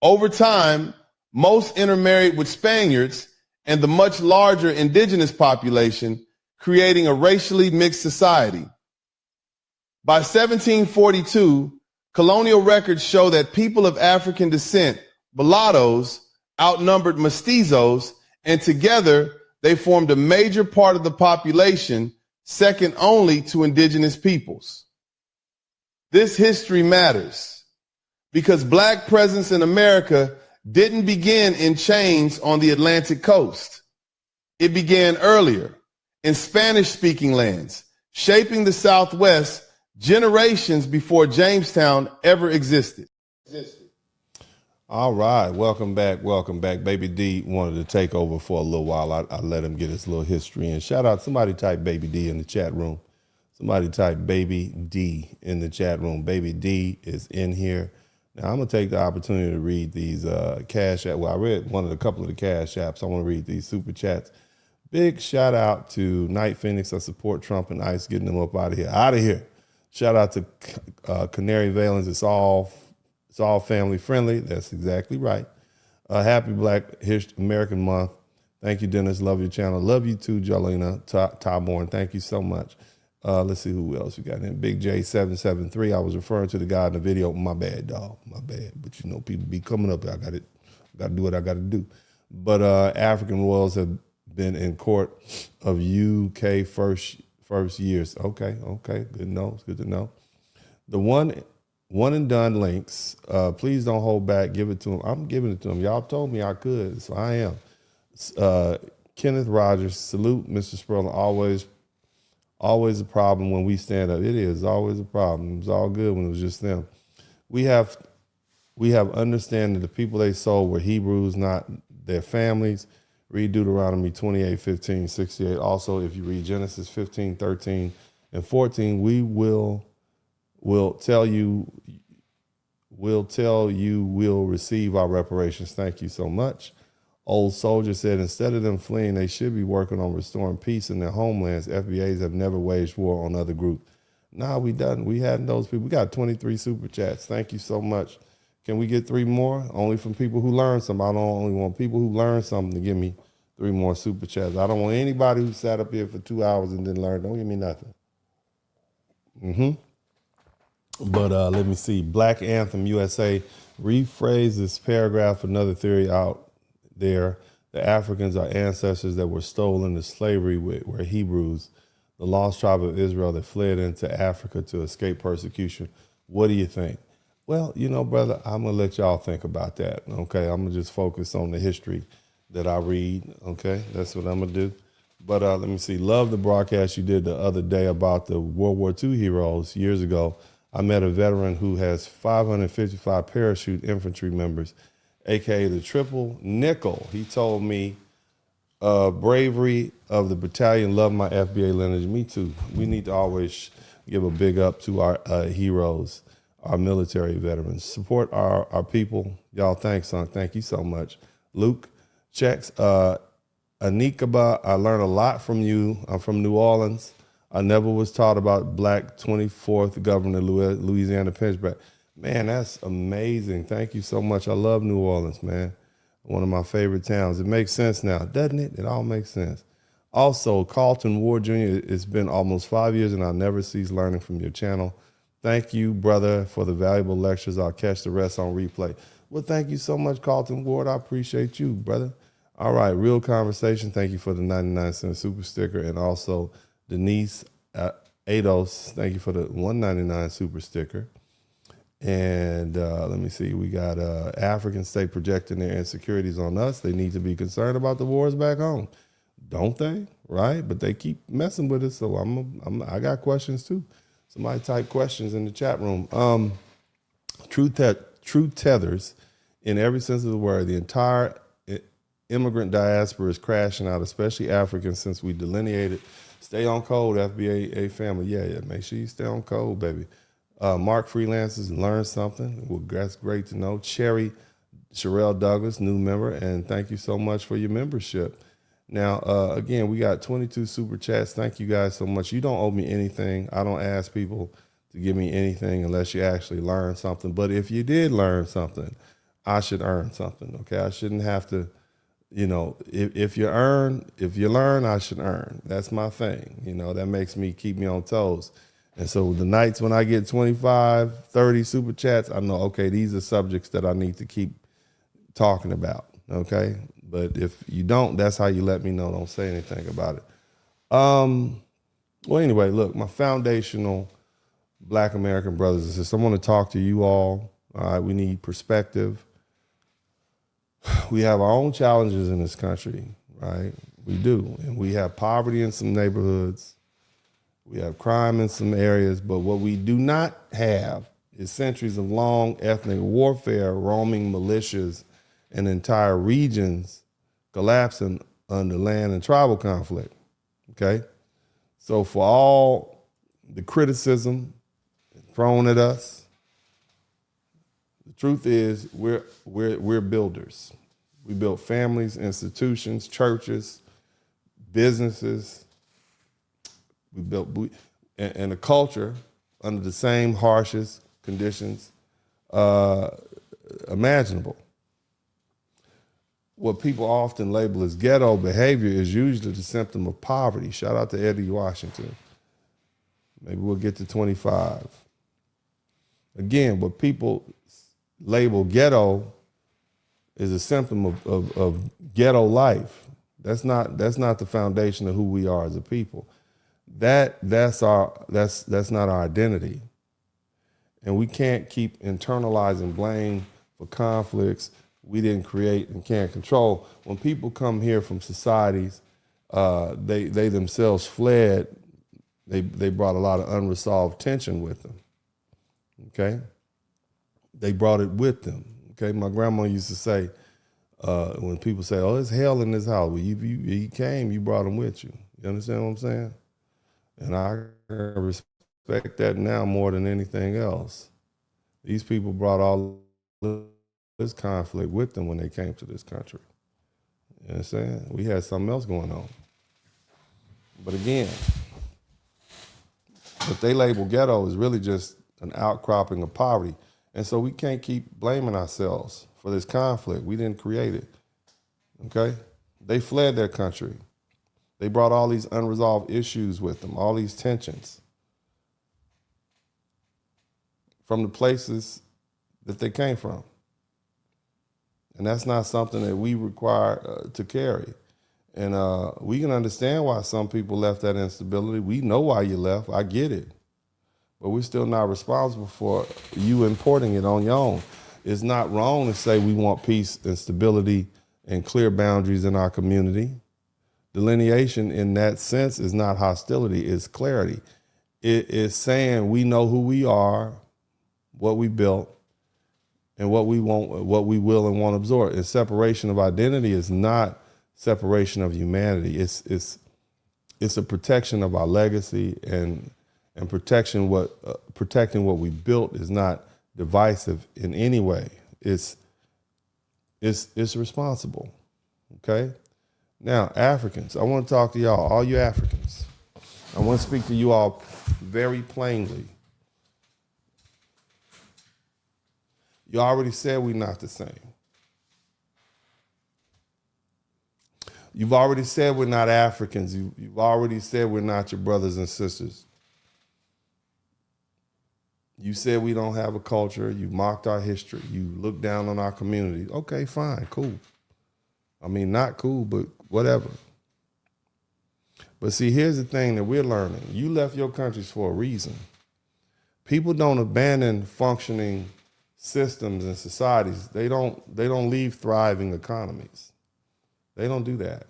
Over time, most intermarried with Spaniards and the much larger indigenous population, creating a racially mixed society. By 1742, colonial records show that people of African descent, mulattoes, outnumbered mestizos, and together they formed a major part of the population, second only to indigenous peoples. This history matters because black presence in America didn't begin in chains on the Atlantic coast. It began earlier in Spanish-speaking lands, shaping the Southwest generations before Jamestown ever existed. All right, welcome back. Baby D wanted to take over for a little while. I let him get his little history in. Shout out, somebody type Baby D in the chat room. Somebody type Baby D in the chat room. Baby D is in here. Now, I'm going to take the opportunity to read these Cash Apps. Well, I read a couple of the Cash Apps. I want to read these Super Chats. Big shout out to Night Phoenix. I support Trump and ICE getting them up out of here. Out of here. Shout out to Canary Valens. It's all family friendly. That's exactly right. Happy Black American Month. Thank you, Dennis. Love your channel. Love you too, Jolena Tyborn. Thank you so much. Let's see who else we got in. Big J773. I was referring to the guy in the video. My bad, dog. My bad. But you know, people be coming up. I got to do what I got to do. But African royals have been in court of UK first years. Okay. Good to know. It's good to know. The one and done links. Please don't hold back. Give it to him. I'm giving it to him. Y'all told me I could, so I am. Kenneth Rogers. Salute, Mr. Spurling. Always a problem when we stand up. It is always a problem. It was all good when it was just them. We have understanding the people they sold were Hebrews, not their families. Read Deuteronomy 28:15-68. Also, if you read Genesis 15:13 and 14, we'll tell you we'll receive our reparations. Thank you so much. Old Soldier said, instead of them fleeing, they should be working on restoring peace in their homelands. FBAs have never waged war on other groups. Nah, we done. We hadn't those people. We got 23 super chats. Thank you so much. Can we get 3 more? Only from people who learn something. I don't only want people who learn something to give me 3 more super chats. I don't want anybody who sat up here for 2 hours and didn't learn. Don't give me nothing. But let me see. Black Anthem USA. Rephrase this paragraph. Another theory out there. The Africans are ancestors that were stolen into slavery were Hebrews, the lost tribe of Israel that fled into Africa to escape persecution. What do you think? Well, you know, brother, I'm going to let y'all think about that, okay? I'm going to just focus on the history that I read, okay? That's what I'm going to do. But let me see. Love the broadcast you did the other day about the World War II heroes years ago. I met a veteran who has 555 parachute infantry members, a.k.a. the triple nickel. He told me bravery of the battalion, love my FBA lineage. Me too. We need to always give a big up to our heroes, our military veterans. Support our people. Y'all, thanks, son. Thank you so much. Luke, checks. Anikaba, I learned a lot from you. I'm from New Orleans. I never was taught about Black 24th Governor Louisiana Pinchback. Man, that's amazing. Thank you so much. I love New Orleans, man. One of my favorite towns. It makes sense now, doesn't it? It all makes sense. Also, Carlton Ward Jr., it's been almost 5 years and I never cease learning from your channel. Thank you, brother, for the valuable lectures. I'll catch the rest on replay. Well, thank you so much, Carlton Ward. I appreciate you, brother. All right, Real Conversation. Thank you for the 99-cent super sticker. And also, Denise Ados, thank you for the $1.99 super sticker. And let me see, we got African state projecting their insecurities on us. They need to be concerned about the wars back home, don't they? Right? But they keep messing with us, so I got questions too. Somebody type questions in the chat room. True tethers, in every sense of the word, the entire immigrant diaspora is crashing out, especially Africans, since we delineated. Stay on code, FBA family. Yeah, make sure you stay on code, baby. Mark Freelancers, learn something. Well, that's great to know. Sherelle Douglas, new member, and thank you so much for your membership. Now, again, we got 22 super chats. Thank you guys so much. You don't owe me anything. I don't ask people to give me anything unless you actually learn something. But if you did learn something, I should earn something, okay? I shouldn't have to, you know, if you learn, I should earn. That's my thing. You know, that keep me on toes. And so the nights when I get 25, 30 super chats, I know, okay, these are subjects that I need to keep talking about. okay? But if you don't, that's how you let me know. Don't say anything about it. Well, anyway, look, my foundational Black American brothers and sisters, I want to talk to you all. All right, we need perspective. We have our own challenges in this country, right? We do. And we have poverty in some neighborhoods. We have crime in some areas. But what we do not have is centuries of long ethnic warfare, roaming militias, and entire regions collapsing under land and tribal conflict, okay? So for all the criticism thrown at us, the truth is we're builders. We built families, institutions, churches, businesses. We built and a culture under the same harshest conditions imaginable. What people often label as ghetto behavior is usually the symptom of poverty. Shout out to Eddie Washington. Maybe we'll get to 25. Again, what people label ghetto is a symptom of ghetto life. That's not the foundation of who we are as a people. That's not our identity. And we can't keep internalizing blame for conflicts we didn't create and can't control. When people come here from societies, they themselves fled. They brought a lot of unresolved tension with them. Okay, they brought it with them. Okay, my grandma used to say, when people say, "Oh, it's hell in this house," well, you came, you brought them with you. You understand what I'm saying? And I respect that now more than anything else. These people brought all this conflict with them when they came to this country. You know what I'm saying? We had something else going on. But again, what they label ghetto is really just an outcropping of poverty. And so we can't keep blaming ourselves for this conflict. We didn't create it, okay? They fled their country. They brought all these unresolved issues with them, all these tensions from the places that they came from. And that's not something that we require to carry. And we can understand why some people left that instability. We know why you left. I get it. But we're still not responsible for you importing it on your own. It's not wrong to say we want peace and stability and clear boundaries in our community. Delineation in that sense is not hostility, it's clarity. It is saying we know who we are, what we built, and what we want, what we will and won't absorb. And separation of identity is not separation of humanity. It's a protection of our legacy, and protecting what we built is not divisive in any way. It's responsible. Okay? Now, Africans, I want to talk to y'all, all you Africans. I want to speak to you all very plainly. You already said we're not the same. You've already said we're not Africans. You've already said we're not your brothers and sisters. You said we don't have a culture. You mocked our history. You looked down on our community. Okay, fine, cool. I mean, not cool, but whatever. But see, here's the thing that we're learning. You left your countries for a reason. People don't abandon functioning systems and societies. They don't leave thriving economies. They don't do that.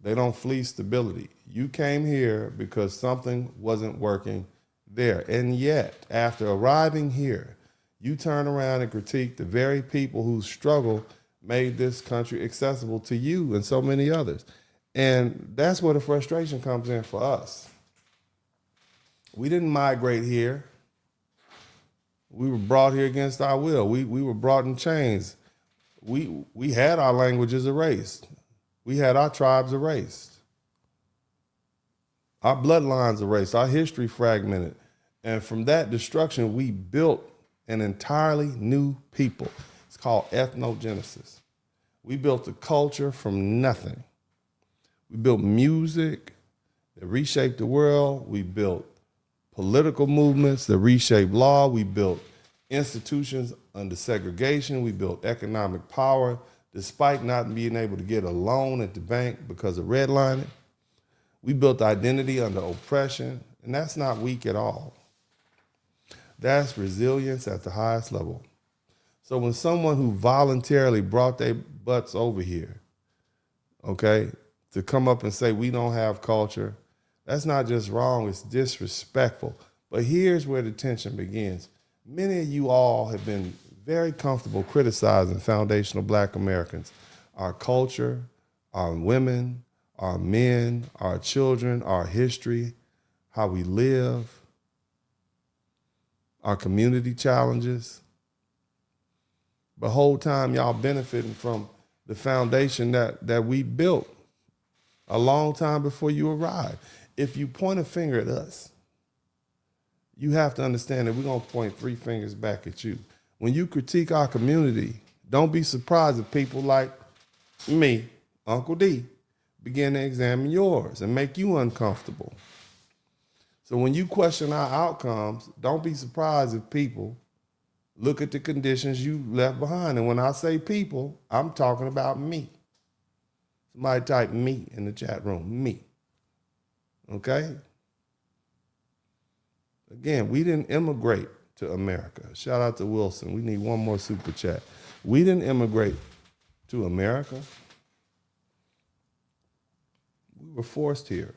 They don't flee stability. You came here because something wasn't working there. And yet, after arriving here, you turn around and critique the very people whose struggle made this country accessible to you and so many others. And that's where the frustration comes in for us. We didn't migrate here. We were brought here against our will. We were brought in chains. We had our languages erased. We had our tribes erased. Our bloodlines erased, our history fragmented. And from that destruction, we built an entirely new people. It's called ethnogenesis. We built a culture from nothing. We built music that reshaped the world. We built political movements that reshaped law. We built institutions under segregation. We built economic power despite not being able to get a loan at the bank because of redlining. We built identity under oppression, and that's not weak at all. That's resilience at the highest level. So when someone who voluntarily brought their butts over here, okay, to come up and say we don't have culture, that's not just wrong, it's disrespectful. But here's where the tension begins. Many of you all have been very comfortable criticizing foundational Black Americans, our culture, our women, our men, our children, our history, how we live, our community challenges. The whole time y'all benefiting from the foundation that we built a long time before you arrived. If you point a finger at us, you have to understand that we're gonna point 3 fingers back at you. When you critique our community, don't be surprised if people like me, Uncle D, begin to examine yours and make you uncomfortable. So when you question our outcomes, don't be surprised if people look at the conditions you left behind. And when I say people, I'm talking about me. Somebody type me in the chat room, me. Okay? Again, we didn't immigrate to America. Shout out to Wilson. We need one more super chat. We didn't immigrate to America. We were forced here.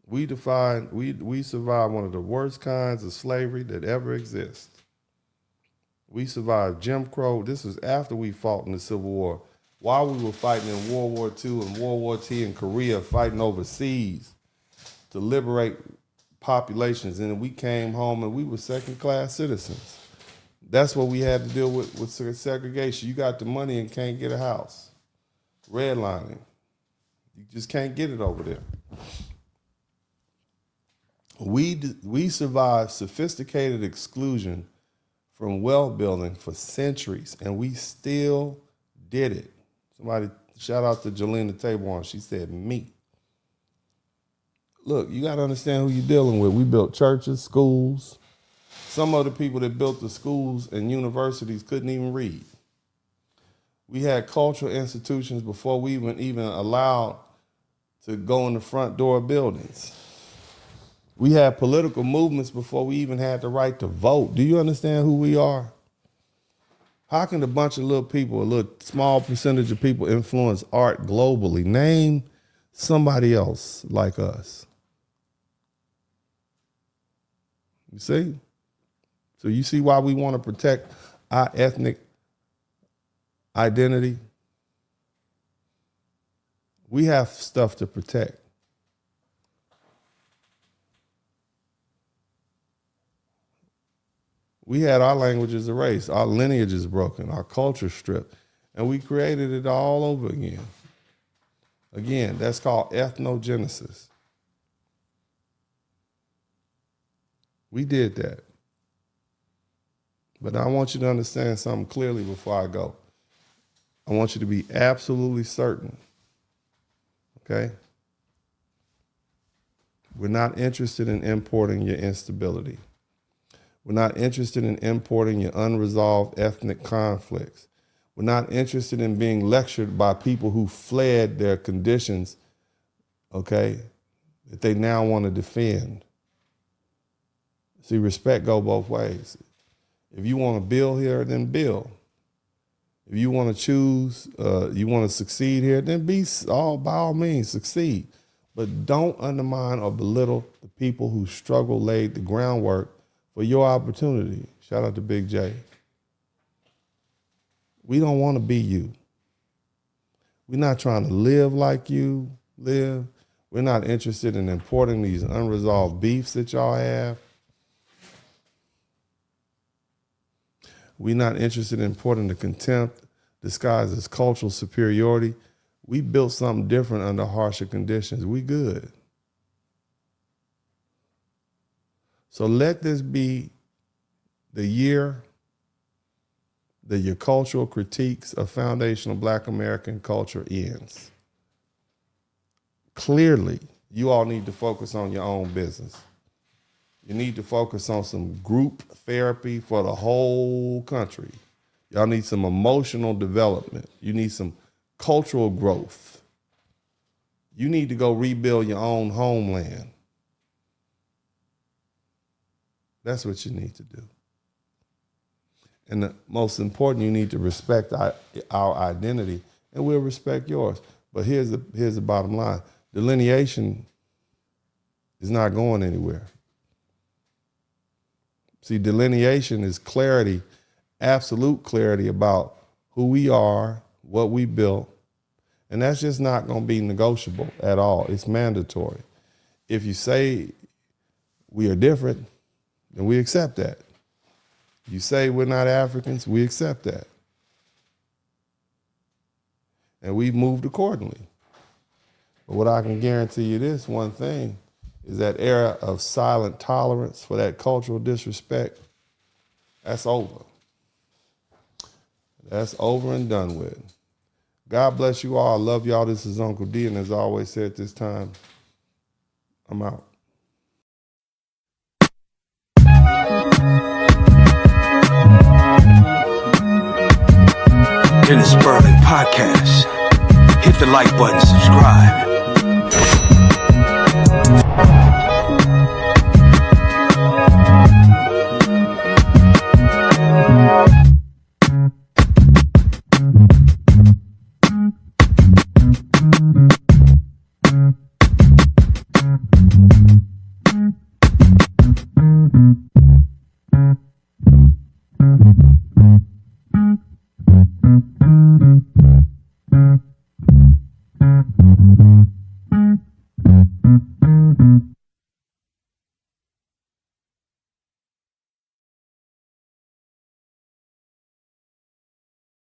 We survived one of the worst kinds of slavery that ever exists. We survived Jim Crow. This was after we fought in the Civil War. While we were fighting in World War II and World War II in Korea, fighting overseas to liberate populations, and we came home and we were second-class citizens. That's what we had to deal with segregation. You got the money and can't get a house. Redlining. You just can't get it over there. We survived sophisticated exclusion from wealth building for centuries, and we still did it. Somebody, shout out to Jelena Taborn. She said, me. Look, you got to understand who you're dealing with. We built churches, schools. Some of the people that built the schools and universities couldn't even read. We had cultural institutions before we even allowed to go in the front door of buildings. We had political movements before we even had the right to vote. Do you understand who we are? How can a bunch of little people, a little small percentage of people influence art globally? Name somebody else like us. You see? So you see why we want to protect our ethnic identity? We have stuff to protect. We had our languages erased, our lineages broken, our culture stripped, and we created it all over again. Again, that's called ethnogenesis. We did that. But I want you to understand something clearly before I go. I want you to be absolutely certain, okay? We're not interested in importing your instability. We're not interested in importing your unresolved ethnic conflicts. We're not interested in being lectured by people who fled their conditions, okay, that they now want to defend. See, respect go both ways. If you want to build here, then build. If you want to choose, you want to succeed here, then by all means, succeed. But don't undermine or belittle the people who struggle, laid the groundwork for your opportunity. Shout out to Big J. We don't want to be you. We're not trying to live like you live. We're not interested in importing these unresolved beefs that y'all have. We're not interested in importing the contempt disguised as cultural superiority. We built something different under harsher conditions. We good. So let this be the year that your cultural critiques of foundational Black American culture ends. Clearly, you all need to focus on your own business. You need to focus on some group therapy for the whole country. Y'all need some emotional development. You need some cultural growth. You need to go rebuild your own homeland. That's what you need to do. And the most important, you need to respect our identity, and we'll respect yours. But here's the bottom line. Delineation is not going anywhere. See, delineation is clarity, absolute clarity about who we are, what we built, and that's just not going to be negotiable at all. It's mandatory. If you say we are different, then we accept that. You say we're not Africans, we accept that. And we've moved accordingly. But what I can guarantee you this one thing is that era of silent tolerance for that cultural disrespect, that's over. That's over and done with. God bless you all. I love y'all. This is Uncle D, and as I always say at this time, I'm out. In the Spurling podcast, hit the like button, subscribe.